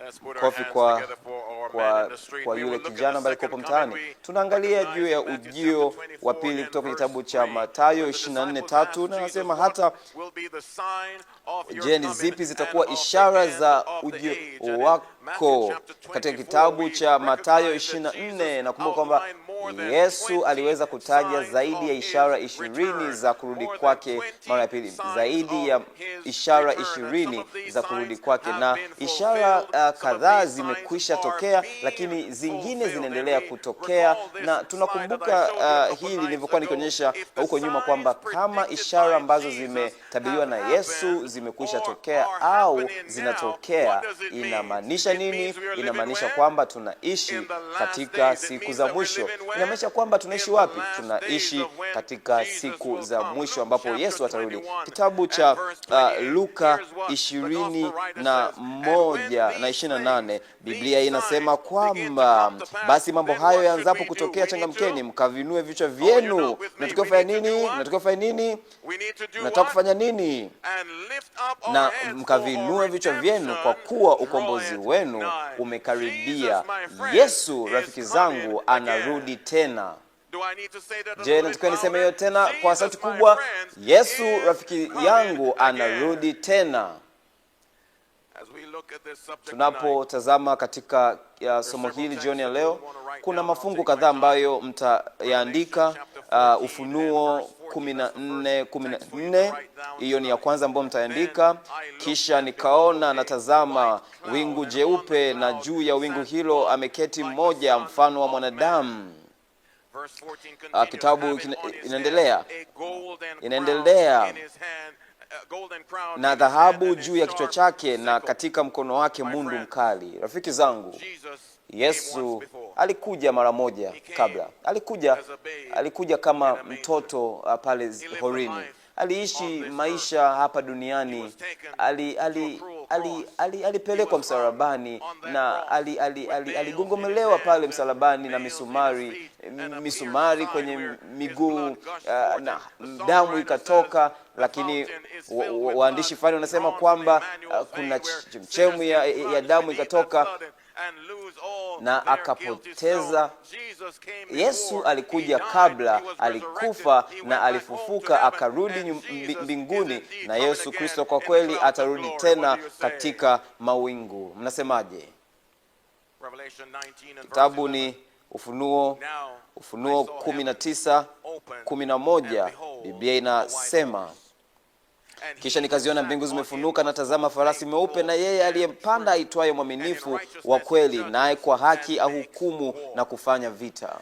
Speaker 9: Let's put our
Speaker 1: kofi
Speaker 9: hands together for our man in the street.
Speaker 1: kwa
Speaker 9: We
Speaker 1: yule
Speaker 9: will look at
Speaker 1: kijana
Speaker 9: the
Speaker 1: ambaye
Speaker 9: second
Speaker 1: yuko
Speaker 9: coming.
Speaker 1: mtaani.
Speaker 9: We
Speaker 1: Tunaangalia juu ya
Speaker 9: recognize
Speaker 1: ujio
Speaker 9: Matthew
Speaker 1: wa
Speaker 9: 24
Speaker 1: pili
Speaker 9: and
Speaker 1: kutoka
Speaker 9: verse
Speaker 1: kitabu cha
Speaker 9: 3.
Speaker 1: Mathayo
Speaker 9: When the disciples
Speaker 1: 24:3,
Speaker 9: asked
Speaker 1: na
Speaker 9: Jesus,
Speaker 1: anasema
Speaker 9: "What
Speaker 1: hata
Speaker 9: will be the sign of your
Speaker 1: je, ni
Speaker 9: coming
Speaker 1: zipi
Speaker 9: and
Speaker 1: zitakuwa
Speaker 9: of the
Speaker 1: ishara
Speaker 9: end
Speaker 1: za
Speaker 9: of the
Speaker 1: ujio
Speaker 9: age?" And in
Speaker 1: wako?
Speaker 9: Matthew chapter
Speaker 1: Katika
Speaker 9: 24,
Speaker 1: kitabu
Speaker 9: we
Speaker 1: cha Mathayo
Speaker 9: recognize that
Speaker 1: 24,
Speaker 9: Jesus
Speaker 1: nakumbuka kwamba
Speaker 9: outlined more than
Speaker 1: Yesu
Speaker 9: 20
Speaker 1: aliweza kutaja
Speaker 9: signs
Speaker 1: zaidi ya
Speaker 9: of
Speaker 1: ishara
Speaker 9: his
Speaker 1: 20
Speaker 9: return.
Speaker 1: za kurudi
Speaker 9: More than
Speaker 1: kwake
Speaker 9: 20
Speaker 1: mara ya pili,
Speaker 9: signs
Speaker 1: zaidi ya
Speaker 9: of his
Speaker 1: ishara
Speaker 9: return. And some
Speaker 1: 20
Speaker 9: of these
Speaker 1: za kurudi
Speaker 9: signs
Speaker 1: kwake,
Speaker 9: have
Speaker 1: na
Speaker 9: been
Speaker 1: ishara
Speaker 9: fulfilled. Some of
Speaker 1: kadhaa
Speaker 9: these signs
Speaker 1: zimekwisha
Speaker 9: are
Speaker 1: tokea,
Speaker 9: being
Speaker 1: lakini zingine
Speaker 9: fulfilled.
Speaker 1: zinaendelea
Speaker 9: And we
Speaker 1: kutokea.
Speaker 9: recall this
Speaker 1: Na
Speaker 9: slide
Speaker 1: tunakumbuka
Speaker 9: that I showed you a couple
Speaker 1: hili
Speaker 9: nights
Speaker 1: nilivyokuwa
Speaker 9: ago.
Speaker 1: nikionyesha
Speaker 9: If the
Speaker 1: huko nyuma
Speaker 9: signs
Speaker 1: kwamba kama
Speaker 9: predicted
Speaker 1: ishara
Speaker 9: by
Speaker 1: ambazo
Speaker 9: Jesus
Speaker 1: zimetabiriwa na
Speaker 9: have
Speaker 1: Yesu
Speaker 9: happened
Speaker 1: zimekwisha
Speaker 9: or
Speaker 1: tokea
Speaker 9: are
Speaker 1: au
Speaker 9: happening now,
Speaker 1: zinatokea,
Speaker 9: what does it mean?
Speaker 1: inamaanisha
Speaker 9: It
Speaker 1: nini?
Speaker 9: means we are living
Speaker 1: Inamaanisha
Speaker 9: when?
Speaker 1: kwamba tunaishi
Speaker 9: In the last
Speaker 1: katika
Speaker 9: days. It
Speaker 1: siku
Speaker 9: means
Speaker 1: za
Speaker 9: that we're
Speaker 1: mwisho.
Speaker 9: living when?
Speaker 1: Inamaanisha kwamba tunaishi
Speaker 9: In the
Speaker 1: wapi?
Speaker 9: last
Speaker 1: Tunaishi
Speaker 9: days of when
Speaker 1: katika
Speaker 9: Jesus
Speaker 1: siku
Speaker 9: will
Speaker 1: za
Speaker 9: come.
Speaker 1: mwisho
Speaker 9: Luke
Speaker 1: ambapo
Speaker 9: chapter
Speaker 1: Yesu atarudi.
Speaker 9: 21
Speaker 1: Kitabu
Speaker 9: and
Speaker 1: cha
Speaker 9: verse 28.
Speaker 1: Luka
Speaker 9: Here's what the
Speaker 1: 20
Speaker 9: gospel
Speaker 1: na
Speaker 9: writer says. And
Speaker 1: 1
Speaker 9: when
Speaker 1: na
Speaker 9: these
Speaker 1: 28,
Speaker 9: things,
Speaker 1: Biblia
Speaker 9: these
Speaker 1: inasema
Speaker 9: signs begin to
Speaker 1: kwamba
Speaker 9: come to pass,
Speaker 1: basi mambo
Speaker 9: then
Speaker 1: hayo
Speaker 9: what should
Speaker 1: yaanzapo
Speaker 9: we do?
Speaker 1: kutokea,
Speaker 9: We need
Speaker 1: changamkeni
Speaker 9: to-
Speaker 1: mkavinue vichwa
Speaker 9: Oh, you're
Speaker 1: vyenu.
Speaker 9: not with me.
Speaker 1: Mnatakiwa
Speaker 9: We
Speaker 1: kufanya
Speaker 9: need to do
Speaker 1: nini?
Speaker 9: what?
Speaker 1: Mnatakiwa kufanya nini?
Speaker 9: We need to do
Speaker 1: Mnataka
Speaker 9: what?
Speaker 1: kufanya nini?
Speaker 9: And lift up our
Speaker 1: Na
Speaker 9: heads, for
Speaker 1: mkavinue
Speaker 9: our
Speaker 1: vichwa vyenu, kwa
Speaker 9: redemption
Speaker 1: kuwa ukombozi
Speaker 9: draweth
Speaker 1: wenu
Speaker 9: nigh.
Speaker 1: umekaribia.
Speaker 9: Jesus, my friend,
Speaker 1: Yesu
Speaker 9: is
Speaker 1: rafiki
Speaker 9: coming
Speaker 1: zangu
Speaker 9: again.
Speaker 1: anarudi tena.
Speaker 9: Do I need to say that a
Speaker 1: Je,
Speaker 9: little
Speaker 1: natakiwa
Speaker 9: bit
Speaker 1: niseme
Speaker 9: louder?
Speaker 1: hiyo tena kwa
Speaker 9: Jesus,
Speaker 1: sauti
Speaker 9: my
Speaker 1: kubwa?
Speaker 9: friends,
Speaker 1: Yesu
Speaker 9: is
Speaker 1: rafiki
Speaker 9: coming
Speaker 1: yangu
Speaker 9: again.
Speaker 1: anarudi tena.
Speaker 9: As we look at this subject tonight,
Speaker 1: Tunapotazama katika somo hili jioni ya leo, kuna mafungu kadhaa ambayo mtayaandika. Ufunuo 14:14, hiyo ni ya kwanza ambayo mtaandika. Kisha nikaona natazama wingu jeupe, na juu ya wingu hilo ameketi mmoja mfano wa mwanadamu.
Speaker 9: verse 14 continues,
Speaker 1: Kitabu
Speaker 9: having on his
Speaker 1: inaendelea.
Speaker 9: head a golden
Speaker 1: Inaendelea.
Speaker 9: crown in his hand, a golden crown
Speaker 1: Na
Speaker 9: in his hand,
Speaker 1: dhahabu
Speaker 9: and a
Speaker 1: juu ya kichwa
Speaker 9: sharp
Speaker 1: chake, na
Speaker 9: sickle.
Speaker 1: katika mkono wake
Speaker 9: My
Speaker 1: mundu
Speaker 9: friends,
Speaker 1: mkali. Rafiki zangu,
Speaker 9: Jesus came
Speaker 1: Yesu
Speaker 9: once before.
Speaker 1: alikuja mara moja
Speaker 9: He came
Speaker 1: kabla. Alikuja
Speaker 9: as a babe
Speaker 1: alikuja
Speaker 9: in
Speaker 1: kama
Speaker 9: a manger.
Speaker 1: mtoto pale
Speaker 9: He lived
Speaker 1: horini.
Speaker 9: a life
Speaker 1: aliishi maisha hapa duniani, alipelekwa msalabani na aligongomelewa pale msalabani na misumari kwenye miguu, na damu ikatoka, lakini waandishi fulani wanasema kwamba kuna chemchemu ya damu ikatoka na akapoteza. Yesu alikuja kabla, alikufa na alifufuka, akarudi mbinguni, na Yesu Kristo kwa kweli atarudi tena katika mawingu. Mnasemaje? Kitabu ni Ufunuo 19:11. Biblia inasema, kisha nikaziona mbingu zimefunuka, na tazama farasi mweupe, na yeye aliyempanda aitwaye Mwaminifu wa Kweli, naye kwa haki ahukumu na kufanya vita.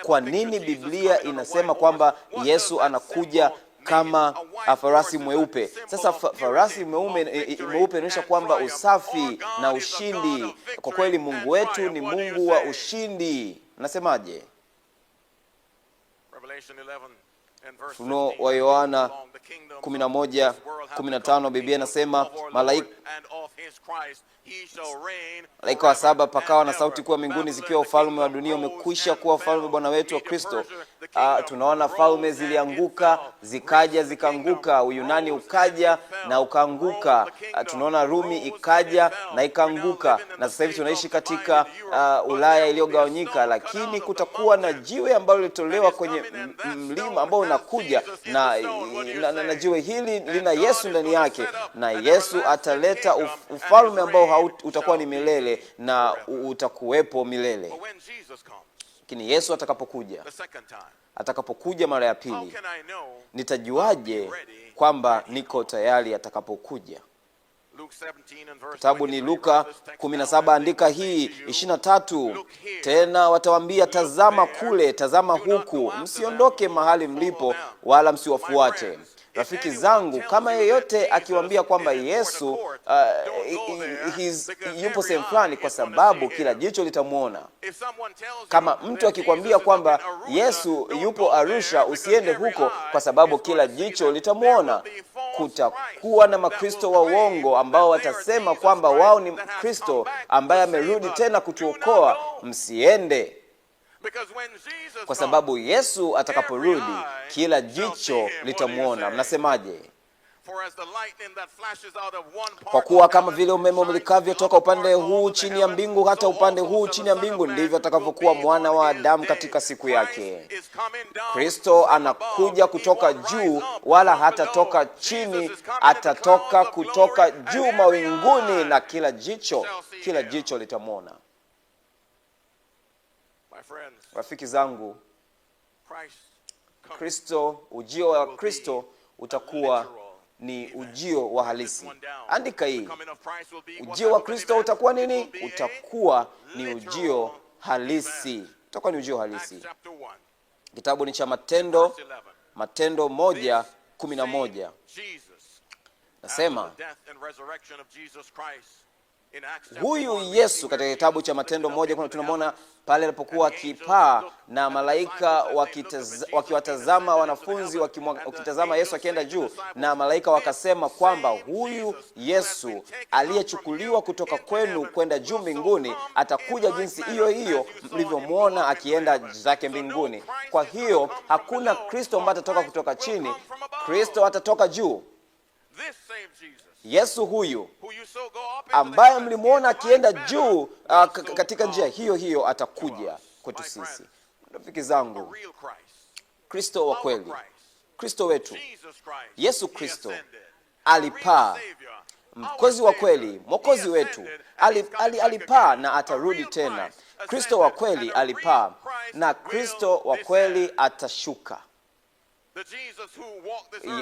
Speaker 1: Kwa nini Biblia inasema kwamba Yesu anakuja kama farasi mweupe? Sasa farasi mweupe inaonyesha kwamba usafi na ushindi. Kwa kweli Mungu wetu ni Mungu wa ushindi. Nasemaje? Ufunuo wa Yohana 11:15, Biblia inasema, malaika wa saba pakawa na sauti kuwa mbinguni zikiwa, ufalme wa dunia umekwisha kuwa ufalme Bwana wetu wa Kristo. Tunaona falme zilianguka, zikaja zikaanguka. Uyunani ukaja na ukaanguka. Tunaona Rumi ikaja na ikaanguka, na sasa hivi tunaishi katika Ulaya iliyogawanyika, lakini kutakuwa na jiwe ambalo lilitolewa kwenye mlima ambao unakuja, na jiwe hili lina Yesu ndani yake, na Yesu ataleta ufalme ambao utakuwa ni milele na utakuwepo milele. Lakini Yesu atakapokuja mara ya pili, nitajuaje kwamba niko tayari atakapokuja? Kitabu ni Luka 17, andika hii 23. Tena watawaambia, tazama kule, tazama huku, msiondoke mahali mlipo, wala msiwafuate. Rafiki zangu, kama yeyote akiwaambia kwamba Yesu yupo sehemu fulani, kwa sababu kila jicho litamuona. Kama mtu akikwambia kwamba Yesu yupo Arusha, usiende huko, kwa sababu kila jicho litamuona. Kutakuwa na makristo wa uongo ambao watasema kwamba wao ni Kristo ambaye amerudi tena kutuokoa. Msiende, kwa sababu Yesu atakaporudi kila jicho litamuona. Mnasemaje? Kwa kuwa kama vile umeme umulikavyo toka upande huu chini ya mbingu hata upande huu chini ya mbingu, ndivyo atakavyokuwa Mwana wa Adamu katika siku yake. Kristo anakuja kutoka juu, wala hatatoka chini, atatoka kutoka juu mawinguni, na kila jicho litamwona. Rafiki zangu, ujio wa Kristo utakuwa ni ujio wa halisi. Andika hii. Ujio wa Kristo utakuwa nini? Utakuwa ni ujio halisi. Utakuwa ni ujio halisi. Kitabu ni cha Matendo 1:11. Nasema, huyu Yesu katika kitabu cha Matendo 1 tunamwona pale alipokuwa akipaa na malaika wakiwatazama wanafunzi, wakitazama Yesu akienda juu, na malaika wakasema kwamba huyu Yesu aliyechukuliwa kutoka kwenu kwenda juu mbinguni atakuja jinsi hiyo hiyo mlivyomwona akienda zake mbinguni. Kwa hiyo hakuna Kristo ambaye atatoka kutoka chini, Kristo atatoka juu. Yesu huyu ambaye mlimuona akienda juu katika njia hiyo hiyo atakuja kwetu sisi. Rafiki zangu, Kristo wa kweli, Kristo wetu Yesu Kristo alipaa. Mwokozi wa kweli, Mwokozi wetu alipaa na atarudi tena. Kristo wa kweli alipaa na Kristo wa kweli atashuka.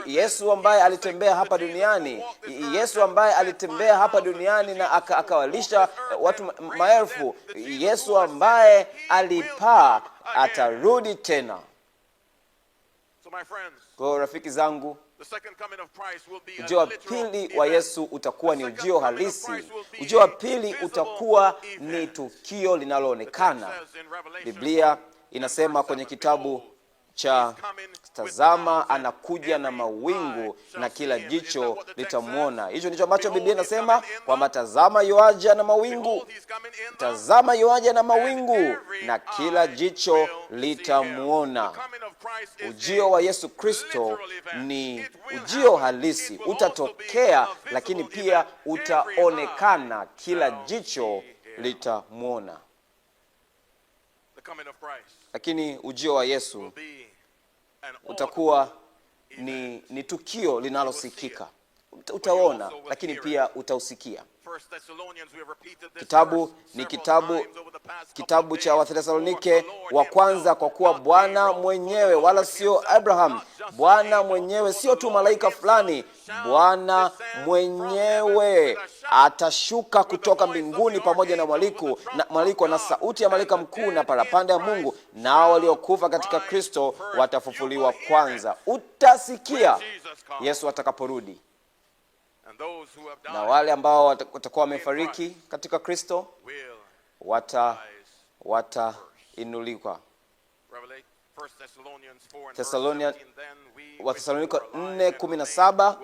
Speaker 1: Yesu ambaye alitembea hapa duniani, Yesu ambaye alitembea hapa duniani na akawalisha watu maelfu, Yesu ambaye alipaa atarudi tena. Kwa rafiki zangu,
Speaker 9: The second coming of Christ will be a
Speaker 1: Ujio wa
Speaker 9: literal
Speaker 1: pili wa
Speaker 9: event.
Speaker 1: Yesu utakuwa ni ujio halisi. Ujio wa pili utakuwa ni tukio linaloonekana. Biblia inasema kwenye kitabu cha tazama anakuja na mawingu na kila jicho litamwona. Hicho ndicho ambacho Biblia inasema, kwamba tazama yuaja na mawingu, tazama yuaja na mawingu na kila jicho litamwona. Ujio wa Yesu Kristo ni ujio halisi, utatokea lakini pia utaonekana, kila jicho litamwona. Lakini ujio wa Yesu utakuwa ni tukio linalosikika. Utaona lakini pia utausikia. Kitabu cha Wathesalonike wa kwanza, kwa kuwa Bwana mwenyewe wala sio Abraham, Bwana mwenyewe sio tu malaika fulani, Bwana mwenyewe atashuka kutoka mbinguni pamoja na mwaliko na sauti ya malaika mkuu na parapanda ya Mungu, nao waliokufa katika Kristo watafufuliwa kwanza. Utasikia Yesu atakaporudi. Na wale ambao watakuwa wamefariki katika Kristo watainuliwa. Wathesalonike 4:17,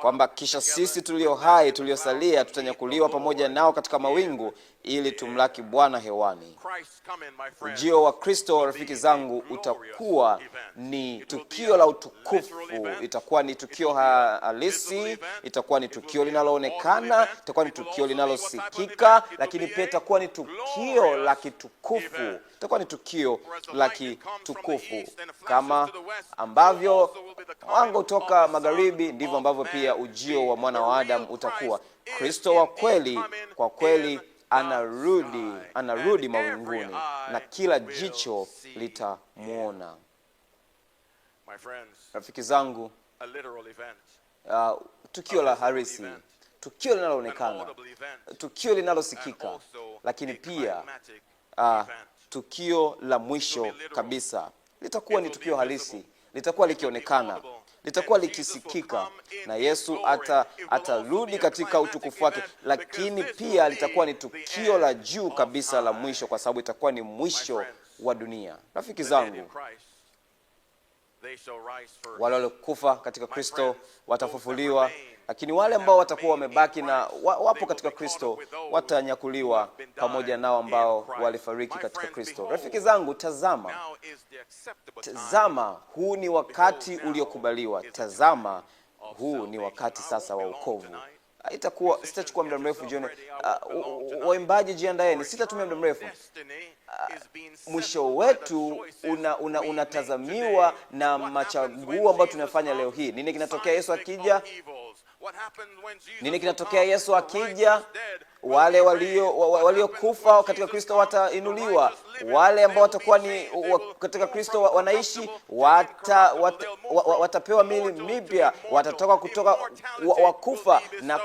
Speaker 1: kwamba kisha sisi tulio hai tuliosalia tutanyakuliwa pamoja nao katika mawingu ili tumlaki Bwana hewani. Ujio wa Kristo, rafiki zangu, utakuwa ni tukio la utukufu. Itakuwa ni tukio halisi, itakuwa ni tukio linaloonekana, itakuwa ni tukio linalosikika, lakini pia itakuwa ni tukio la kitukufu. Itakuwa ni tukio la kitukufu. Kama ambavyo mwanga utoka magharibi, ndivyo ambavyo pia ujio wa mwana wa Adamu utakuwa. Kristo wa kweli, kwa kweli anarudi mawinguni na kila jicho litamwona. Rafiki zangu, tukio la harisi, tukio linaloonekana, tukio linalosikika, lakini pia tukio la mwisho kabisa litakuwa ni tukio halisi, litakuwa likionekana, litakuwa likisikika, na Yesu atarudi katika utukufu wake. Lakini pia litakuwa ni tukio la juu kabisa la mwisho, kwa sababu itakuwa ni mwisho wa dunia. Rafiki zangu, wale waliokufa katika Kristo watafufuliwa, lakini wale ambao watakuwa wamebaki na wapo katika Kristo watanyakuliwa pamoja nao ambao walifariki katika Kristo. Rafiki zangu, tazama, huu ni wakati uliokubaliwa. Tazama, huu ni wakati sasa wa wokovu. Sitachukua muda mrefu jioni. Waimbaji, jiandaeni, sitatumia muda mrefu. Mwisho wetu unatazamiwa na machaguo ambayo tunafanya leo hii. Nini kinatokea Yesu akija? Nini kinatokea Yesu akija? Wale waliokufa katika Kristo watainuliwa. Wale ambao watakuwa ni katika Kristo wanaishi watapewa miili mipya, watatoka kutoka wakufa na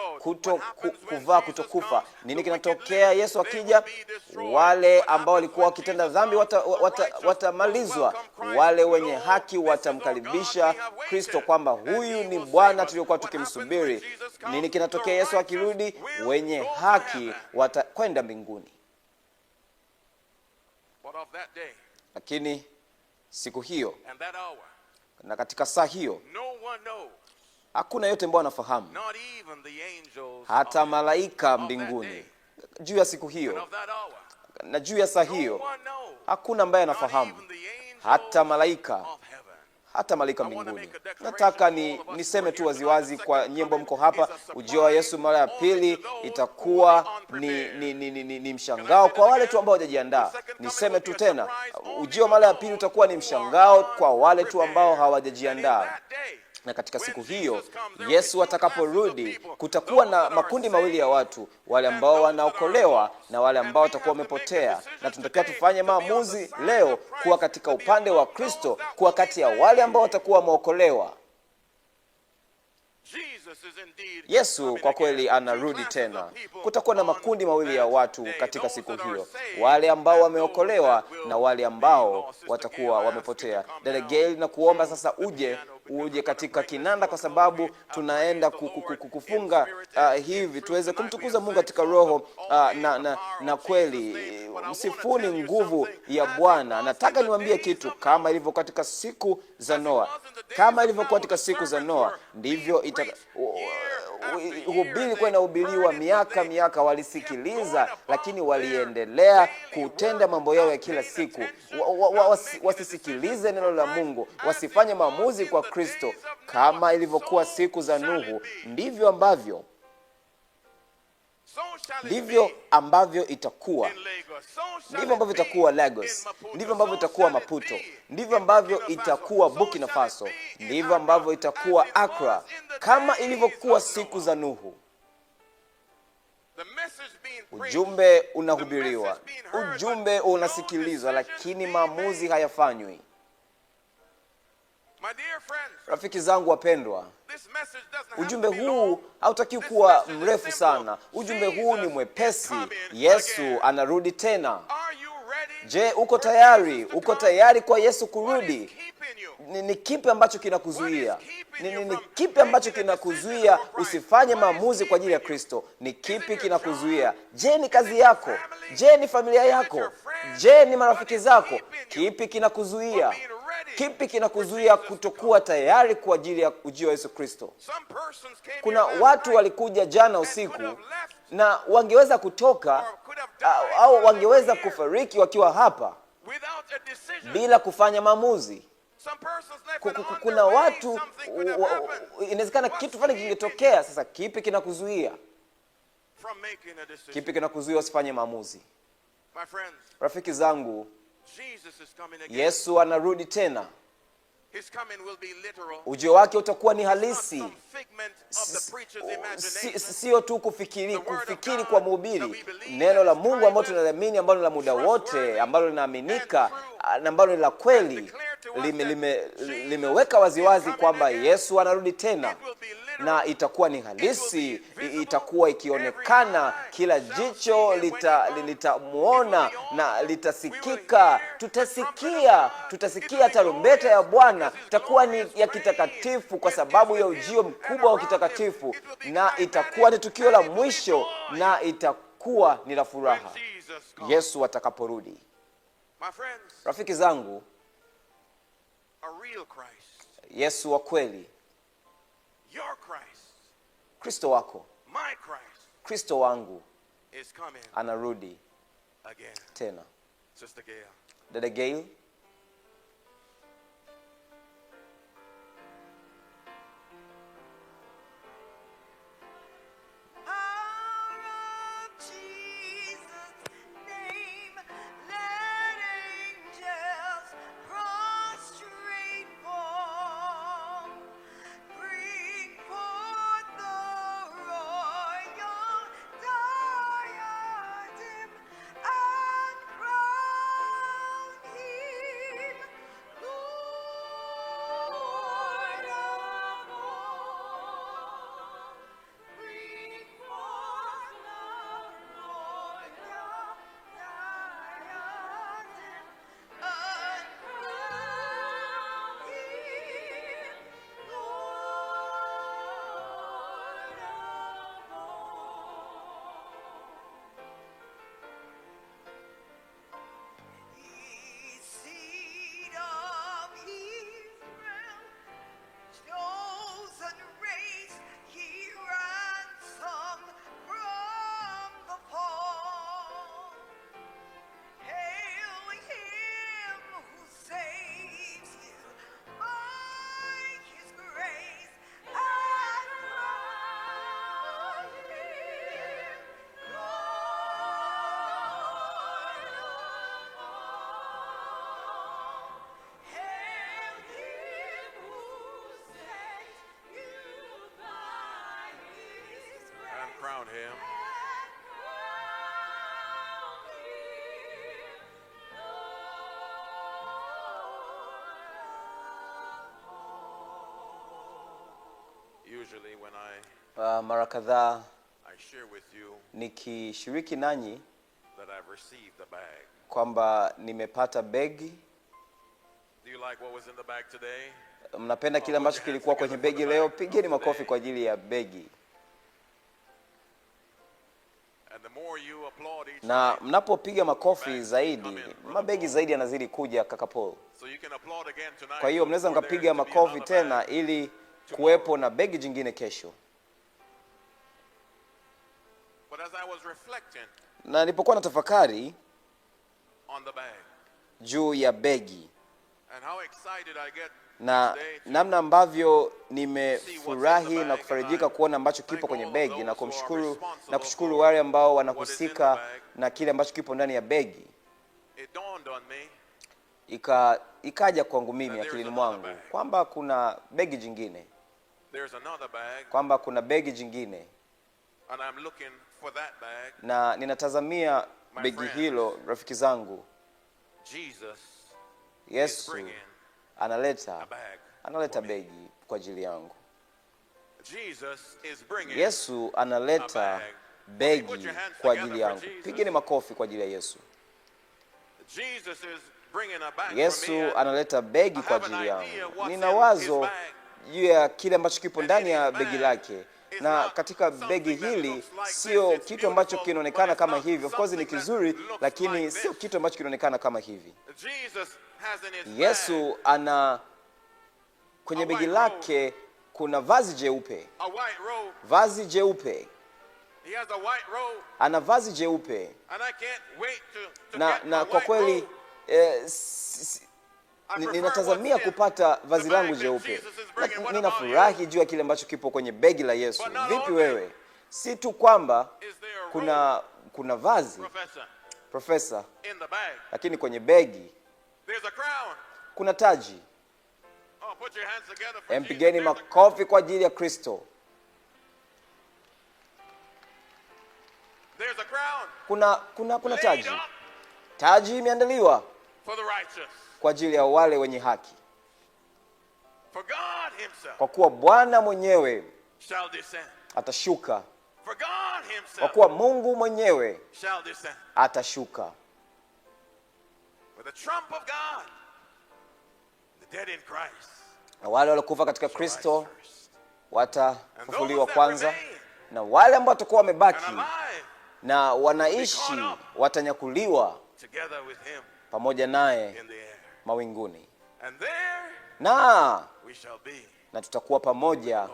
Speaker 1: kuvaa kutokufa. Nini kinatokea Yesu akija? Wale ambao walikuwa wakitenda dhambi watamalizwa. Wale wenye haki watamkaribisha Kristo kwamba huyu ni Bwana tuliokuwa tukimsubiri. Nini kinatokea Yesu akirudi? Wenye haki watakwenda mbinguni. Lakini siku hiyo na katika saa hiyo hakuna yote ambao anafahamu, hata malaika mbinguni, juu ya siku hiyo na juu ya saa hiyo. Hakuna ambaye anafahamu, hata malaika mbinguni. Nataka niseme tu waziwazi kwa nyimbo mko hapa, ujio wa Yesu mara ya pili itakuwa ni mshangao kwa wale tu ambao hawajajiandaa. Niseme tu tena, ujio mara ya pili utakuwa ni mshangao kwa wale tu ambao hawajajiandaa. Na katika siku hiyo Yesu atakaporudi, kutakuwa na makundi mawili ya watu, wale ambao wanaokolewa na wale ambao watakuwa wamepotea. Na tunatakiwa tufanye maamuzi leo kuwa katika upande wa Kristo, kuwa kati ya wale ambao watakuwa wameokolewa.
Speaker 9: Jesus is indeed
Speaker 1: Yesu
Speaker 9: coming
Speaker 1: kwa kweli
Speaker 9: again.
Speaker 1: anarudi
Speaker 9: Two classes
Speaker 1: tena.
Speaker 9: of people
Speaker 1: Kutakuwa na
Speaker 9: on
Speaker 1: makundi mawili ya
Speaker 9: that
Speaker 1: watu
Speaker 9: day.
Speaker 1: katika
Speaker 9: Those
Speaker 1: siku
Speaker 9: that are
Speaker 1: hiyo,
Speaker 9: saved
Speaker 1: wale ambao
Speaker 9: and
Speaker 1: wameokolewa
Speaker 9: those that
Speaker 1: na
Speaker 9: will
Speaker 1: wale
Speaker 9: be
Speaker 1: ambao
Speaker 9: lost. Sister
Speaker 1: watakuwa
Speaker 9: Gail, I ask you
Speaker 1: wamepotea.
Speaker 9: to come
Speaker 1: Dada
Speaker 9: down
Speaker 1: Gail, na kuomba
Speaker 9: to
Speaker 1: sasa
Speaker 9: the
Speaker 1: uje
Speaker 9: piano because we're
Speaker 1: katika
Speaker 9: gonna bring
Speaker 1: kinanda,
Speaker 9: this
Speaker 1: kwa
Speaker 9: to a
Speaker 1: sababu
Speaker 9: close. I
Speaker 1: tunaenda
Speaker 9: praise the Lord
Speaker 1: kufunga
Speaker 9: in spirit and in
Speaker 1: hivi
Speaker 9: truth.
Speaker 1: tuweze
Speaker 9: Tonight we
Speaker 1: kumtukuza
Speaker 9: have
Speaker 1: Mungu
Speaker 9: sang
Speaker 1: katika
Speaker 9: songs
Speaker 1: roho
Speaker 9: of all
Speaker 1: na,
Speaker 9: hail the
Speaker 1: na,
Speaker 9: power
Speaker 1: na
Speaker 9: of
Speaker 1: kweli
Speaker 9: Jesus' name. But I wanna
Speaker 1: msifuni
Speaker 9: tell you
Speaker 1: nguvu
Speaker 9: something.
Speaker 1: ya
Speaker 9: As it
Speaker 1: Bwana.
Speaker 9: was
Speaker 1: Nataka
Speaker 9: in the
Speaker 1: niwaambie
Speaker 9: days
Speaker 1: kitu,
Speaker 9: of
Speaker 1: kama
Speaker 9: Noah,
Speaker 1: ilivyo katika siku za
Speaker 9: as it
Speaker 1: Noa,
Speaker 9: was in the days
Speaker 1: kama
Speaker 9: of
Speaker 1: ilivyokuwa
Speaker 9: Noah,
Speaker 1: katika
Speaker 9: the
Speaker 1: siku za
Speaker 9: sermons
Speaker 1: Noa,
Speaker 9: were
Speaker 1: ndivyo
Speaker 9: being preached year after year,
Speaker 1: hubiri
Speaker 9: and
Speaker 1: kwa
Speaker 9: they
Speaker 1: inahubiriwa
Speaker 9: heard it, but
Speaker 1: miaka
Speaker 9: they
Speaker 1: miaka,
Speaker 9: kept
Speaker 1: walisikiliza
Speaker 9: going
Speaker 1: lakini
Speaker 9: about
Speaker 1: waliendelea
Speaker 9: their
Speaker 1: kutenda
Speaker 9: daily
Speaker 1: mambo yao ya
Speaker 9: work,
Speaker 1: kila
Speaker 9: not paying
Speaker 1: siku.
Speaker 9: attention, not making a decision
Speaker 1: Wasisikilize neno
Speaker 9: for
Speaker 1: la
Speaker 9: Christ.
Speaker 1: Mungu,
Speaker 9: As
Speaker 1: wasifanye
Speaker 9: it was
Speaker 1: maamuzi
Speaker 9: in
Speaker 1: kwa
Speaker 9: the
Speaker 1: Kristo.
Speaker 9: days of
Speaker 1: Kama
Speaker 9: Noah,
Speaker 1: ilivyokuwa
Speaker 9: so
Speaker 1: siku za
Speaker 9: shall it
Speaker 1: Nuhu,
Speaker 9: be.
Speaker 1: ndivyo ambavyo
Speaker 9: So shall it
Speaker 1: ndivyo
Speaker 9: be
Speaker 1: ambavyo itakuwa,
Speaker 9: in Lagos. So shall
Speaker 1: ndivyo ambavyo
Speaker 9: it be
Speaker 1: itakuwa
Speaker 9: in
Speaker 1: Lagos,
Speaker 9: Maputo.
Speaker 1: ndivyo ambavyo
Speaker 9: So
Speaker 1: itakuwa
Speaker 9: shall it
Speaker 1: Maputo,
Speaker 9: be
Speaker 1: ndivyo
Speaker 9: in
Speaker 1: ambavyo
Speaker 9: Burkina
Speaker 1: itakuwa
Speaker 9: Faso.
Speaker 1: Burkina
Speaker 9: So shall it
Speaker 1: Faso,
Speaker 9: be in
Speaker 1: ndivyo
Speaker 9: Accra.
Speaker 1: ambavyo itakuwa
Speaker 9: As it was
Speaker 1: Accra,
Speaker 9: in the
Speaker 1: kama
Speaker 9: days
Speaker 1: ilivyokuwa
Speaker 9: of
Speaker 1: siku
Speaker 9: Noah.
Speaker 1: za Nuhu.
Speaker 9: The message being preached,
Speaker 1: Ujumbe
Speaker 9: the
Speaker 1: unahubiriwa,
Speaker 9: message being heard,
Speaker 1: ujumbe
Speaker 9: but no
Speaker 1: unasikilizwa,
Speaker 9: decisions
Speaker 1: lakini
Speaker 9: being
Speaker 1: maamuzi
Speaker 9: made.
Speaker 1: hayafanywi.
Speaker 9: My dear friends,
Speaker 1: Rafiki zangu wapendwa,
Speaker 9: this message doesn't have
Speaker 1: ujumbe
Speaker 9: to be
Speaker 1: huu
Speaker 9: long.
Speaker 1: hautakiwi
Speaker 9: This
Speaker 1: kuwa
Speaker 9: message is
Speaker 1: mrefu
Speaker 9: simple.
Speaker 1: sana. Ujumbe huu ni
Speaker 9: Jesus
Speaker 1: mwepesi.
Speaker 9: is coming
Speaker 1: Yesu
Speaker 9: again.
Speaker 1: anarudi tena.
Speaker 9: Are you ready
Speaker 1: Je, uko
Speaker 9: for
Speaker 1: tayari?
Speaker 9: Jesus to
Speaker 1: Uko
Speaker 9: come?
Speaker 1: tayari kwa Yesu
Speaker 9: What is
Speaker 1: kurudi?
Speaker 9: keeping you?
Speaker 1: Ni kipi ambacho kinakuzuia?
Speaker 9: What is keeping you
Speaker 1: Ni
Speaker 9: from
Speaker 1: kipi ambacho
Speaker 9: making a decision
Speaker 1: kinakuzuia
Speaker 9: for Christ?
Speaker 1: usifanye
Speaker 9: What is
Speaker 1: maamuzi kwa ajili ya
Speaker 9: keeping you?
Speaker 1: Kristo? Ni
Speaker 9: Is it
Speaker 1: kipi
Speaker 9: your
Speaker 1: kinakuzuia?
Speaker 9: job?
Speaker 1: Je, ni
Speaker 9: Is
Speaker 1: kazi
Speaker 9: it your
Speaker 1: yako?
Speaker 9: family?
Speaker 1: Je, ni familia
Speaker 9: Is it
Speaker 1: yako?
Speaker 9: your friends?
Speaker 1: Je, ni marafiki
Speaker 9: What is
Speaker 1: zako?
Speaker 9: keeping you
Speaker 1: Kipi kinakuzuia?
Speaker 9: from being ready
Speaker 1: Kipi
Speaker 9: for
Speaker 1: kinakuzuia
Speaker 9: Jesus to
Speaker 1: kutokuwa
Speaker 9: come?
Speaker 1: tayari kwa ajili ya ujio wa Yesu Kristo?
Speaker 9: Some persons came
Speaker 1: Kuna
Speaker 9: here last
Speaker 1: watu
Speaker 9: night
Speaker 1: walikuja jana
Speaker 9: and
Speaker 1: usiku
Speaker 9: could have left
Speaker 1: na wangeweza kutoka
Speaker 9: or could have died
Speaker 1: au
Speaker 9: while they
Speaker 1: wangeweza
Speaker 9: were here
Speaker 1: kufariki wakiwa hapa
Speaker 9: without a decision.
Speaker 1: bila kufanya maamuzi.
Speaker 9: Some persons left and on
Speaker 1: Kuna
Speaker 9: their way,
Speaker 1: watu
Speaker 9: something could have happened.
Speaker 1: inawezekana
Speaker 9: What's
Speaker 1: kitu fulani
Speaker 9: keeping
Speaker 1: kingetokea. Sasa kipi kinakuzuia?
Speaker 9: from making a decision?
Speaker 1: Kipi kinakuzuia usifanye maamuzi?
Speaker 9: My friends,
Speaker 1: Rafiki zangu,
Speaker 9: Jesus is coming again.
Speaker 1: Yesu anarudi tena.
Speaker 9: His coming will be literal.
Speaker 1: Ujio wake utakuwa ni
Speaker 9: Not
Speaker 1: halisi,
Speaker 9: some figment of the preacher's imagination.
Speaker 1: sio tu kufikiri kwa mhubiri. Neno la Mungu ambalo tunaliamini, ambalo ni la muda wote, ambalo linaaminika na ambalo ni la kweli, limeweka waziwazi kwamba Yesu anarudi tena, na itakuwa ni halisi, itakuwa ikionekana, kila jicho litamuona na litasikika. Tutasikia tarumbeta ya Bwana. Itakuwa ni ya kitakatifu kwa sababu ya ujio mkubwa wa kitakatifu, na itakuwa ni tukio la mwisho, na itakuwa ni la furaha Yesu atakaporudi.
Speaker 9: My friends,
Speaker 1: Rafiki zangu,
Speaker 9: a real Christ,
Speaker 1: Yesu wa kweli,
Speaker 9: your Christ,
Speaker 1: Kristo wako,
Speaker 9: my Christ,
Speaker 1: Kristo wangu
Speaker 9: is coming
Speaker 1: anarudi
Speaker 9: again.
Speaker 1: tena.
Speaker 9: Sister Gail.
Speaker 1: Dada Gail,
Speaker 7: Diadem and crown him.
Speaker 9: Usually when
Speaker 1: mara kadhaa
Speaker 9: I share with you
Speaker 1: nikishiriki nanyi
Speaker 9: that I've received a bag.
Speaker 1: kwamba nimepata begi.
Speaker 9: Do you like what was in the bag today?
Speaker 1: Mnapenda kile ambacho kilikuwa kwenye begi leo? Pigeni makofi kwa ajili ya begi.
Speaker 9: And the more you applaud each
Speaker 1: Na
Speaker 9: time,
Speaker 1: mnapopiga makofi zaidi, mabegi zaidi yanazidi kuja, kaka Paul.
Speaker 9: so you can applaud again tonight.
Speaker 1: Kwa hiyo mnaweza
Speaker 9: for there
Speaker 1: mkapiga
Speaker 9: to be
Speaker 1: makofi
Speaker 9: another
Speaker 1: tena
Speaker 9: bag.
Speaker 1: ili kuwepo na begi jingine kesho.
Speaker 9: But as I was reflecting
Speaker 1: Na nilipokuwa natafakari
Speaker 9: on the bag
Speaker 1: juu ya begi
Speaker 9: and how excited I get
Speaker 1: na
Speaker 9: today to
Speaker 1: namna ambavyo nimefurahi na kufarijika kuona ambacho kipo kwenye begi na kushukuru wale ambao wanahusika na kile ambacho kipo ndani ya begi,
Speaker 9: it dawned on me
Speaker 1: ikaja kwangu mimi akilini mwangu kwamba kuna begi jingine,
Speaker 9: there's another bag,
Speaker 1: kwamba kuna begi jingine,
Speaker 9: and I'm looking for that bag.
Speaker 1: na ninatazamia begi hilo. Rafiki zangu,
Speaker 9: Jesus
Speaker 1: Yesu
Speaker 9: bringing
Speaker 1: analeta begi kwa ajili yangu.
Speaker 9: Jesus is bringing
Speaker 1: Yesu analeta begi kwa ajili yangu. Pigeni makofi kwa ajili ya Yesu.
Speaker 9: Jesus is bringing a bag for me.
Speaker 1: Yesu analeta begi kwa ajili yangu. Nina wazo juu ya kile ambacho kipo ndani ya begi lake, na katika begi hili sio kitu ambacho kinaonekana kama hivi. Of course ni kizuri, lakini sio kitu ambacho kinaonekana kama hivi.
Speaker 9: Jesus has in his
Speaker 1: Yesu ana kwenye begi lake kuna vazi jeupe.
Speaker 9: a white robe.
Speaker 1: Vazi jeupe.
Speaker 9: He has a white robe,
Speaker 1: Ana vazi jeupe.
Speaker 9: and I can't wait to
Speaker 1: Na
Speaker 9: get
Speaker 1: na
Speaker 9: my
Speaker 1: kwa
Speaker 9: white
Speaker 1: kweli
Speaker 9: robe.
Speaker 1: ninatazamia kupata vazi langu jeupe. Ninafurahi juu ya kile ambacho kipo kwenye begi la Yesu. Vipi wewe? Si tu kwamba
Speaker 9: Is there a robe,
Speaker 1: kuna vazi, Profesa,
Speaker 9: in the bag?
Speaker 1: lakini kwenye begi
Speaker 9: There's a crown.
Speaker 1: kuna taji.
Speaker 9: Oh, put your hands together for
Speaker 1: Empigeni
Speaker 9: Jesus.
Speaker 1: makofi kwa ajili ya Kristo.
Speaker 9: There's a crown.
Speaker 1: Kuna
Speaker 9: laid
Speaker 1: taji.
Speaker 9: up
Speaker 1: Taji imeandaliwa
Speaker 9: for the righteous.
Speaker 1: kwa ajili ya wale wenye haki.
Speaker 9: For God himself
Speaker 1: Kwa kuwa Bwana mwenyewe
Speaker 9: shall descend.
Speaker 1: atashuka.
Speaker 9: For God
Speaker 1: Kwa
Speaker 9: himself
Speaker 1: kuwa Mungu mwenyewe
Speaker 9: shall descend.
Speaker 1: atashuka.
Speaker 9: With the trump of God, the dead in Christ
Speaker 1: Na wale waliokufa katika
Speaker 9: shall rise
Speaker 1: Kristo
Speaker 9: first.
Speaker 1: watafufuliwa
Speaker 9: And those that
Speaker 1: kwanza,
Speaker 9: remain
Speaker 1: na wale ambao watakuwa
Speaker 9: and
Speaker 1: wamebaki
Speaker 9: alive
Speaker 1: na wanaishi watanyakuliwa
Speaker 9: together with him
Speaker 1: pamoja naye
Speaker 9: in the air.
Speaker 1: mawinguni,
Speaker 9: And there
Speaker 1: na
Speaker 9: we shall be
Speaker 1: tutakuwa pamoja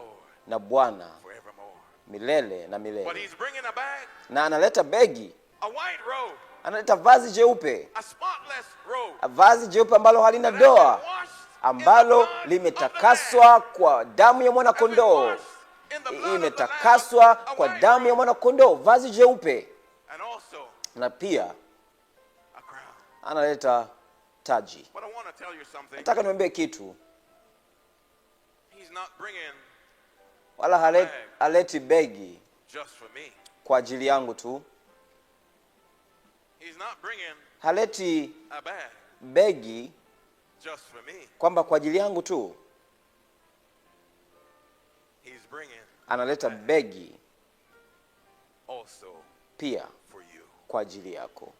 Speaker 1: na Bwana
Speaker 9: forevermore.
Speaker 1: milele na
Speaker 9: But
Speaker 1: milele.
Speaker 9: he's bringing a bag,
Speaker 1: Na analeta begi,
Speaker 9: a white robe,
Speaker 1: analeta vazi jeupe,
Speaker 9: a spotless robe,
Speaker 1: vazi jeupe ambalo halina
Speaker 9: that has been
Speaker 1: doa,
Speaker 9: washed
Speaker 1: ambalo
Speaker 9: in the blood of
Speaker 1: limetakaswa kwa damu ya mwana
Speaker 9: the Lamb. Has been
Speaker 1: kondoo,
Speaker 9: washed in the blood of the Lamb.
Speaker 1: imetakaswa
Speaker 9: A
Speaker 1: kwa
Speaker 9: white
Speaker 1: damu ya
Speaker 9: robe,
Speaker 1: mwana kondoo, vazi jeupe,
Speaker 9: and also
Speaker 1: na pia
Speaker 9: a crown.
Speaker 1: analeta taji.
Speaker 9: But I want to tell you something.
Speaker 1: Nataka niwaambie kitu,
Speaker 9: He's not bringing
Speaker 1: wala haleti begi
Speaker 9: just for me.
Speaker 1: kwa ajili yangu tu,
Speaker 9: He's not bringing
Speaker 1: haleti
Speaker 9: a bag
Speaker 1: begi
Speaker 9: just for me.
Speaker 1: kwamba kwa ajili yangu tu,
Speaker 9: He's bringing
Speaker 1: analeta begi
Speaker 9: also
Speaker 1: pia
Speaker 9: for you.
Speaker 1: kwa ajili yako.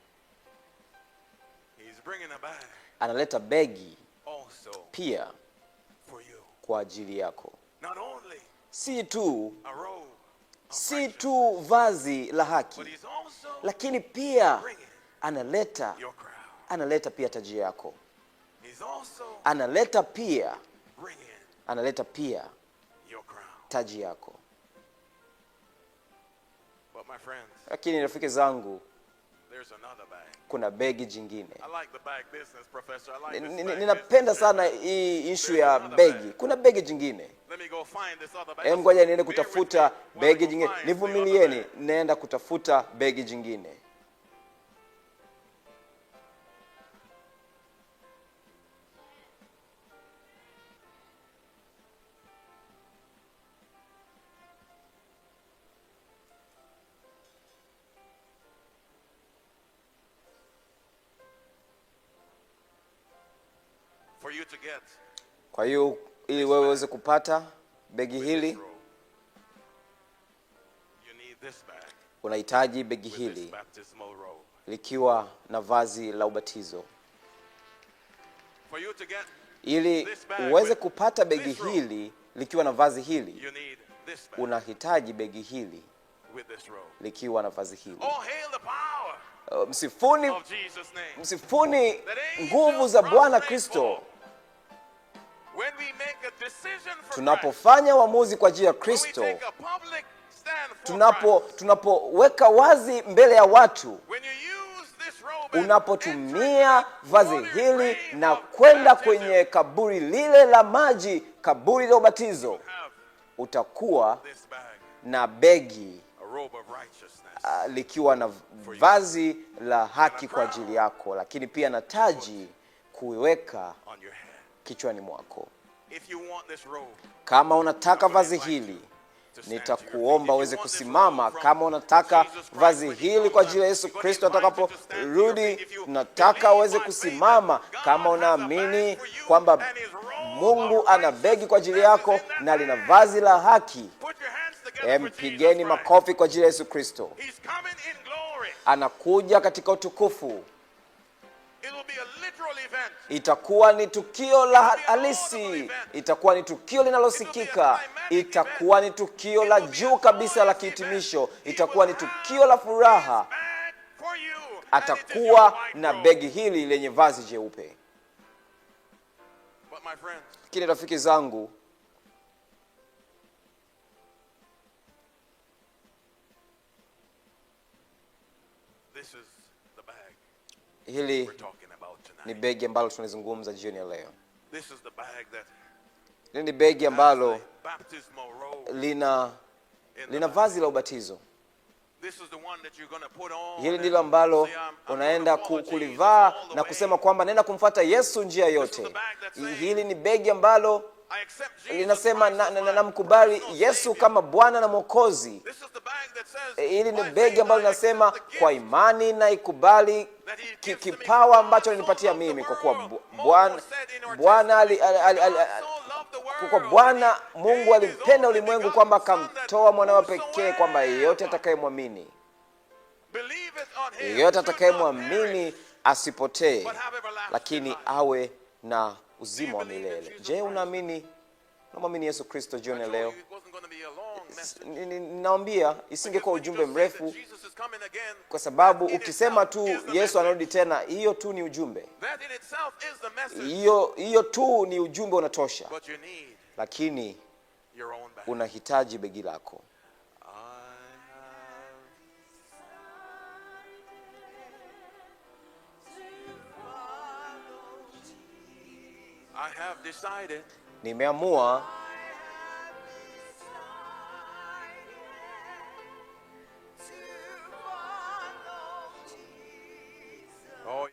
Speaker 9: He's bringing a bag
Speaker 1: Analeta begi
Speaker 9: also
Speaker 1: pia
Speaker 9: for you.
Speaker 1: kwa ajili yako.
Speaker 9: Not only
Speaker 1: Si tu
Speaker 9: a robe,
Speaker 1: si tu vazi la haki,
Speaker 9: but he's also
Speaker 1: lakini pia
Speaker 9: bringing
Speaker 1: analeta
Speaker 9: your crown.
Speaker 1: analeta pia taji yako.
Speaker 9: He's also
Speaker 1: Analeta pia
Speaker 9: bringing your crown.
Speaker 1: taji yako.
Speaker 9: But my friends,
Speaker 1: Lakini rafiki zangu,
Speaker 9: there's another bag.
Speaker 1: kuna begi jingine.
Speaker 9: I like the bag business, Professor. I like this bag
Speaker 1: Ninapenda
Speaker 9: business.
Speaker 1: sana hii issue ya begi. Kuna begi jingine.
Speaker 9: Let me go find this other bag.
Speaker 1: Ngoja niende
Speaker 9: Bear with
Speaker 1: kutafuta
Speaker 9: me while I
Speaker 1: begi
Speaker 9: go
Speaker 1: jingine.
Speaker 9: find the other
Speaker 1: Nivumilieni,
Speaker 9: bag.
Speaker 1: naenda kutafuta begi jingine.
Speaker 9: For you to get
Speaker 1: Kwa hiyo ili wewe uweze kupata begi hili
Speaker 9: this bag
Speaker 1: unahitaji begi
Speaker 9: with this
Speaker 1: hili
Speaker 9: baptismal robe.
Speaker 1: likiwa na vazi la ubatizo.
Speaker 9: For you to get
Speaker 1: Ili
Speaker 9: this bag
Speaker 1: uweze
Speaker 9: with
Speaker 1: kupata begi
Speaker 9: this robe,
Speaker 1: hili likiwa na vazi hili,
Speaker 9: you need this bag
Speaker 1: unahitaji begi hili
Speaker 9: with this robe.
Speaker 1: likiwa na vazi hili.
Speaker 9: Oh, hail the power
Speaker 1: Msifuni,
Speaker 9: of Jesus' name.
Speaker 1: msifuni nguvu za Bwana Kristo.
Speaker 9: When we make a decision for Christ,
Speaker 1: Tunapofanya uamuzi kwa ajili ya
Speaker 9: when we
Speaker 1: Kristo,
Speaker 9: take a public stand for Christ,
Speaker 1: tunapoweka wazi mbele ya watu,
Speaker 9: when you use this robe and
Speaker 1: unapotumia
Speaker 9: enter
Speaker 1: vazi
Speaker 9: into the
Speaker 1: hili
Speaker 9: grave
Speaker 1: na
Speaker 9: of
Speaker 1: kwenda
Speaker 9: baptism,
Speaker 1: kwenye kaburi lile la maji, kaburi la ubatizo,
Speaker 9: have
Speaker 1: utakuwa
Speaker 9: this bag,
Speaker 1: na begi
Speaker 9: a robe of righteousness.
Speaker 1: likiwa na vazi la haki kwa ajili yako, lakini pia na taji kuiweka
Speaker 9: On your head.
Speaker 1: kichwani mwako.
Speaker 9: If you want this robe,
Speaker 1: Kama unataka vazi hili, nitakuomba uweze kusimama. Kama unataka vazi hili kwa ajili ya Yesu Kristo atakaporudi, nataka uweze kusimama. Kama unaamini kwamba Mungu ana begi kwa ajili yako na lina vazi la haki,
Speaker 9: put your hands together for
Speaker 1: mpigeni
Speaker 9: Jesus Christ.
Speaker 1: makofi kwa ajili ya Yesu Kristo.
Speaker 9: He's coming in glory.
Speaker 1: Anakuja katika utukufu.
Speaker 9: It will be a literal event.
Speaker 1: Itakuwa ni tukio la halisi, itakuwa ni tukio linalosikika, itakuwa ni tukio la juu kabisa la kihitimisho, itakuwa ni tukio la furaha.
Speaker 9: Bag for you. And it is
Speaker 1: Atakuwa
Speaker 9: your white
Speaker 1: na
Speaker 9: robe.
Speaker 1: begi hili lenye vazi jeupe.
Speaker 9: But my friends,
Speaker 1: Kile rafiki zangu,
Speaker 9: this is the bag
Speaker 1: hili
Speaker 9: we're talking about tonight.
Speaker 1: ni begi ambalo tunalizungumza jioni ya leo.
Speaker 9: This is the bag that
Speaker 1: Hili ni begi ambalo
Speaker 9: has the baptismal robe
Speaker 1: lina
Speaker 9: in the back.
Speaker 1: vazi la ubatizo.
Speaker 9: This is the one that you're going to put on.
Speaker 1: Hili
Speaker 9: and
Speaker 1: ndilo ambalo
Speaker 9: say, I'm
Speaker 1: unaenda
Speaker 9: gonna follow Jesus
Speaker 1: kulivaa
Speaker 9: all the
Speaker 1: na
Speaker 9: way.
Speaker 1: kusema kwamba naenda kumfuata Yesu njia yote. Hili ni begi ambalo
Speaker 9: I accept Jesus
Speaker 1: linasema
Speaker 9: Christ as my
Speaker 1: namkubali
Speaker 9: personal
Speaker 1: Yesu
Speaker 9: Savior.
Speaker 1: kama Bwana na Mwokozi.
Speaker 9: This is the bag that says,
Speaker 1: Hili ni
Speaker 9: by
Speaker 1: begi
Speaker 9: faith
Speaker 1: ambalo
Speaker 9: I accept
Speaker 1: linasema
Speaker 9: the gift
Speaker 1: kwa imani na ikubali
Speaker 9: that he gives to me.
Speaker 1: kipawa ambacho
Speaker 9: God
Speaker 1: alinipatia
Speaker 9: so loved
Speaker 1: mimi,
Speaker 9: the
Speaker 1: kwa kuwa
Speaker 9: world.
Speaker 1: Bwana
Speaker 9: Moses said in our
Speaker 1: Bwana
Speaker 9: testimony, God so loved the
Speaker 1: kwa kuwa
Speaker 9: world
Speaker 1: Bwana
Speaker 9: that he
Speaker 1: Mungu
Speaker 9: gave his
Speaker 1: alimpenda
Speaker 9: only
Speaker 1: ulimwengu
Speaker 9: begotten
Speaker 1: kwamba
Speaker 9: Son,
Speaker 1: akamtoa mwanawe
Speaker 9: that
Speaker 1: pekee, kwamba yeyote
Speaker 9: whosoever
Speaker 1: atakayemwamini,
Speaker 9: believeth on him
Speaker 1: yeyote
Speaker 9: should not
Speaker 1: atakayemwamini
Speaker 9: perish,
Speaker 1: asipotee,
Speaker 9: but have everlasting
Speaker 1: lakini
Speaker 9: life.
Speaker 1: awe na uzima wa
Speaker 9: Do you believe in
Speaker 1: milele.
Speaker 9: Jesus
Speaker 1: Je,
Speaker 9: Christ?
Speaker 1: unamwamini Yesu Kristo jioni
Speaker 9: I
Speaker 1: ya
Speaker 9: told
Speaker 1: leo?
Speaker 9: you it wasn't going to be a long message.
Speaker 1: Ninaambia isingekuwa
Speaker 9: When you
Speaker 1: ujumbe
Speaker 9: just say
Speaker 1: mrefu,
Speaker 9: that Jesus is coming again,
Speaker 1: kwa sababu
Speaker 9: that in
Speaker 1: ukisema
Speaker 9: itself
Speaker 1: tu
Speaker 9: is the
Speaker 1: Yesu
Speaker 9: message.
Speaker 1: anarudi tena, hiyo tu ni ujumbe.
Speaker 9: That in itself is the message.
Speaker 1: Hiyo tu ni ujumbe unatosha,
Speaker 9: But you need
Speaker 1: lakini
Speaker 9: your own bag.
Speaker 1: unahitaji begi lako.
Speaker 9: I have decided
Speaker 1: Nimeamua
Speaker 9: oh,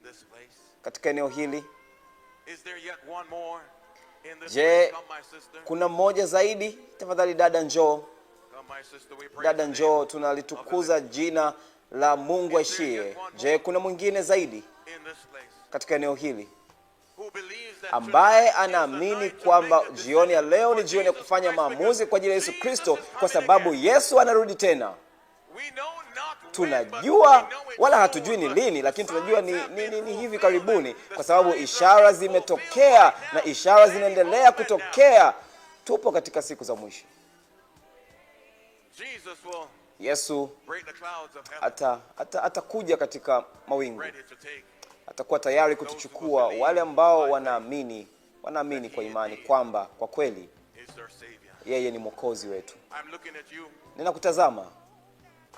Speaker 9: this place.
Speaker 1: katika eneo hili.
Speaker 9: Is there yet one more in this
Speaker 1: Je,
Speaker 9: place? Come, my sister.
Speaker 1: kuna mmoja zaidi? Tafadhali dada, njoo.
Speaker 9: Come, my sister. We praise
Speaker 1: Dada,
Speaker 9: the name
Speaker 1: njoo, tunalitukuza jina la Mungu aishiye. Je, kuna mwingine zaidi
Speaker 9: in this place
Speaker 1: katika eneo hili
Speaker 9: who believes that
Speaker 1: ambaye
Speaker 9: tonight is the
Speaker 1: anaamini
Speaker 9: night to
Speaker 1: kwamba
Speaker 9: make a decision
Speaker 1: jioni ya leo ni
Speaker 9: for
Speaker 1: jioni ya
Speaker 9: Jesus
Speaker 1: kufanya
Speaker 9: Christ
Speaker 1: maamuzi kwa ajili ya Yesu
Speaker 9: because
Speaker 1: Kristo,
Speaker 9: Jesus is
Speaker 1: kwa
Speaker 9: coming
Speaker 1: sababu
Speaker 9: again.
Speaker 1: Yesu anarudi tena.
Speaker 9: We know not when, but
Speaker 1: Tunajua
Speaker 9: we know it's
Speaker 1: wala
Speaker 9: soon,
Speaker 1: hatujui ni
Speaker 9: but
Speaker 1: lini, lakini tunajua
Speaker 9: signs have been
Speaker 1: ni hivi
Speaker 9: fulfilled
Speaker 1: karibuni,
Speaker 9: and the
Speaker 1: kwa sababu
Speaker 9: signs
Speaker 1: ishara
Speaker 9: are being
Speaker 1: zimetokea
Speaker 9: fulfilled right
Speaker 1: na
Speaker 9: now.
Speaker 1: ishara
Speaker 9: Any
Speaker 1: zinaendelea
Speaker 9: moment now.
Speaker 1: kutokea. Tupo katika siku za mwisho.
Speaker 9: Jesus will
Speaker 1: Yesu
Speaker 9: break the clouds of heaven,
Speaker 1: atakuja katika mawingu,
Speaker 9: ready to take
Speaker 1: atakuwa tayari kutuchukua wale ambao wanaamini kwa imani kwamba kwa kweli
Speaker 9: is their Savior.
Speaker 1: yeye ni mwokozi wetu.
Speaker 9: I'm looking at you.
Speaker 1: Ninakutazama,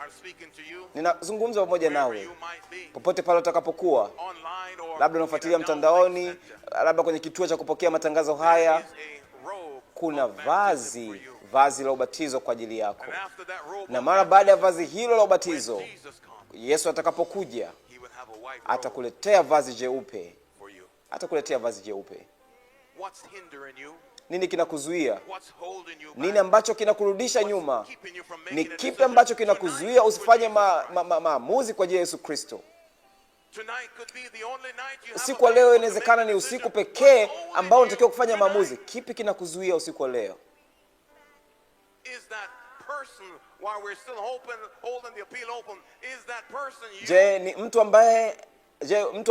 Speaker 9: I'm speaking to you.
Speaker 1: ninazungumza pamoja
Speaker 9: Wherever
Speaker 1: nawe
Speaker 9: you might be,
Speaker 1: popote pale utakapokuwa,
Speaker 9: online or
Speaker 1: labda
Speaker 9: in a
Speaker 1: unafuatilia
Speaker 9: download
Speaker 1: mtandaoni,
Speaker 9: center.
Speaker 1: labda kwenye kituo cha kupokea matangazo
Speaker 9: There
Speaker 1: haya.
Speaker 9: is a robe
Speaker 1: Kuna
Speaker 9: of baptism for you.
Speaker 1: vazi la ubatizo kwa ajili yako,
Speaker 9: And after that robe
Speaker 1: na
Speaker 9: of
Speaker 1: mara baada ya
Speaker 9: baptism,
Speaker 1: vazi hilo la ubatizo,
Speaker 9: when Jesus comes,
Speaker 1: Yesu atakapokuja
Speaker 9: he will have a white robe
Speaker 1: atakuletea vazi jeupe,
Speaker 9: for you.
Speaker 1: atakuletea vazi jeupe.
Speaker 9: What's hindering you
Speaker 1: Nini kinakuzuia?
Speaker 9: What's holding you
Speaker 1: Nini
Speaker 9: back?
Speaker 1: ambacho kinakurudisha nyuma?
Speaker 9: What's keeping you from making
Speaker 1: Ni
Speaker 9: a
Speaker 1: kipi
Speaker 9: decision
Speaker 1: ambacho kinakuzuia
Speaker 9: tonight
Speaker 1: usifanye
Speaker 9: for Jesus
Speaker 1: maamuzi kwa ajili ya Yesu Kristo?
Speaker 9: Tonight could be the only night you have
Speaker 1: Usiku wa leo
Speaker 9: available to
Speaker 1: inawezekana
Speaker 9: make
Speaker 1: ni
Speaker 9: a
Speaker 1: usiku
Speaker 9: decision.
Speaker 1: pekee
Speaker 9: What's holding
Speaker 1: ambao
Speaker 9: you
Speaker 1: unatakiwa kufanya
Speaker 9: tonight?
Speaker 1: maamuzi. Kipi kinakuzuia usiku wa leo?
Speaker 9: Is that person, while we're still holding the appeal open, is that person you?
Speaker 1: Je, ni mtu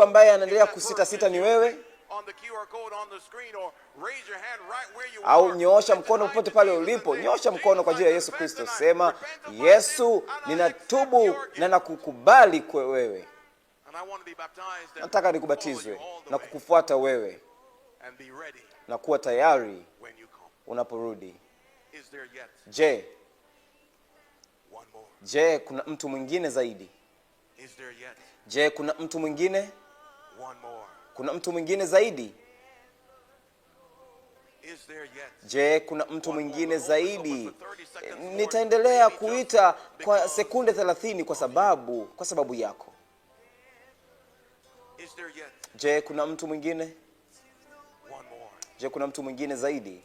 Speaker 1: ambaye anaendelea kusita sita ni wewe?
Speaker 9: On the QR code on the screen, or raise your hand right where you
Speaker 1: Au
Speaker 9: are.
Speaker 1: nyoosha mkono popote pale ulipo, nyosha mkono kwa ajili ya Yesu Kristo. Sema, Yesu, ninatubu na nakukubali kwa wewe.
Speaker 9: And I want to be baptized and
Speaker 1: Nataka
Speaker 9: follow
Speaker 1: nikubatizwe
Speaker 9: you all the
Speaker 1: na
Speaker 9: way
Speaker 1: kukufuata wewe
Speaker 9: and be ready
Speaker 1: na kuwa tayari
Speaker 9: when you come.
Speaker 1: unaporudi.
Speaker 9: Is there yet
Speaker 1: Je,
Speaker 9: one more?
Speaker 1: kuna mtu mwingine zaidi?
Speaker 9: Is there yet
Speaker 1: Je, kuna mtu mwingine?
Speaker 9: one more?
Speaker 1: Kuna mtu mwingine zaidi?
Speaker 9: Is there yet?
Speaker 1: Je, kuna mtu mwingine zaidi? Nitaendelea kuita kwa sekunde 30 kwa sababu yako.
Speaker 9: Is there yet
Speaker 1: Je, kuna mtu mwingine?
Speaker 9: one more?
Speaker 1: Je, kuna mtu mwingine zaidi?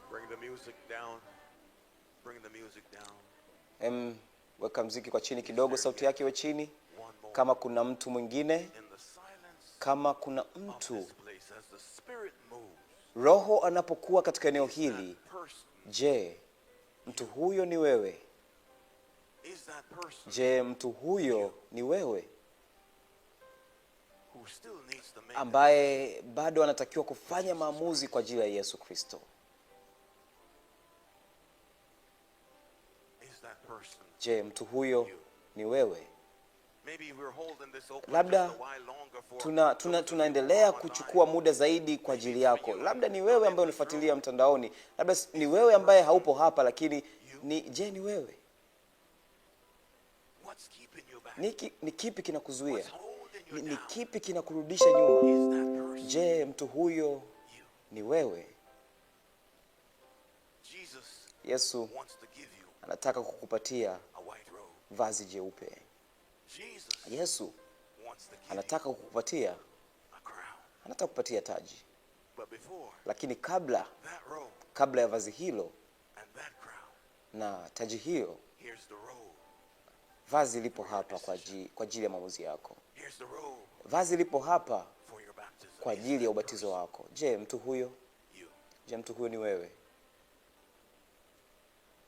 Speaker 9: Bring the music down. Bring the music down.
Speaker 1: Weka mziki kwa chini kidogo, sauti yake iwe chini.
Speaker 9: One more.
Speaker 1: Kama kuna mtu mwingine,
Speaker 9: In the silence
Speaker 1: kama kuna
Speaker 9: of
Speaker 1: mtu,
Speaker 9: this place, as the Spirit moves,
Speaker 1: Roho anapokuwa katika eneo hili,
Speaker 9: that person,
Speaker 1: je, mtu huyo ni wewe?
Speaker 9: is that person
Speaker 1: Je, mtu huyo ni wewe
Speaker 9: who still needs to make
Speaker 1: ambaye bado anatakiwa kufanya maamuzi kwa ajili ya Yesu Kristo?
Speaker 9: is that person?
Speaker 1: Je, mtu huyo ni wewe?
Speaker 9: Maybe we're holding this open
Speaker 1: Labda
Speaker 9: just a while longer for
Speaker 1: tunaendelea kuchukua muda zaidi kwa ajili yako. Labda ni wewe ambaye unifuatilia mtandaoni. Labda ni wewe ambaye haupo hapa, lakini ni wewe.
Speaker 9: what's keeping you back?
Speaker 1: Ni kipi kinakuzuia?
Speaker 9: What's holding you
Speaker 1: Ni
Speaker 9: down?
Speaker 1: kipi kinakurudisha nyuma?
Speaker 9: Is that person
Speaker 1: Je, mtu huyo
Speaker 9: you?
Speaker 1: ni wewe?
Speaker 9: Jesus
Speaker 1: Yesu
Speaker 9: wants to give you
Speaker 1: anataka kukupatia
Speaker 9: a white robe.
Speaker 1: vazi jeupe.
Speaker 9: Jesus
Speaker 1: Yesu
Speaker 9: wants to give you
Speaker 1: anataka kukupatia,
Speaker 9: a crown.
Speaker 1: anataka kukupatia taji.
Speaker 9: But before
Speaker 1: Lakini kabla
Speaker 9: that robe
Speaker 1: ya vazi hilo
Speaker 9: and that crown,
Speaker 1: na taji hiyo,
Speaker 9: here's the robe.
Speaker 1: vazi lipo hapa kwa ajili ya maamuzi yako.
Speaker 9: Here's the robe
Speaker 1: Vazi lipo hapa
Speaker 9: for your baptism.
Speaker 1: kwa ajili ya ubatizo wako. Je, mtu huyo?
Speaker 9: You.
Speaker 1: Je, mtu huyo ni wewe?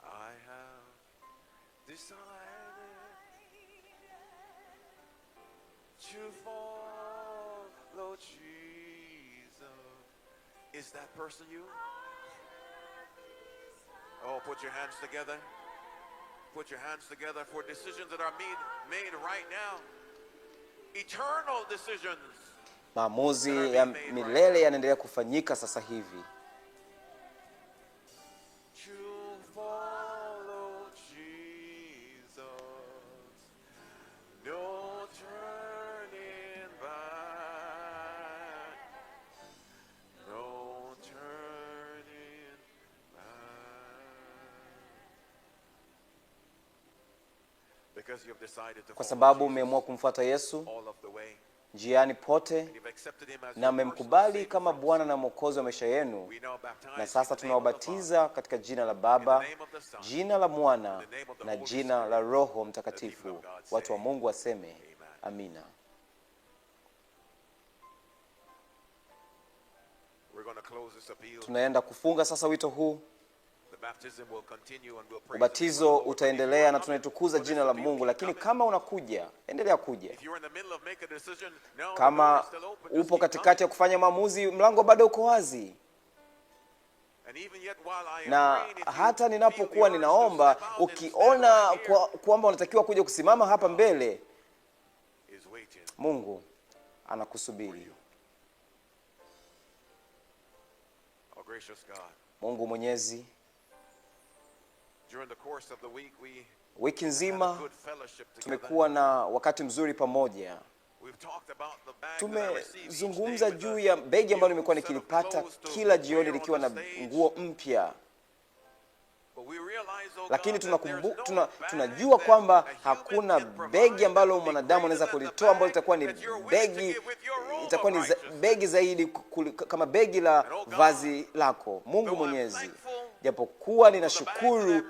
Speaker 9: I have decided to follow Jesus. Is that person you? Oh, put your hands together. Put your hands together for decisions that are made right now. Eternal decisions.
Speaker 1: Maamuzi ya milele yanaendelea kufanyika sasa hivi.
Speaker 9: To follow Jesus, no turning back, no turning back. Because you have decided to
Speaker 1: Kwa
Speaker 9: follow
Speaker 1: sababu
Speaker 9: Jesus
Speaker 1: umeamua kumfuata Yesu
Speaker 9: all of the way,
Speaker 1: njiani pote
Speaker 9: and you've accepted him as
Speaker 1: na
Speaker 9: your
Speaker 1: mmemkubali
Speaker 9: personal
Speaker 1: kama
Speaker 9: Savior.
Speaker 1: Bwana na Mwokozi wa maisha yenu,
Speaker 9: We now baptize
Speaker 1: na
Speaker 9: in
Speaker 1: sasa
Speaker 9: the name of the Father,
Speaker 1: tunawabatiza katika jina la Baba, jina la Mwana na jina la Roho Mtakatifu. Watu wa Mungu waseme amina.
Speaker 9: We're going to close this appeal.
Speaker 1: Tunaenda kufunga sasa wito huu.
Speaker 9: The baptism will continue and we'll praise
Speaker 1: Ubatizo
Speaker 9: the Lord.
Speaker 1: utaendelea na tunaitukuza jina la Mungu, lakini kama unakuja, endelea kuja.
Speaker 9: If you're in the middle of making a decision, no, the door
Speaker 1: Kama
Speaker 9: is still open. Just
Speaker 1: upo
Speaker 9: keep
Speaker 1: katikati ya kufanya maamuzi, mlango bado uko wazi.
Speaker 9: coming. And even yet while I am
Speaker 1: Na
Speaker 9: praying, if you
Speaker 1: hata
Speaker 9: feel
Speaker 1: ninapokuwa
Speaker 9: the urge to
Speaker 1: ninaomba,
Speaker 9: step out and stand
Speaker 1: ukiona
Speaker 9: right here,
Speaker 1: kwamba unatakiwa kuja kusimama hapa mbele,
Speaker 9: is waiting.
Speaker 1: Mungu anakusubiri.
Speaker 9: Oh, gracious God.
Speaker 1: Mungu Mwenyezi,
Speaker 9: During the course of the week, we
Speaker 1: wiki
Speaker 9: had a
Speaker 1: nzima
Speaker 9: good fellowship together.
Speaker 1: tumekuwa na wakati mzuri pamoja.
Speaker 9: We've
Speaker 1: Tumezungumza juu ya begi ambalo nimekuwa nikilipata kila jioni likiwa na nguo mpya. Lakini tunajua kwamba hakuna begi ambalo mwanadamu anaweza kulitoa ambalo litakuwa ni begi zaidi kama begi la vazi lako. Mungu Mwenyezi, japokuwa ninashukuru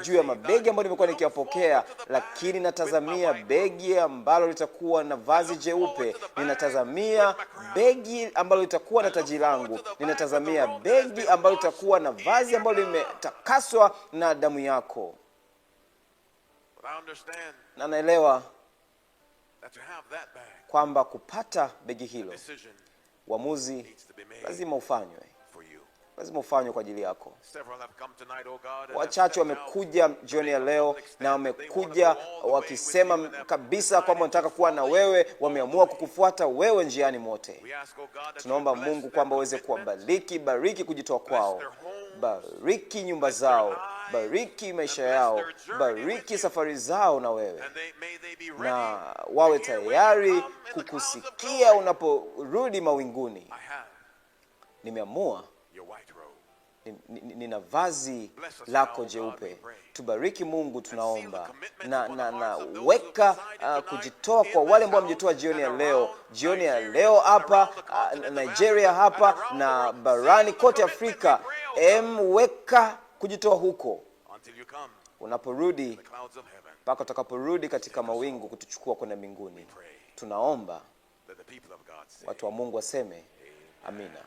Speaker 1: juu ya mabegi ambayo nimekuwa nikiyapokea, lakini natazamia begi ambalo litakuwa na vazi jeupe. Ninatazamia begi ambalo litakuwa na taji langu. Ninatazamia begi ambalo litakuwa na vazi ambalo limetakaswa na damu yako. Na naelewa kwamba kupata begi hilo, uamuzi lazima ufanywe. Lazima ufanywe kwa ajili yako. Wachache wamekuja jioni ya leo na wamekuja wakisema kabisa kwamba wanataka kuwa na wewe, wameamua kukufuata wewe njiani mote. Tunaomba Mungu kwamba uweze kuwabariki, bariki kujitoa kwao, bariki nyumba zao, bariki maisha yao, bariki safari zao na wewe, na wawe tayari kukusikia unaporudi mawinguni. Nimeamua, nina vazi lako jeupe. Tubariki Mungu, tunaomba. Na weka kujitoa kwa wale ambao wamejitoa jioni ya leo hapa Nigeria, hapa na barani kote Afrika. Weka kujitoa huko unaporudi, mpaka utakaporudi katika mawingu kutuchukua kwenda mbinguni. Tunaomba watu wa Mungu waseme amina.